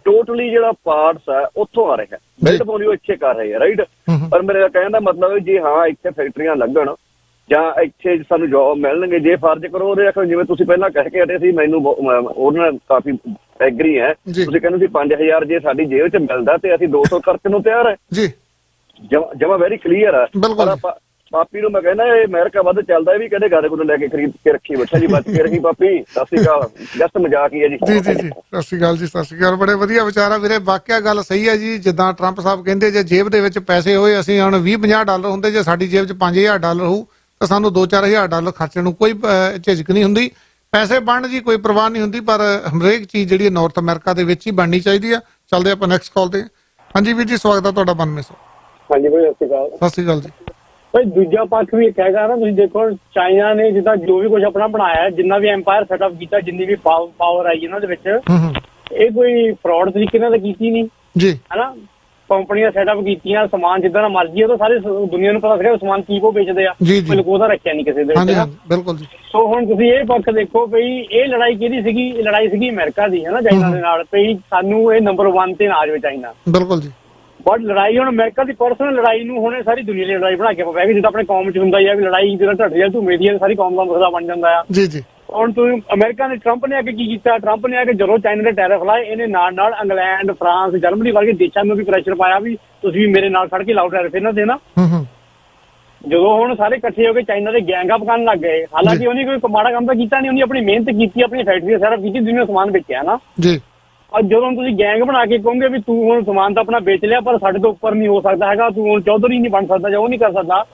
ਟੋਟਲੀ ਜਿਹੜਾ ਪਾਰਟਸ ਹੈ ਉੱਥੋਂ ਆ ਰਿਹਾ, ਬਿਲਡ ਪਾਉਣੀ ਉਹ ਇੱਥੇ ਕਰ ਰਹੇ ਆ ਰਾਈਟ। ਪਰ ਮੇਰੇ ਕਹਿਣ ਦਾ ਮਤਲਬ ਜੀ ਹਾਂ ਇੱਥੇ ਫੈਕਟਰੀਆਂ ਲੱਗਣ ਜਾਂ ਇੱਥੇ ਸਾਨੂੰ ਜੋਬ ਮਿਲਣਗੇ, ਜੇ ਫਰਜ਼ ਕਰੋ ਉਹਦੇ ਆਖੋ ਜਿਵੇਂ ਤੁਸੀਂ ਪਹਿਲਾਂ ਕਹਿ ਕੇ ਹਟੇ ਸੀ, ਮੈਨੂੰ ਉਹਦੇ ਨਾਲ ਕਾਫੀ ਐਗਰੀ ਹੈ। ਤੁਸੀਂ ਕਹਿੰਦੇ ਸੀ 5,000 ਜੇ ਸਾਡੀ ਜੇਬ 'ਚ ਮਿਲਦਾ ਤੇ ਅਸੀਂ 200 ਖਰਚਣ ਨੂੰ ਤਿਆਰ ਹੈ ਜੀ। ਜਮਾ ਵੈਰੀ ਕਲੀਅਰ ਹੈ। ਪਰ ਪਾਪੀ ਨੂੰ ਮੈਂ ਕਹਿੰਦਾ ਇਹ ਅਮਰੀਕਾ ਵੱਧ ਚੱਲਦਾ, ਇਹ ਵੀ ਕਹਿੰਦੇ ਗਾਦੇ ਕੋਲ ਲੈ ਕੇ ਖਰੀਦ ਕੇ ਰੱਖੀ ਬੈਠਾ ਜੀ, ਬਚ ਕੇ ਰਹੀ ਪਾਪੀ। ਸਤਿ ਸ਼੍ਰੀ ਅਕਾਲ, ਜਸਟ ਮਜ਼ਾਕ ਹੀ ਹੈ ਜੀ। ਜੀ ਜੀ ਜੀ ਸਤਿ ਸ਼੍ਰੀ ਅਕਾਲ ਜੀ। ਸਤਿ ਸ਼੍ਰੀ ਅਕਾਲ। ਬੜੇ ਵਧੀਆ ਵਿਚਾਰ ਆ ਵੀਰੇ, ਵਾਕਿਆ ਗੱਲ ਸਹੀ ਹੈ ਜੀ। ਜਿੱਦਾਂ ਟਰੰਪ ਸਾਹਿਬ ਕਹਿੰਦੇ ਜੇ ਜੇਬ ਦੇ ਵਿੱਚ ਪੈਸੇ ਹੋਏ, ਅਸੀਂ ਹੁਣ $20-50 ਹੁੰਦੇ, ਜੇ ਸਾਡੀ ਜੇਬ 'ਚ $5,000 ਹੋਊ ਤਾਂ ਸਾਨੂੰ $2-4,000 ਖਰਚਣ ਨੂੰ ਕੋਈ ਝਿਜਕ ਨਹੀਂ ਹੁੰਦੀ। ਪੈਸੇ ਬਣਨ ਜੀ ਕੋਈ ਪਰਵਾਹ ਨਹੀਂ ਹੁੰਦੀ, ਪਰ ਹਰੇਕ ਚੀਜ਼ ਜਿਹੜੀ ਨਾਰਥ ਅਮਰੀਕਾ ਦੇ ਵਿੱਚ ਹੀ ਬਣਨੀ ਚਾਹੀਦੀ ਆ। ਚੱਲਦੇ ਆਪਾਂ ਨੈਕਸਟ ਕਾਲ ਤੇ। ਹਾਂਜੀ ਵੀਰ ਜੀ ਸਵਾਗਤ ਹੈ ਤੁਹਾਡਾ 9200। ਹਾਂਜੀ ਭਾਈ ਸਤਿ ਸ਼੍ਰੀ ਅਕਾਲ। ਸਤਿ ਸ਼੍ਰੀ ਅਕਾਲ ਜੀ। ਭਾਈ ਦੂਜਾ ਪੱਖ ਵੀ ਇੱਕ ਹੈਗਾ ਨਾ, ਤੁਸੀਂ ਦੇਖੋ ਚਾਈਨਾ ਨੇ ਜਿੱਦਾਂ ਜੋ ਵੀ ਕੁਝ ਆਪਣਾ ਬਣਾਇਆ, ਜਿੰਨਾ ਵੀ ਐਮਪਾਇਰ ਸੈਟਅਪ ਕੀਤਾ, ਜਿੰਨੀ ਵੀ ਪਾਵਰ ਆਈ ਇਹਨਾਂ ਦੇ ਵਿੱਚ, ਇਹ ਕੋਈ ਫਰਾਡ ਤਰੀਕੇ ਨਾਲ ਤਾਂ ਕੀਤੀ ਨਹੀਂ ਜੀ, ਹਨਾ। ਕੰਪਨੀਆਂ ਸੈਟਅਪ ਕੀਤੀਆਂ, ਸਮਾਨ ਜਿੱਦਾਂ ਦਾ ਮਰਜ਼ੀ, ਉਹ ਤਾਂ ਸਾਰੇ ਦੁਨੀਆ ਨੂੰ ਪਤਾ ਸੀਗਾ ਸਮਾਨ ਕੀ ਕੋ ਵੇਚਦੇ ਆ, ਕੋਈ ਲੁਕੋਦਾ ਰੱਖਿਆ ਨਹੀਂ ਕਿਸੇ ਦੇ ਵਿੱਚ। ਬਿਲਕੁਲ ਜੀ। ਸੋ ਹੁਣ ਤੁਸੀਂ ਇਹ ਪੱਖ ਦੇਖੋ ਬਈ ਇਹ ਲੜਾਈ ਕਿਹਦੀ ਸੀਗੀ? ਇਹ ਲੜਾਈ ਸੀਗੀ ਅਮਰੀਕਾ ਦੀ, ਹਨਾ, ਚਾਈਨਾ ਦੇ ਨਾਲ, ਬਈ ਸਾਨੂੰ ਇਹ ਨੰਬਰ 1 ਤੇ ਨਾ ਆ ਜਾਵੇ ਚਾਈਨਾ। ਬਿਲਕੁਲ ਜੀ। ਬਟ ਲੜਾਈ ਹੁਣ ਅਮਰੀਕਾ ਦੀ ਪਰਸਨਲ ਲੜਾਈ ਨੂੰ ਹੁਣ ਸਾਰੀ ਦੁਨੀਆ ਦੀ ਲੜਾਈ ਬਣਾ ਕੇ ਪੈ ਗਈ। ਜਿੱਦਾਂ ਆਪਣੇ ਕੌਮ 'ਚ ਹੁੰਦਾ ਹੀ ਆ ਵੀ ਲੜਾਈ ਜਦੋਂ ਢੱਟ ਜਾਏ ਧੂਮੇ ਦੀ ਸਾਰੀ ਕੌਮ ਦਾ ਮਸਲਾ ਬਣ ਜਾਂਦਾ ਆ। ਜੀ ਜੀ। ਹੁਣ ਤੁਸੀਂ ਅਮਰੀਕਾ ਨੇ ਟਰੰਪ ਨੇ ਆ ਕੇ ਕੀ ਕੀਤਾ? ਟਰੰਪ ਨੇ ਆ ਕੇ ਜਦੋਂ ਚਾਈਨਾ ਦੇ ਟੈਰਿਫ ਲਾਏ, ਇਹਨੇ ਨਾਲ ਇੰਗਲੈਂਡ, ਫਰਾਂਸ, ਜਰਮਨੀ ਵਰਗੇ ਦੇਸ਼ਾਂ ਨੂੰ ਵੀ ਪ੍ਰੈਸ਼ਰ ਪਾਇਆ ਵੀ ਤੁਸੀਂ ਵੀ ਮੇਰੇ ਨਾਲ ਖੜ ਕੇ ਲਾਓ ਟੈਰਿਫ ਇਹਨਾਂ ਦੇ ਨਾ। ਜਦੋਂ ਹੁਣ ਸਾਰੇ ਇਕੱਠੇ ਹੋ ਕੇ ਚਾਈਨਾ ਦੇ ਗੈਂਗ ਅਪ ਕਰਨ ਲੱਗ ਗਏ, ਹਾਲਾਂਕਿ ਉਹਨੇ ਕੋਈ ਮਾੜਾ ਕੰਮ ਤਾਂ ਕੀਤਾ ਨਹੀਂ, ਉਹਨੇ ਆਪਣੀ ਮਿਹਨਤ ਕੀਤੀ, ਆਪਣੀ ਫੈਕਟਰੀ ਸੈਟਅਪ ਕੀਤੀ, ਦੁਨੀਆ ਸਮਾਨ ਵੇਚਿਆ ਨਾ ਜੀ। ਔਰ ਜਦੋਂ ਤੁਸੀਂ ਗੈਂਗ ਬਣਾ ਕੇ ਕਹੋਗੇ ਵੀ ਤੂੰ ਹੁਣ ਸਮਾਨ ਤਾਂ ਆਪਣਾ ਵੇਚ ਲਿਆ ਪਰ ਸਾਡੇ ਤੋਂ ਉੱਪਰ ਨਹੀਂ ਹੋ ਸਕਦਾ ਹੈਗਾ, ਤੂੰ ਹੁਣ ਚੌਧਰੀ ਨਹੀਂ ਬਣ ਸਕਦਾ ਜਾਂ ਉਹ ਨਹੀਂ ਕਰ ਸਕਦਾ,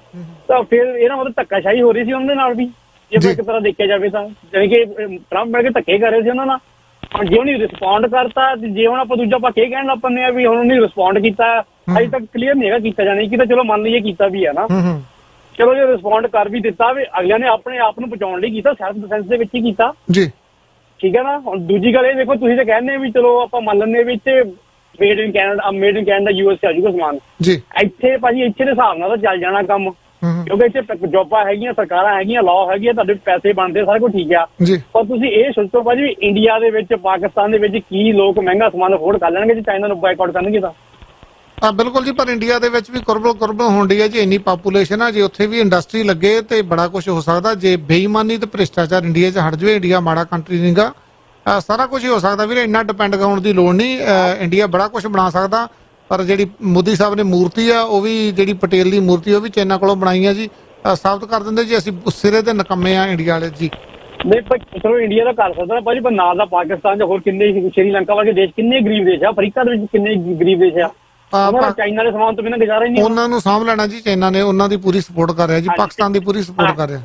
ਤਾਂ ਫਿਰ ਇਹਦਾ ਮਤਲਬ ਧੱਕਾਸ਼ਾਹੀ ਹੋ ਰਹੀ ਸੀ ਉਹਨਾਂ ਦੇ ਨਾਲ ਵੀ, ਜੇ ਇੱਕ ਤਰ੍ਹਾਂ ਦੇਖਿਆ ਜਾਵੇ ਤਾਂ। ਜਾਣੀ ਕਿ ਟਰੰਪ ਮਿਲ ਕੇ ਧੱਕੇ ਕਰ ਰਹੇ ਸੀ ਉਹਨਾਂ ਨਾਲ। ਹੁਣ ਜੇ ਉਹਨੇ ਰਿਸਪੌਂਡ ਕਰਤਾ, ਜੇ ਹੁਣ ਆਪਾਂ ਦੂਜਾ ਇਹ ਕਹਿਣ ਲੱਗ ਪੈਂਦੇ ਆ ਵੀ ਹੁਣ ਉਹਨੇ ਰਿਸਪੌਂਡ ਕੀਤਾ, ਅਜੇ ਤੱਕ ਕਲੀਅਰ ਨਹੀਂ ਹੈਗਾ ਕੀਤਾ ਜਾਣਾ ਕਿ, ਤਾਂ ਚਲੋ ਮੰਨ ਲਈਏ ਕੀਤਾ ਵੀ ਹੈ ਨਾ। ਚਲੋ ਜੇ ਰਿਸਪੌਂਡ ਕਰ ਵੀ ਦਿੱਤਾ ਵੀ ਅਗਲਿਆਂ ਨੇ ਆਪਣੇ ਆਪ ਨੂੰ ਬਚਾਉਣ ਲਈ ਕੀਤਾ, ਸੈਲਫ ਡਿਫੈਂਸ ਦੇ ਵਿੱਚ ਹੀ ਕੀਤਾ ਜੀ, ਠੀਕ ਹੈ ਨਾ। ਹੁਣ ਦੂਜੀ ਗੱਲ ਇਹ ਦੇਖੋ, ਤੁਸੀਂ ਤਾਂ ਕਹਿੰਦੇ ਵੀ ਚਲੋ ਆਪਾਂ ਮੰਨ ਲੈਂਦੇ ਵਿੱਚ ਮੇਡ ਇਨ ਕੈਨੇਡਾ US ਆ ਜਾਊਗਾ ਸਮਾਨ ਜੀ। ਇੱਥੇ ਭਾਜੀ ਇੱਥੇ ਦੇ ਹਿਸਾਬ ਨਾਲ ਤਾਂ ਚੱਲ ਜਾਣਾ ਕੰਮ, ਕਿਉਂਕਿ ਇੱਥੇ ਜੋਬਾਂ ਹੈਗੀਆਂ, ਸਰਕਾਰਾਂ ਹੈਗੀਆਂ, ਲਾਅ ਹੈਗੀਆਂ, ਤੁਹਾਡੇ ਪੈਸੇ ਬਣਦੇ, ਸਾਰਾ ਕੁਝ ਠੀਕ ਆ। ਪਰ ਤੁਸੀਂ ਇਹ ਸੋਚੋ ਭਾਜੀ ਵੀ ਇੰਡੀਆ ਦੇ ਵਿੱਚ, ਪਾਕਿਸਤਾਨ ਦੇ ਵਿੱਚ ਕੀ ਲੋਕ ਮਹਿੰਗਾ ਸਮਾਨ ਅਫੋਰਡ ਕਰ ਲੈਣਗੇ ਜੇ ਚਾਈਨਾ ਨੂੰ ਬਾਈਕਾਟ ਕਰਨਗੇ ਤਾਂ? ਬਿਲਕੁਲ ਜੀ। ਪਰ ਇੰਡੀਆ ਦੇ ਵਿੱਚ ਵੀ ਕੁਰਬਲ ਹੋਣ ਡਈ ਹੈ ਜੀ, ਇੰਨੀ ਪਾਪੂਲੇਸ਼ਨ ਆ, ਜੇ ਉੱਥੇ ਵੀ ਇੰਡਸਟਰੀ ਲੱਗੇ ਤੇ ਬੜਾ ਕੁਝ ਹੋ ਸਕਦਾ। ਜੇ ਬੇਈਮਾਨੀ ਤੇ ਭ੍ਰਿਸ਼ਟਾਚਾਰ ਇੰਡੀਆ 'ਚ ਹਟ ਜਾਵੇ, ਇੰਡੀਆ ਮਾੜਾ ਕੰਟਰੀ ਨਹੀਂਗਾ, ਸਾਰਾ ਕੁਝ ਹੀ ਹੋ ਸਕਦਾ ਵੀਰੇ, ਇੰਨਾ ਡਿਪੈਂਡ ਹੋਣ ਦੀ ਲੋੜ ਨਹੀਂ। ਇੰਡੀਆ ਬੜਾ ਕੁਝ ਬਣਾ ਸਕਦਾ। ਪਰ ਜਿਹੜੀ ਮੋਦੀ ਸਾਹਿਬ ਨੇ ਮੂਰਤੀ ਆ, ਉਹ ਵੀ ਜਿਹੜੀ ਪਟੇਲ ਦੀ ਮੂਰਤੀ, ਉਹ ਵੀ ਚਾਈਨਾ ਕੋਲੋਂ ਬਣਾਈ ਆ ਜੀ, ਸਾਬਤ ਕਰ ਦਿੰਦੇ ਜੀ ਅਸੀਂ ਸਿਰੇ ਦੇ ਨਕੰਮੇ ਆ ਇੰਡੀਆ ਵਾਲੇ ਜੀ। ਨਹੀਂ ਪਰ ਚਲੋ ਇੰਡੀਆ ਦਾ ਕਰ ਸਕਦਾ ਭਾਜੀ, ਪਰ ਨਾਲ ਦਾ ਪਾਕਿਸਤਾਨ ਜਾਂ ਹੋਰ ਕਿੰਨੇ ਸ਼੍ਰੀਲੰਕਾ ਵਰਗੇ ਦੇਸ਼, ਕਿੰਨੇ ਗਰੀਬ ਦੇਸ਼ ਆ, ਅਫਰੀਕਾ ਦੇ ਵਿੱਚ ਕਿੰਨੇ ਗਰੀਬ ਦੇਸ਼ ਆ, ਚਾਈਨਾ ਦੇ ਸਮਾਨ ਤੋਂ ਬਿਨਾਂ ਗੁਜ਼ਾਰਾ ਹੀ ਨਹੀਂ। ਉਹਨਾਂ ਨੂੰ ਸਾਂਭ ਲੈਣਾ ਜੀ ਚਾਈਨਾ ਨੇ, ਉਹਨਾਂ ਦੀ ਪੂਰੀ ਸਪੋਰਟ ਕਰ ਰਿਹਾ ਜੀ, ਪਾਕਿਸਤਾਨ ਦੀ ਪੂਰੀ ਸਪੋਰਟ ਕਰ ਰਿਹਾ।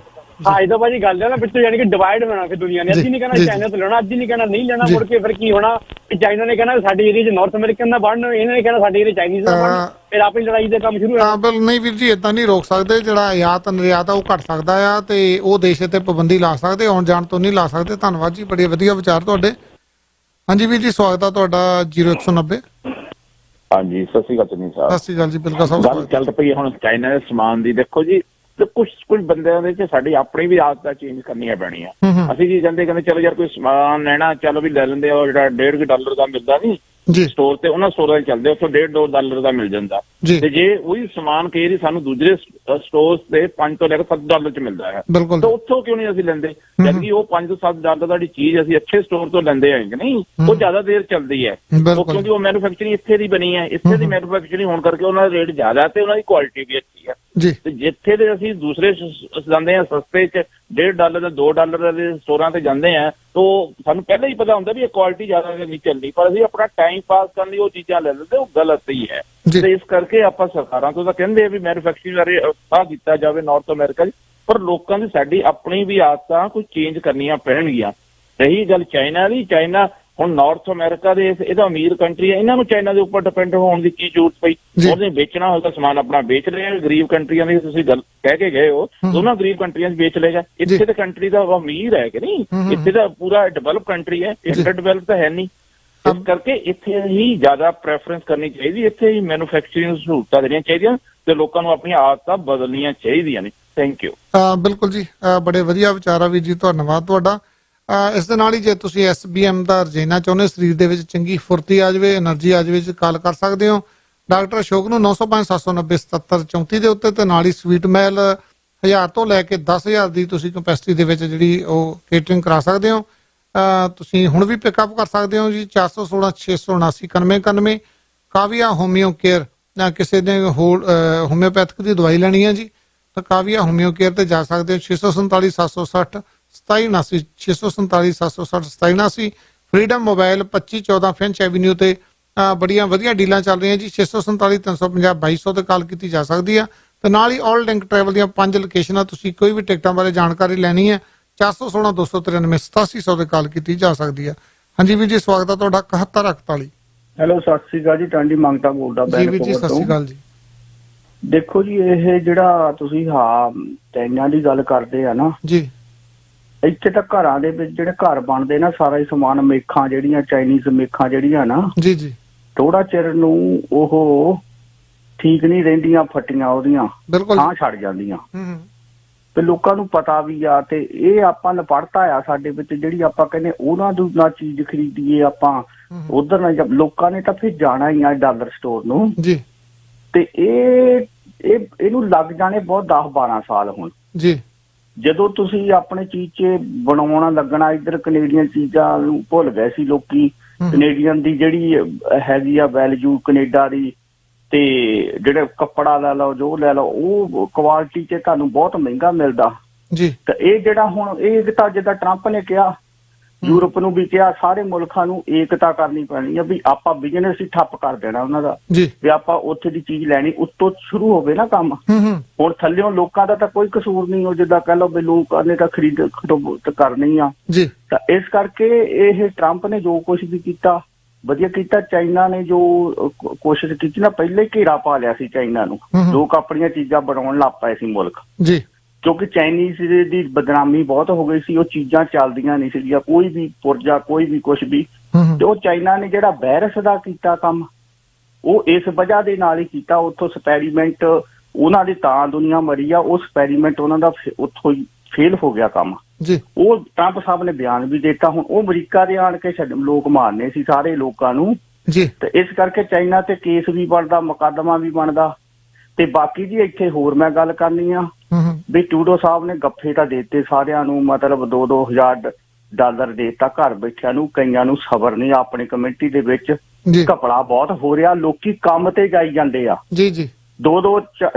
ਹਾਂ ਇਹਦਾ ਭਾਜੀ ਗੱਲ ਹੈ ਨਾ, ਪਿੱਛੇ ਯਾਨੀ ਕਿ ਡਿਵਾਈਡ ਹੋਣਾ ਫਿਰ ਦੁਨੀਆ ਨੇ, ਅੱਜ ਨਹੀਂ ਕਹਿਣਾ ਚਾਈਨਾ ਤੋਂ ਲੈਣਾ, ਅੱਜ ਨਹੀਂ ਕਹਿਣਾ ਨਹੀਂ ਲੈਣਾ, ਮੁੜ ਕੇ ਫਿਰ ਕੀ ਹੋਣਾ, ਚਾਈਨਾ ਨੇ ਕਹਿਣਾ ਸਾਡੇ ਏਰੀਆ 'ਚ ਨਾਰਥ ਅਮਰੀਕਨ ਦਾ ਬਣਨ, ਇਹਨਾਂ ਨੇ ਕਹਿਣਾ ਸਾਡੇ ਏਰੀਆ ਚਾਈਨੀਜ਼ ਦਾ ਬਣਨ, ਫਿਰ ਆਪਣੀ ਲੜਾਈ ਦਾ ਕੰਮ ਸ਼ੁਰੂ ਹੋਣਾ। ਬਿਲ ਨਹੀਂ ਵੀਰ ਜੀ, ਏਦਾਂ ਨਹੀਂ ਰੋਕ ਸਕਦੇ। ਜਿਹੜਾ ਆਯਾਤ ਨਿਰਯਾਤ ਆ ਉਹ ਘਟ ਸਕਦਾ ਆ, ਤੇ ਉਹ ਦੇਸ਼ ਤੇ ਪਾਬੰਦੀ ਲਾ ਸਕਦੇ, ਆਉਣ ਜਾਣ ਤੋਂ ਨਹੀਂ ਲਾ ਸਕਦੇ। ਧੰਨਵਾਦ ਜੀ, ਬੜੇ ਵਧੀਆ ਵਿਚਾਰ ਤੁਹਾਡੇ। ਹਾਂਜੀ ਵੀਰ ਜੀ, ਸਵਾਗਤ ਆ ਤੁਹਾਡਾ 0190। ਹਾਂਜੀ, ਸਤਿ ਸ਼੍ਰੀ ਅਕਾਲ ਚੰਨੀ ਸਾਹਿਬ। ਸਤਿ ਸ਼੍ਰੀ ਅਕਾਲ ਜੀ, ਬਿਲਕੁਲ ਸਾਹਿਬ। ਗੱਲ ਚੱਲ ਪਈ ਹੁਣ ਚਾਈਨਾ ਦੇ ਸਮਾਨ ਦੀ। ਦੇਖੋ ਜੀ, ਕੁਝ ਬੰਦਿਆਂ ਦੇ ਸਾਡੀ ਆਪਣੀ ਵੀ ਆਦਤਾਂ ਚੇਂਜ ਕਰਨੀਆਂ ਪੈਣੀਆਂ। ਅਸੀਂ ਕੀ ਕਹਿੰਦੇ ਚਲੋ ਯਾਰ ਕੋਈ ਸਮਾਨ ਲੈਣਾ, ਚਲੋ ਵੀ ਲੈ ਲੈਂਦੇ, ਉਹ ਜਿਹੜਾ $1.5 ਦਾ ਮਿਲਦਾ ਨਹੀਂ ਸਟੋਰ ਤੇ, ਉਹਨਾਂ ਸਟੋਰਾਂ 'ਚ ਚੱਲਦੇ, ਉੱਥੋਂ $1.5 ਦਾ ਮਿਲ ਜਾਂਦਾ। ਤੇ ਜੇ ਉਹੀ ਸਮਾਨ ਕਈ ਵਾਰੀ ਸਾਨੂੰ ਦੂਜੇ ਸਟੋਰ ਤੇ $5 ਤੋਂ ਲੈ ਕੇ $7 'ਚ ਮਿਲਦਾ ਹੈ, ਤਾਂ ਉੱਥੋਂ ਕਿਉਂ ਨਹੀਂ ਅਸੀਂ ਲੈਂਦੇ? ਜਦਕਿ ਉਹ $5 ਤੋਂ $7 ਦੀ ਚੀਜ਼ ਅਸੀਂ ਅੱਛੇ ਸਟੋਰ ਤੋਂ ਲੈਂਦੇ ਹੈਗੇ ਨਹੀਂ, ਉਹ ਜ਼ਿਆਦਾ ਦੇਰ ਚੱਲਦੀ ਹੈ, ਕਿਉਂਕਿ ਉਹ ਮੈਨੂਫੈਕਚਰਿੰਗ ਇੱਥੇ ਦੀ ਬਣੀ ਹੈ, ਇੱਥੇ ਦੀ ਮੈਨੂਫੈਕਚਰਿੰਗ ਹੋਣ ਕਰਕੇ ਉਹਨਾਂ ਦਾ ਰੇਟ ਜ਼ਿਆਦਾ ਤੇ ਉਹਨਾਂ ਦੀ ਕੁਆਲਿਟੀ ਵੀ ਅੱਛੀ ਹੈ। ਤੇ ਜਿੱਥੇ ਦੇ ਅਸੀਂ ਦੂਸਰੇ ਜਾਂਦੇ ਹਾਂ ਸਸਤੇ 'ਚ $1.5 ਦਾ $2 ਦੇ ਸਟੋਰਾਂ ਤੇ ਜਾਂਦੇ ਆ, ਤਾਂ ਸਾਨੂੰ ਪਹਿਲਾਂ ਹੀ ਪਤਾ ਹੁੰਦਾ ਵੀ ਇਹ ਕੁਆਲਿਟੀ ਜ਼ਿਆਦਾ ਨਹੀਂ ਚੱਲਣੀ, ਪਰ ਅਸੀਂ ਆਪਣਾ ਟਾਈਮ ਪਾਸ ਕਰਨ ਲਈ ਉਹ ਚੀਜ਼ਾਂ ਲੈ ਲੈਂਦੇ, ਉਹ ਗਲਤ ਹੀ ਹੈ। ਤੇ ਇਸ ਕਰਕੇ ਆਪਾਂ ਸਰਕਾਰਾਂ ਤੋਂ ਤਾਂ ਕਹਿੰਦੇ ਆ ਵੀ ਮੈਨੂਫੈਕਚਰਿੰਗ ਬਾਰੇ ਉਤਸ਼ਾਹ ਕੀਤਾ ਜਾਵੇ ਨਾਰਥ ਅਮਰੀਕਾ 'ਚ, ਪਰ ਲੋਕਾਂ ਦੀ ਸਾਡੀ ਆਪਣੀ ਵੀ ਆਦਤਾਂ ਕੁਝ ਚੇਂਜ ਕਰਨੀਆਂ ਪੈਣਗੀਆਂ। ਰਹੀ ਗੱਲ ਚਾਈਨਾ ਦੀ, ਚਾਈਨਾ ਹੁਣ ਨਾਰਥ ਅਮਰੀਕਾ ਦੇ ਇਹਦਾ ਅਮੀਰ ਕੰਟਰੀ ਹੈ, ਇਹਨਾਂ ਨੂੰ ਚਾਈਨਾ ਦੇ ਉੱਪਰ ਡਿਪੈਂਡ ਹੋਣ ਦੀ ਕੀ ਜ਼ਰੂਰਤ ਪਈ? ਉਹਨੇ ਵੇਚਣਾ ਹੋਏਗਾ ਸਮਾਨ ਆਪਣਾ ਵੇਚ ਲਿਆ। ਗਰੀਬ ਕੰਟਰੀਆਂ ਦੀ ਤੁਸੀਂ ਗੱਲ ਕਹਿ ਕੇ ਗਏ ਹੋ, ਦੋਨਾਂ ਗਰੀਬ ਕੰਟਰੀਆਂ 'ਚ ਵੇਚ ਲਏਗਾ। ਇੱਥੇ ਤਾਂ ਕੰਟਰੀ ਦਾ ਅਮੀਰ ਹੈ ਕਿ ਨਹੀਂ, ਇੱਥੇ ਤਾਂ ਪੂਰਾ ਡਿਵੈਲਪ ਕੰਟਰੀ ਹੈ, ਇੰਟਰ ਡਿਵੈਲਪ ਤਾਂ ਹੈ ਨਹੀਂ। ਇਸ ਕਰਕੇ ਇੱਥੇ ਹੀ ਜ਼ਿਆਦਾ ਪ੍ਰੈਫਰੈਂਸ ਕਰਨੀ ਚਾਹੀਦੀ, ਇੱਥੇ ਹੀ ਮੈਨੂਫੈਕਚਰਿੰਗ ਸਹੂਲਤਾਂ ਦੇਣੀਆਂ ਚਾਹੀਦੀਆਂ ਤੇ ਲੋਕਾਂ ਨੂੰ ਆਪਣੀਆਂ ਆਦਤਾਂ ਬਦਲਣੀਆਂ ਚਾਹੀਦੀਆਂ ਨੇ। Thank you. ਬਿਲਕੁਲ ਜੀ, ਬੜੇ ਵਧੀਆ ਵਿਚਾਰ ਆ ਵੀਰ ਜੀ, ਧੰਨਵਾਦ ਤੁਹਾਡਾ। ਇਸ ਦੇ ਨਾਲ ਹੀ ਜੇ ਤੁਸੀਂ SBM ਦਾ ਰਜਾਈਨਾ ਚਾਹੁੰਦੇ, ਸਰੀਰ ਦੇ ਵਿੱਚ ਚੰਗੀ ਫੁਰਤੀ ਆ ਜਾਵੇ, એનર્ਜੀ ਆ ਜਾਵੇ, ਕਾਲ ਕਰ ਸਕਦੇ ਹੋ ਡਾਕਟਰ ਅਸ਼ੋਕ ਨੂੰ 9057907734 ਦੇ ਉੱਤੇ, ਤੇ ਨਾਲ ਹੀ ਸਵੀਟ ਮਹਿਲ 1000 ਤੋਂ ਲੈ ਕੇ 10,000 ਦੀ ਤੁਸੀਂ ਕੈਪੈਸਿਟੀ ਦੇ ਵਿੱਚ ਜਿਹੜੀ ਉਹ ਕੇਟਰਿੰਗ ਕਰਾ ਸਕਦੇ ਹੋ। ਤੁਸੀਂ ਹੁਣ ਵੀ ਪਿਕਅਪ ਕਰ ਸਕਦੇ ਹੋ ਜੀ 416 679 9191। ਕਾਵੀਆ ਹੋਮਿਓ ਕੇਅਰ, ਕਿਸੇ ਨੇ ਹੋਮਿਓਪੈਥਿਕ ਦੀ ਦਵਾਈ ਲੈਣੀ ਹੈ ਜੀ ਤਾਂ ਕਾਵੀਆ ਹੋਮਿਓ ਕੇਅਰ ਤੇ ਜਾ ਸਕਦੇ ਹੋ। 647 760 2779 647 760 2779। ਫਰੀडम ਮੋਬਾਈਲ 2514 ਫ੍ਰੈਂਚ ਐਵੀਨਿਊ ਤੇ ਬੜੀਆਂ ਵਧੀਆ ਡੀਲਾਂ ਚੱਲ ਰਹੀਆਂ ਜੀ। 647 350 2200 ਤੇ ਕਾਲ ਕੀਤੀ ਜਾ ਸਕਦੀ ਆ। ਤੇ ਨਾਲ ਹੀ ਆਲ ਲਿੰਕ ਟਰੈਵਲ ਦੀਆਂ 5 ਲੋਕੇਸ਼ਨਾਂ, ਤੁਸੀਂ ਕੋਈ ਵੀ ਟਿਕਟਾਂ ਬਾਰੇ ਜਾਣਕਾਰੀ ਲੈਣੀ ਹੈ 416 293 8700 ਤੇ ਕਾਲ ਕੀਤੀ ਜਾ ਸਕਦੀ ਹੈ। ਹਾਂਜੀ ਵੀਰ ਜੀ, ਸਵਾਗਤ ਹੈ ਤੁਹਾਡਾ 7148। ਹੈਲੋ, ਸਤਿ ਸ੍ਰੀ ਅਕਾਲ ਜੀ, ਟਾਂਡੀ ਮੰਗਤਾ ਬੋਲਦਾ ਜੀ ਵੀਰ ਜੀ, ਸਤਿ ਸ੍ਰੀ ਅਕਾਲ ਜੀ। ਦੇਖੋ ਜੀ, ਇਹ ਜਿਹੜਾ ਤੁਸੀਂ ਚਾਈਨਾ ਦੀ ਗੱਲ ਕਰਦੇ ਆ ਨਾ ਜੀ, ਇੱਥੇ ਤਾਂ ਘਰਾਂ ਦੇ ਵਿੱਚ ਜਿਹੜੇ ਘਰ ਬਣਦੇ ਨਾ, ਸਾਰਾ ਹੀ ਸਮਾਨ ਮੇਖਾਂ ਜਿਹੜੀਆਂ ਚਾਈਨੀਜ਼ ਮੇਖਾਂ ਜਿਹੜੀਆਂ ਨਾ, ਜੀ ਜੀ, ਥੋੜਾ ਚਿਰ ਨੂੰ ਉਹ ਠੀਕ ਨਹੀਂ ਰਹਿੰਦੀਆਂ, ਫਟੀਆਂ ਉਹਦੀਆਂ ਥਾਂ ਛੱਡ ਜਾਂਦੀਆਂ। ਤੇ ਲੋਕਾਂ ਨੂੰ ਪਤਾ ਵੀ ਆ, ਤੇ ਇਹ ਆਪਾਂ ਨਪੜਤਾ ਆ ਸਾਡੇ ਵਿੱਚ, ਜਿਹੜੀ ਆਪਾਂ ਕਹਿੰਦੇ ਉਹਨਾਂ ਤੋਂ ਨਾ ਚੀਜ਼ ਖਰੀਦੀਏ ਆਪਾਂ ਉਧਰ ਨਾ। ਲੋਕਾਂ ਨੇ ਤਾਂ ਫਿਰ ਜਾਣਾ ਹੀ ਆ ਡਾਲਰ ਸਟੋਰ ਨੂੰ ਜੀ, ਤੇ ਇਹਨੂੰ ਲੱਗ ਜਾਣੇ ਬਹੁਤ 10-12 ਸਾਲ ਹੁਣ ਜੀ। ਜਦੋਂ ਤੁਸੀਂ ਆਪਣੇ ਚੀਜ਼ 'ਚ ਬਣਾਉਣਾ ਲੱਗਣਾ, ਇੱਧਰ ਕੈਨੇਡੀਅਨ ਚੀਜ਼ਾਂ ਨੂੰ ਭੁੱਲ ਗਏ ਸੀ ਲੋਕੀ। ਕੈਨੇਡੀਅਨ ਦੀ ਜਿਹੜੀ ਹੈਗੀ ਆ ਵੈਲਿਊ ਕੈਨੇਡਾ ਦੀ, ਤੇ ਜਿਹੜੇ ਕੱਪੜਾ ਲੈ ਲਓ, ਜੋ ਲੈ ਲਓ, ਉਹ ਕੁਆਲਿਟੀ 'ਚ ਤੁਹਾਨੂੰ ਬਹੁਤ ਮਹਿੰਗਾ ਮਿਲਦਾ ਜੀ। ਤੇ ਇਹ ਜਿਹੜਾ ਹੁਣ ਇਹ ਤਾਂ ਜਿੱਦਾਂ ਟਰੰਪ ਨੇ ਕਿਹਾ, ਯੂਰਪ ਨੂੰ ਵੀ ਕਿਹਾ, ਸਾਰੇ ਮੁਲਕਾਂ ਨੂੰ ਏਕਤਾ ਕਰਨੀ ਪੈਣੀ ਆ ਵੀ ਆਪਾਂ ਬਿਜ਼ਨਸ ਹੀ ਠੱਪ ਕਰ ਦੇਣਾ ਉਹਨਾਂ ਦਾ, ਵੀ ਆਪਾਂ ਉੱਥੇ ਦੀ ਚੀਜ਼ ਲੈਣੀ। ਉੱਤੋਂ ਸ਼ੁਰੂ ਹੋਵੇ ਨਾ ਕੰਮ। ਹੁਣ ਥੱਲਿਓਂ ਲੋਕਾਂ ਦਾ ਤਾਂ ਕੋਈ ਕਸੂਰ ਨਹੀਂ, ਉਹ ਜਿੱਦਾਂ ਕਹਿ ਲਓ ਵੀ ਲੋਕਾਂ ਨੇ ਤਾਂ ਖਰੀਦ ਕਰਨੀ ਆ ਜੀ। ਤਾਂ ਇਸ ਕਰਕੇ ਇਹ ਟਰੰਪ ਨੇ ਜੋ ਕੁਛ ਵੀ ਕੀਤਾ ਵਧੀਆ ਕੀਤਾ। ਚਾਈਨਾ ਨੇ ਜੋ ਕੋਸ਼ਿਸ਼ ਕੀਤੀ ਨਾ, ਪਹਿਲੇ ਘੇਰਾ ਪਾ ਲਿਆ ਸੀ ਚਾਈਨਾ ਨੂੰ, ਲੋਕ ਆਪਣੀਆਂ ਚੀਜ਼ਾਂ ਬਣਾਉਣ ਲੱਗ ਪਏ ਸੀ ਮੁਲਕ ਜੀ, ਕਿਉਂਕਿ ਚਾਈਨੀਜ਼ ਦੀ ਬਦਨਾਮੀ ਬਹੁਤ ਹੋ ਗਈ ਸੀ। ਉਹ ਚੀਜ਼ਾਂ ਚੱਲਦੀਆਂ ਨਹੀਂ ਸੀਗੀਆਂ, ਕੋਈ ਵੀ ਪੁਰਜਾ, ਕੋਈ ਵੀ ਕੁਛ ਵੀ। ਤੇ ਉਹ ਚਾਈਨਾ ਨੇ ਜਿਹੜਾ ਵਾਇਰਸ ਦਾ ਕੀਤਾ ਕੰਮ, ਉਹ ਇਸ ਵਜ੍ਹਾ ਦੇ ਨਾਲ ਹੀ ਕੀਤਾ। ਉੱਥੋਂ ਸਪੈਰੀਮੈਂਟ ਉਹਨਾਂ ਦੀ ਤਾਂ ਦੁਨੀਆ ਮਰੀ ਆ, ਉਹ ਸਪੈਰੀਮੈਂਟ ਉਹਨਾਂ ਦਾ ਉੱਥੋਂ ਹੀ ਫੇਲ ਹੋ ਗਿਆ ਕੰਮ ਜੀ। ਉਹ ਟਰੰਪ ਸਾਹਿਬ ਨੇ ਬਿਆਨ ਵੀ ਦਿੱਤਾ। ਹੁਣ ਉਹ ਅਮਰੀਕਾ ਦੇ ਆਣ ਕੇ ਲੋਕ ਮਾਰਨੇ ਸੀ ਸਾਰੇ ਲੋਕਾਂ ਨੂੰ ਜੀ, ਤੇ ਇਸ ਕਰਕੇ ਚਾਈਨਾ ਤੇ ਕੇਸ ਵੀ ਬਣਦਾ, ਮੁਕੱਦਮਾ ਵੀ ਬਣਦਾ। ਤੇ ਬਾਕੀ ਜੀ ਇੱਥੇ ਹੋਰ ਮੈਂ ਗੱਲ ਕਰਨੀ ਆ ਵੀ ਟਰੂਡੋ ਸਾਹਿਬ ਨੇ ਗੱਫੇ ਤਾਂ ਦੇਤੇ ਸਾਰਿਆਂ ਨੂੰ, ਮਤਲਬ 2-2 ਹਜ਼ਾਰ ਡਾਲਰ ਦੇਤਾ ਘਰ ਬੈਠਿਆਂ ਨੂੰ। ਕਈਆਂ ਨੂੰ ਸਬਰ ਨਹੀਂ, ਆਪਣੀ ਕਮਿਊਨਿਟੀ ਦੇ ਵਿੱਚ ਘਪਲਾ ਬਹੁਤ ਹੋ ਰਿਹਾ, ਲੋਕੀ ਕੰਮ ਤੇ ਜਾਈ ਜਾਂਦੇ ਆ ਜੀ ਜੀ। 2-2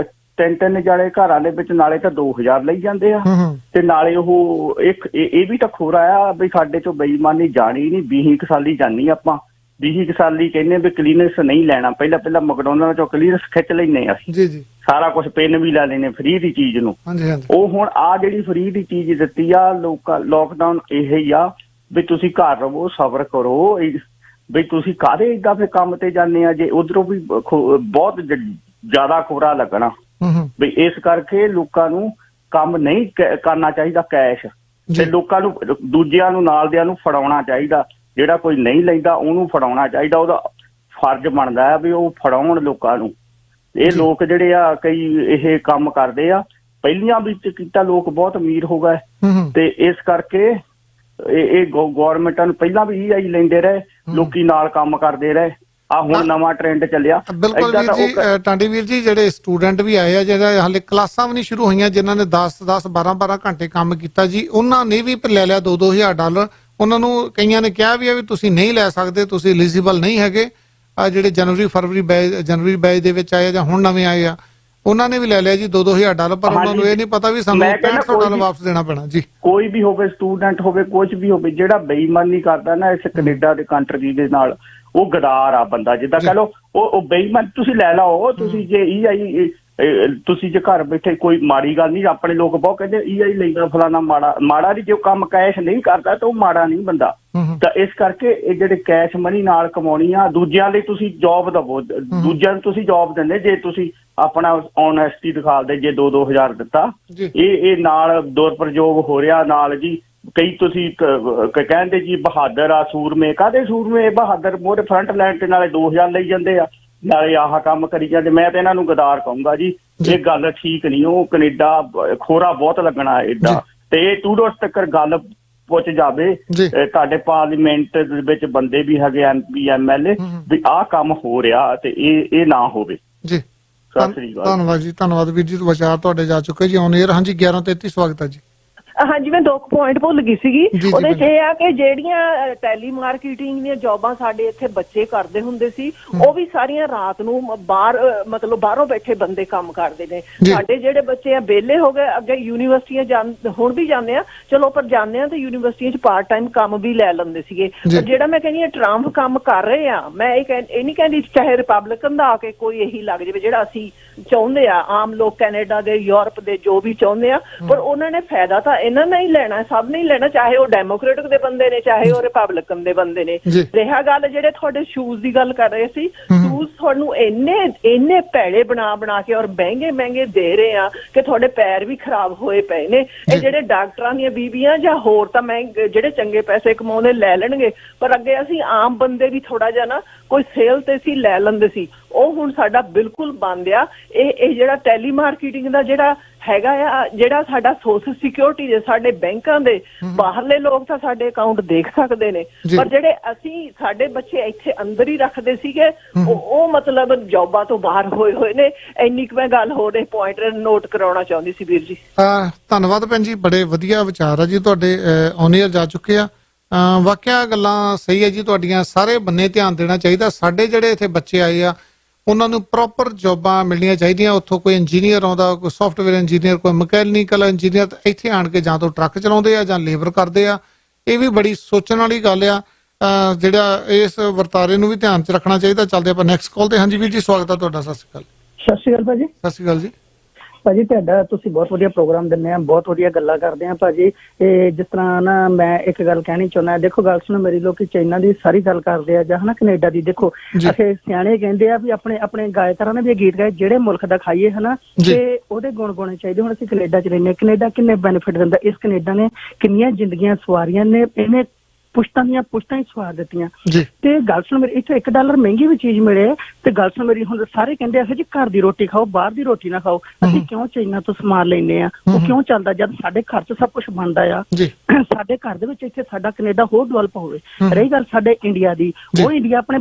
3-3 ਜਾਣੇ ਘਰਾਂ ਦੇ ਵਿੱਚ, ਨਾਲੇ ਤਾਂ 2000 ਲਈ ਜਾਂਦੇ ਆ, ਤੇ ਨਾਲੇ ਉਹ ਇਹ ਵੀ ਤਾਂ ਖੋਰਾ ਆ ਵੀ ਸਾਡੇ ਚੋਂ ਬੇਈਮਾਨੀ ਜਾਣੀ ਨਹੀਂ। 20 ਸਾਲੀ ਜਾਨੀ ਆਪਾਂ, 20 ਸਾਲੀ ਕਹਿੰਦੇ ਵੀ ਕਲੀਨੈਂਸ ਨਹੀਂ ਲੈਣਾ। ਪਹਿਲਾਂ ਮੈਕਡੋਨਲਡ ਚੋਂ ਕਲੀਨੈਂਸ ਖਿੱਚ ਲੈਨੇ ਅਸੀਂ ਜੀ ਜੀ, ਸਾਰਾ ਕੁਝ ਪੈਨ ਵੀ ਲੈ ਲੈਨੇ ਫ੍ਰੀ ਦੀ ਚੀਜ਼ ਨੂੰ। ਉਹ ਹੁਣ ਆ ਜਿਹੜੀ ਫ੍ਰੀ ਦੀ ਚੀਜ਼ ਦਿੱਤੀ ਆ ਲੋਕਡਾਊਨ, ਇਹ ਹੀ ਆ ਵੀ ਤੁਸੀਂ ਘਰ ਰਹੋ, ਸਬਰ ਕਰੋ। ਵੀ ਤੁਸੀਂ ਕਾਹਦੇ ਏਦਾਂ ਫਿਰ ਕੰਮ ਤੇ ਜਾਂਦੇ ਆ, ਜੇ ਉਧਰੋਂ ਵੀ ਬਹੁਤ ਜ਼ਿਆਦਾ ਖੋਰਾ ਲੱਗਣਾ। ਵੀ ਇਸ ਕਰਕੇ ਲੋਕਾਂ ਨੂੰ ਕੰਮ ਨਹੀਂ ਕਰਨਾ ਚਾਹੀਦਾ ਕੈਸ਼, ਤੇ ਲੋਕਾਂ ਨੂੰ ਦੂਜਿਆਂ ਨੂੰ ਨਾਲ ਦਿਆਂ ਨੂੰ ਫੜਾਉਣਾ ਚਾਹੀਦਾ। ਜਿਹੜਾ ਕੋਈ ਨਹੀਂ ਲੈਂਦਾ ਉਹਨੂੰ ਫੜਾਉਣਾ ਚਾਹੀਦਾ, ਉਹਦਾ ਫਰਜ਼ ਬਣਦਾ ਹੈ ਵੀ ਉਹ ਫੜਾਉਣ ਲੋਕਾਂ ਨੂੰ। ਇਹ ਲੋਕ ਜਿਹੜੇ ਆ ਕਈ ਇਹ ਕੰਮ ਕਰਦੇ ਆ, ਪਹਿਲੀਆਂ ਵਿੱਚ ਕੀਤਾ ਲੋਕ ਬਹੁਤ ਅਮੀਰ ਹੋ ਗਏ, ਤੇ ਇਸ ਕਰਕੇ ਇਹ ਗੌਰਮੈਂਟਾਂ ਨੂੰ ਪਹਿਲਾਂ ਵੀ EI ਲੈਂਦੇ ਰਹੇ, ਲੋਕੀ ਨਾਲ ਕੰਮ ਕਰਦੇ ਰਹੇ। ਆ ਹੁਣ ਨਵਾਂ ਟ੍ਰੈਂਡ ਚੱਲਿਆ। ਬਿਲਕੁਲ ਵੀਰ ਜੀ, ਟਾਂਡੀ ਵੀਰ ਜੀ, ਜਿਹੜੇ ਸਟੂਡੈਂਟ ਵੀ ਆਏ ਆ, ਜਿਹੜੇ ਹਾਲੇ ਕਲਾਸਾਂ ਵੀ ਨਹੀਂ ਸ਼ੁਰੂ ਹੋਈਆਂ, ਜਿਨ੍ਹਾਂ ਨੇ 10-10 12-12 ਘੰਟੇ ਕੰਮ ਕੀਤਾ ਜੀ, ਉਹਨਾਂ ਨੇ ਵੀ ਲੈ ਲਿਆ 2-2 ਹਜ਼ਾਰ ਡਾਲਰ। ਉਹਨਾਂ ਨੂੰ ਕਈਆਂ ਨੇ ਕਿਹਾ ਵੀ ਆ ਵੀ ਤੁਸੀਂ ਨਹੀਂ ਲੈ ਸਕਦੇ, ਤੁਸੀਂ ਐਲੀਜੀਬਲ ਨਹੀਂ ਹੈਗੇ। ਆ ਜਿਹੜੇ ਜਨਵਰੀ ਬੈਚ ਦੇ ਵਿੱਚ ਆਏ ਜਾਂ ਹੁਣ ਨਵੇਂ ਆਏ ਆ, ਉਹਨਾਂ ਨੇ ਵੀ ਲੈ ਲਿਆ ਜੀ 2-2 ਹਜ਼ਾਰ ਡਾਲਰ, ਪਰ ਉਹਨਾਂ ਨੂੰ ਇਹ ਨਹੀਂ ਪਤਾ ਵੀ ਸਾਨੂੰ 6500 ਡਾਲਰ ਵਾਪਸ ਦੇਣਾ ਪੈਣਾ ਜੀ। ਕੋਈ ਵੀ ਹੋਵੇ, ਸਟੂਡੈਂਟ ਹੋਵੇ, ਕੁਝ ਵੀ ਹੋਵੇ, ਜਿਹੜਾ ਬੇਈਮਾਨੀ ਕਰਦਾ ਨਾ ਇਸ ਕੈਨੇਡਾ ਦੇ ਕੰਟਰੀ ਦੇ ਨਾਲ, ਉਹ ਗਦਾਰ ਆ ਬੰਦਾ। ਜਿੱਦਾਂ ਕਹ ਲਓ ਉਹ ਬੇਈਮਾਨ, ਤੁਸੀਂ ਲੈ ਲਓ। ਤੁਸੀਂ ਜੇ EI ਤੁਸੀਂ ਜੇ ਘਰ ਬੈਠੇ, ਕੋਈ ਮਾੜੀ ਗੱਲ ਨਹੀਂ। ਆਪਣੇ ਲੋਕ ਬਹੁਤ ਕਹਿੰਦੇ EI ਲੈਂਦਾ ਫਲਾਣਾ ਮਾੜਾ ਨਹੀਂ। ਜੇ ਕੰਮ ਕੈਸ਼ ਨਹੀਂ ਕਰਦਾ ਤਾਂ ਉਹ ਮਾੜਾ ਨਹੀਂ ਬੰਦਾ। ਤਾਂ ਇਸ ਕਰਕੇ ਇਹ ਜਿਹੜੇ ਕੈਸ਼ ਮਨੀ ਨਾਲ ਕਮਾਉਣੀ ਆ, ਦੂਜਿਆਂ ਲਈ ਤੁਸੀਂ ਜੌਬ ਦਵੋ, ਦੂਜਿਆਂ ਨੂੰ ਤੁਸੀਂ ਜੌਬ ਦਿੰਦੇ। ਜੇ ਤੁਸੀਂ ਆਪਣਾ ਓਨੈਸਟੀ ਦਿਖਾਲਦੇ, ਜੇ 2-2 ਹਜ਼ਾਰ ਦਿੱਤਾ, ਇਹ ਨਾਲ ਦੁਰਪ੍ਰਯੋਗ ਹੋ ਰਿਹਾ ਨਾਲ ਜੀ। ਕਈ ਤੁਸੀਂ ਕਹਿੰਦੇ ਜੀ ਬਹਾਦਰ ਆ, ਸੂਰਮੇ। ਕਾਹਦੇ ਸੂਰਮੇ? ਬਹਾਦਰ ਮੋਰੇ ਫਰੰਟ ਲਾਈਨ ਤੇ ਨਾਲੇ 2000 ਲਈ ਜਾਂਦੇ ਆ, ਨਾਲੇ ਆਹ ਕੰਮ ਕਰੀ ਜਾਂਦੇ। ਮੈਂ ਤਾਂ ਇਹਨਾਂ ਨੂੰ ਗਦਾਰ ਕਹੂੰਗਾ ਜੀ, ਇਹ ਗੱਲ ਠੀਕ ਨਹੀਂ। ਉਹ ਕੈਨੇਡਾ ਖੋਰਾ ਬਹੁਤ ਲੱਗਣਾ ਏਦਾਂ। ਤੇ ਟੂਡੋ ਤੱਕ ਗੱਲ ਪੁੱਛ ਜਾਵੇ, ਤੁਹਾਡੇ ਪਾਰਲੀਮੈਂਟ ਦੇ ਵਿੱਚ ਬੰਦੇ ਵੀ ਹੈਗੇ, MP MLA, ਵੀ ਆਹ ਕੰਮ ਹੋ ਰਿਹਾ ਤੇ ਇਹ ਨਾ ਹੋਵੇ ਜੀ। ਸਤਿ ਸ੍ਰੀ ਅਕਾਲ। ਧੰਨਵਾਦ ਜੀ, ਧੰਨਵਾਦ ਵੀਰ ਜੀ। ਵਿਚਾਰ ਤੁਹਾਡੇ ਜਾ ਚੁੱਕੇ ਜੀ ਔਨ 에ਅਰ। ਹਾਂਜੀ 11:33 ਸਵਾਗਤ ਹੈ ਜੀ। ਹਾਂਜੀ, ਮੈਂ 2 ਪੁਆਇੰਟ ਭੁੱਲ ਗਈ ਸੀਗੀ। ਉਹਦੇ 'ਚ ਇਹ ਆ ਕਿ ਜਿਹੜੀਆਂ ਟੈਲੀ ਮਾਰਕੀਟਿੰਗ ਦੀਆਂ ਜੌਬਾਂ ਸਾਡੇ ਇੱਥੇ ਬੱਚੇ ਕਰਦੇ ਹੁੰਦੇ ਸੀ, ਉਹ ਵੀ ਸਾਰੀਆਂ ਰਾਤ ਨੂੰ ਮਤਲਬ ਬਾਹਰੋਂ ਬੈਠੇ ਬੰਦੇ ਕੰਮ ਕਰਦੇ ਨੇ। ਸਾਡੇ ਜਿਹੜੇ ਬੱਚੇ ਆ ਵਿਹਲੇ ਹੋ ਗਏ। ਅੱਗੇ ਯੂਨੀਵਰਸਿਟੀਆਂ ਹੁਣ ਵੀ ਜਾਂਦੇ ਆ, ਚਲੋ, ਪਰ ਜਾਂਦੇ ਆ ਤੇ ਯੂਨੀਵਰਸਿਟੀਆਂ 'ਚ ਪਾਰਟ ਟਾਈਮ ਕੰਮ ਵੀ ਲੈ ਲੈਂਦੇ ਸੀਗੇ। ਪਰ ਜਿਹੜਾ ਮੈਂ ਕਹਿੰਦੀ ਆ ਟਰੰਪ ਕੰਮ ਕਰ ਰਹੇ ਆ, ਮੈਂ ਇਹ ਨਹੀਂ ਕਹਿੰਦੀ ਚਾਹੇ ਰਿਪਬਲਿਕਨ ਦਾ ਆ ਕੇ ਕੋਈ ਇਹੀ ਲੱਗ ਜਾਵੇ ਜਿਹੜਾ ਅਸੀਂ ਚਾਹੁੰਦੇ ਆ, ਆਮ ਲੋਕ ਕੈਨੇਡਾ ਦੇ, ਯੂਰਪ ਦੇ, ਜੋ ਵੀ ਚਾਹੁੰਦੇ ਆ, ਪਰ ਉਹਨਾਂ ਨੇ ਫਾਇਦਾ ਤਾਂ ਇਹਨਾਂ ਨੇ ਹੀ ਲੈਣਾ, ਸਭ ਨੇ ਹੀ ਲੈਣਾ, ਚਾਹੇ ਉਹ ਡੈਮੋਕ੍ਰੇਟਿਕ ਦੇ ਬੰਦੇ ਨੇ, ਚਾਹੇ ਉਹ ਰਿਪਬਲਿਕਨ ਦੇ ਬੰਦੇ ਨੇ। ਰਿਹਾ ਗੱਲ ਜਿਹੜੇ ਤੁਹਾਡੇ ਸ਼ੂਜ਼ ਦੀ ਗੱਲ ਕਰ ਰਹੇ ਸੀ, ਸ਼ੂਜ਼ ਤੁਹਾਨੂੰ ਇੰਨੇ ਭੈੜੇ ਬਣਾ ਕੇ ਔਰ ਮਹਿੰਗੇ ਦੇ ਰਹੇ ਆ ਕਿ ਤੁਹਾਡੇ ਪੈਰ ਵੀ ਖਰਾਬ ਹੋਏ ਪਏ ਨੇ। ਇਹ ਜਿਹੜੇ ਡਾਕਟਰਾਂ ਦੀਆਂ ਬੀਬੀਆਂ ਜਾਂ ਹੋਰ ਤਾਂ ਜਿਹੜੇ ਚੰਗੇ ਪੈਸੇ ਕਮਾਉਂਦੇ ਲੈ ਲੈਣਗੇ, ਪਰ ਅੱਗੇ ਅਸੀਂ ਆਮ ਬੰਦੇ ਵੀ ਥੋੜਾ ਜਿਹਾ ਨਾ ਕੋਈ ਸੇਲ ਤੇ ਸੀ ਲੈ ਲੈਂਦੇ ਸੀ, ਉਹ ਹੁਣ ਸਾਡਾ ਬਿਲਕੁਲ ਬੰਦ ਆ। ਇਹ ਜਿਹੜਾ ਟੈਲੀਮਾਰਕੀਟਿੰਗ ਦਾ ਜਿਹੜਾ ਹੈਗਾ ਆ, ਜਿਹੜਾ ਸਾਡਾ ਸੋਸ਼ਲ ਸਿਕਿਉਰਿਟੀ ਦੇ ਸਾਡੇ ਬੈਂਕਾਂ ਦੇ ਬਾਹਰਲੇ ਲੋਕ ਤਾਂ ਸਾਡੇ ਅਕਾਊਂਟ ਦੇਖ ਸਕਦੇ ਨੇ, ਪਰ ਜਿਹੜੇ ਅਸੀਂ ਸਾਡੇ ਬੱਚੇ ਇੱਥੇ ਅੰਦਰ ਹੀ ਰੱਖਦੇ ਸੀਗੇ ਉਹ ਮਤਲਬ ਜੌਬਾਂ ਤੋਂ ਬਾਹਰ ਹੋਏ ਨੇ। ਇੰਨੀ ਕੁ ਮੈਂ ਗੱਲ ਹੋ ਰਹੀ ਪੁਆਇੰਟ ਨੋਟ ਕਰਾਉਣਾ ਚਾਹੁੰਦੀ ਸੀ ਵੀਰ ਜੀ। ਧੰਨਵਾਦ ਭੈਣ ਜੀ, ਬੜੇ ਵਧੀਆ ਵਿਚਾਰ ਆ ਜੀ ਤੁਹਾਡੇ, ਔਨ 에ਅਰ ਜਾ ਚੁੱਕੇ ਆ। ਵਾਕਿਆ ਗੱਲਾਂ ਸਹੀ ਹੈ ਜੀ ਤੁਹਾਡੀਆਂ, ਸਾਰੇ ਬੰਨੇ ਧਿਆਨ ਦੇਣਾ ਚਾਹੀਦਾ। ਸਾਡੇ ਜਿਹੜੇ ਇੱਥੇ ਬੱਚੇ ਆਏ ਆ ਉਹਨਾਂ ਨੂੰ ਪ੍ਰੋਪਰ ਜੌਬਾਂ ਮਿਲਣੀਆਂ ਚਾਹੀਦੀਆਂ। ਉੱਥੋਂ ਕੋਈ ਇੰਜੀਨੀਅਰ ਆਉਂਦਾ, ਕੋਈ ਸੌਫਟਵੇਅਰ ਇੰਜੀਨੀਅਰ, ਕੋਈ ਮਕੈਨੀਕਲ ਇੰਜੀਨੀਅਰ, ਇੱਥੇ ਆਣ ਕੇ ਜਾਂ ਤਾਂ ਟਰੱਕ ਚਲਾਉਂਦੇ ਆ ਜਾਂ ਲੇਬਰ ਕਰਦੇ ਆ। ਇਹ ਵੀ ਬੜੀ ਸੋਚਣ ਵਾਲੀ ਗੱਲ ਆ, ਜਿਹੜਾ ਇਸ ਵਰਤਾਰੇ ਨੂੰ ਵੀ ਧਿਆਨ 'ਚ ਰੱਖਣਾ ਚਾਹੀਦਾ। ਚੱਲਦੇ ਆਪਾਂ ਨੈਕਸਟ ਕਾਲ ਤੇ। ਹਾਂਜੀ ਵੀਰ ਜੀ, ਸਵਾਗਤ ਹੈ ਤੁਹਾਡਾ। ਸਤਿ ਸ਼੍ਰੀ ਅਕਾਲ। ਸਤਿ ਸ਼੍ਰੀ ਅਕਾਲ ਭਾਜੀ। ਸਤਿ ਸ਼੍ਰੀ ਅਕਾਲ ਜੀ। ਭਾਜੀ ਤੁਹਾਡਾ ਤੁਸੀਂ ਬਹੁਤ ਵਧੀਆ ਪ੍ਰੋਗਰਾਮ ਦਿੰਦੇ ਆ, ਬਹੁਤ ਵਧੀਆ ਗੱਲਾਂ ਕਰਦੇ ਆ ਭਾਜੀ। ਇਹ ਜਿਸ ਤਰ੍ਹਾਂ ਨਾ ਮੈਂ ਇੱਕ ਗੱਲ ਕਹਿਣੀ ਚਾਹੁੰਦਾ, ਦੇਖੋ ਗੱਲ ਸੁਣੋ ਮੇਰੀ, ਲੋਕੀ ਚਾਈਨਾ ਦੀ ਸਾਰੀ ਗੱਲ ਕਰਦੇ ਆ ਜਾਂ ਹਨਾ ਕੈਨੇਡਾ ਦੀ। ਦੇਖੋ ਅਸੀਂ ਸਿਆਣੇ ਕਹਿੰਦੇ ਆ ਵੀ ਆਪਣੇ ਗਾਇਕਾਰਾਂ ਨੇ ਵੀ ਗੀਤ ਗਾਏ ਜਿਹੜੇ ਮੁਲਕ ਦਾ ਖਾਈਏ ਹਨਾ, ਤੇ ਉਹਦੇ ਗੁਣ ਗਾਉਣੇ ਚਾਹੀਦੇ। ਹੁਣ ਅਸੀਂ ਕੈਨੇਡਾ ਚ ਰਹਿੰਦੇ, ਕੈਨੇਡਾ ਕਿੰਨੇ ਬੈਨੀਫਿਟ ਦਿੰਦਾ, ਇਸ ਕੈਨੇਡਾ ਨੇ ਕਿੰਨੀਆਂ ਜ਼ਿੰਦਗੀਆਂ ਸਵਾਰੀਆਂ ਨੇ, ਇਹਨੇ ਪੁਸ਼ਤਾਂ ਹੀ ਸਵਾਰ ਦਿੱਤੀਆਂ। ਤੇ ਗੱਲ ਸੁਣ ਮੇਰੀ, ਇੱਥੇ $1 ਮਹਿੰਗੀ ਵੀ ਚੀਜ਼ ਮਿਲੇ ਤੇ ਗੱਲ ਸੁਣ ਮੇਰੀ, ਹੁਣ ਸਾਰੇ ਕਹਿੰਦੇ ਆ ਜੀ ਘਰ ਦੀ ਰੋਟੀ ਖਾਓ, ਬਾਹਰ ਦੀ ਰੋਟੀ ਨਾ ਖਾਓ। ਅਸੀਂ ਕਿਉਂ ਚਾਈਨਾ ਤੋਂ ਸਮਾਨ ਲੈਂਦੇ ਆ? ਉਹ ਕਿਉਂ ਚੱਲਦਾ ਜਦ ਸਾਡੇ ਘਰ 'ਚ ਸਭ ਕੁਝ ਬਣਦਾ ਆ? ਸਾਡੇ ਘਰ ਦੇ ਵਿੱਚ ਇੱਥੇ ਸਾਡਾ ਕੈਨੇਡਾ ਹੋਰ ਡਿਵੈਲਪ ਹੋਵੇ। ਰਹੀ ਗੱਲ ਸਾਡੇ ਇੰਡੀਆ ਦੀ, ਉਹ ਇੰਡੀਆ ਆਪਣੇ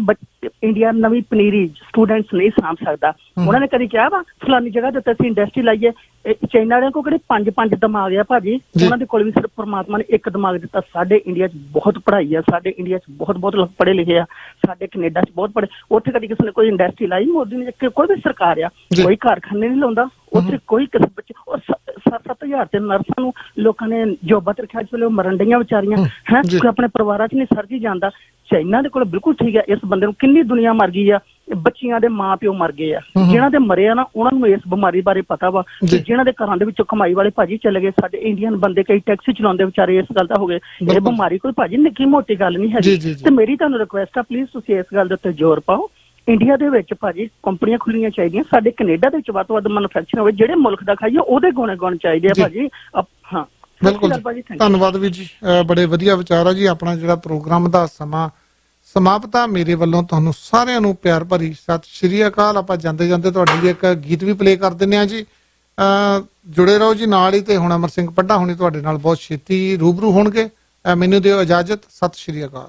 ਇੰਡੀਆ ਨਵੀਂ ਪਨੀਰੀ ਸਟੂਡੈਂਟਸ ਨਹੀਂ ਸਾਂਭ ਸਕਦਾ। ਉਹਨਾਂ ਨੇ ਕਦੀ ਕਿਹਾ ਵਾ ਫਲਾਨੀ ਜਗ੍ਹਾ ਦੇ ਉੱਤੇ ਅਸੀਂ ਇੰਡਸਟਰੀ ਲਾਈਏ? ਚਾਈਨਾ ਵਾਲਿਆਂ ਕੋਲ ਕਿਹੜੇ ਪੰਜ ਦਿਮਾਗ ਆ ਭਾਜੀ, ਉਹਨਾਂ ਦੇ ਕੋਲ ਵੀ ਸਿਰਫ ਪਰਮਾਤਮਾ ਨੇ ਇੱਕ ਦਿਮਾਗ ਦਿੱਤਾ। ਸਾਡੇ ਇੰਡੀਆ 'ਚ ਬਹੁਤ ਪੜ੍ਹਾਈ ਆ, ਸਾਡੇ ਇੰਡੀਆ 'ਚ ਬਹੁਤ ਲੋਕ ਪੜ੍ਹੇ ਲਿਖੇ ਆ, ਸਾਡੇ ਕੈਨੇਡਾ 'ਚ ਬਹੁਤ ਪੜ੍ਹੇ। ਉੱਥੇ ਕਦੀ ਕਿਸੇ ਨੇ ਕੋਈ ਇੰਡਸਟਰੀ ਲਾਈ? ਮੋਦੀ ਨੇ ਕੋਈ ਵੀ ਸਰਕਾਰ ਆ ਕੋਈ ਕਾਰਖਾਨੇ ਨਹੀਂ ਲਾਉਂਦਾ ਉੱਥੇ, ਕੋਈ ਕਿਸੇ ਬੱਚੇ। ਔਰ 7,000 ਤੇ ਨਰਸਾਂ ਨੂੰ ਲੋਕਾਂ ਨੇ ਜੋਬਾਂ ਤੇ ਰੱਖਿਆ, ਅੱਜ ਵੇਲੇ ਉਹ ਮਰਨ ਡਈਆਂ ਵਿਚਾਰੀਆਂ ਹੈ, ਕੋਈ ਆਪਣੇ ਪਰਿਵਾਰਾਂ 'ਚ ਨਹੀਂ ਸਰਜੀ ਜਾਂਦਾ। ਚਾਈਨਾ ਦੇ ਕੋਲ ਬਿਲਕੁਲ ਠੀਕ ਹੈ। ਇਸ ਬੰਦੇ ਨੂੰ ਕਿੰਨੀ ਦੁਨੀਆ ਮਰ ਗਈ ਆ, ਬੱਚਿਆਂ ਦੇ ਮਾਂ ਪਿਓ ਮਰ ਗਏ ਆ, ਜਿਹਨਾਂ ਦੇ ਮਰੇ ਆ ਨਾ ਉਹਨਾਂ ਨੂੰ ਇਸ ਬਿਮਾਰੀ ਬਾਰੇ ਪਤਾ ਵਾ, ਜਿਹਨਾਂ ਦੇ ਘਰਾਂ ਦੇ ਵਿੱਚੋਂ ਕਮਾਈ ਵਾਲੇ ਭਾਜੀ ਚਲੇ ਗਏ। ਸਾਡੇ ਇੰਡੀਅਨ ਬੰਦੇ ਕਈ ਟੈਕਸੀ ਚਲਾਉਂਦੇ ਵਿਚਾਰੇ ਇਸ ਗੱਲ ਦਾ ਹੋ ਗਏ। ਇਹ ਬਿਮਾਰੀ ਕੋਈ ਭਾਜੀ ਨਿੱਕੀ ਮੋਟੀ ਗੱਲ ਨਹੀਂ ਹੈਗੀ। ਤੇ ਮੇਰੀ ਤੁਹਾਨੂੰ ਰਿਕੁਐਸਟ ਆ, ਪਲੀਜ਼ ਤੁਸੀਂ ਇਸ ਗੱਲ ਦੇ ਉੱਤੇ ਜ਼ੋਰ ਪਾਓ। ਇੰਡੀਆ ਦੇ ਵਿੱਚ ਭਾਜੀ ਕੰਪਨੀਆਂ ਖੁੱਲਣੀਆਂ ਚਾਹੀਦੀਆਂ, ਸਾਡੇ ਕੈਨੇਡਾ ਦੇ ਵਿੱਚ ਵੱਧ ਤੋਂ ਵੱਧ ਮੈਨੂਫੈਕਚਰਿੰਗ ਹੋਵੇ, ਜਿਹੜੇ ਮੁਲਕ ਦਾ ਖਾਈਏ ਉਹਦੇ ਗੁਣ ਚਾਹੀਦੇ ਆ ਭਾਜੀ। ਹਾਂ ਬਿਲਕੁਲ, ਧੰਨਵਾਦ ਵੀਰ ਜੀ, ਬੜੇ ਵਧੀਆ ਵਿਚਾਰ ਆ ਜੀ। ਆਪਣਾ ਜਿਹੜਾ ਪ੍ਰੋਗਰਾਮ ਦਾ ਸਮਾਂ ਸਮਾਪਤ ਆ। ਮੇਰੇ ਵੱਲੋਂ ਤੁਹਾਨੂੰ ਸਾਰਿਆਂ ਨੂੰ ਪਿਆਰ ਭਰੀ ਸਤਿ ਸ਼੍ਰੀ ਅਕਾਲ। ਆਪਾਂ ਜਾਂਦੇ ਤੁਹਾਡੇ ਲਈ ਇੱਕ ਗੀਤ ਵੀ ਪਲੇ ਕਰ ਦਿੰਦੇ ਆ ਜੀ। ਜੁੜੇ ਰਹੋ ਜੀ ਨਾਲ ਹੀ। ਤੇ ਹੁਣ ਅਮਰ ਸਿੰਘ ਪੱਡਾ ਹੁਣੀ ਤੁਹਾਡੇ ਨਾਲ ਬਹੁਤ ਛੇਤੀ ਰੂਬਰੂ ਹੋਣਗੇ। ਮੈਨੂੰ ਦਿਓ ਇਜਾਜ਼ਤ। ਸਤਿ ਸ਼੍ਰੀ ਅਕਾਲ।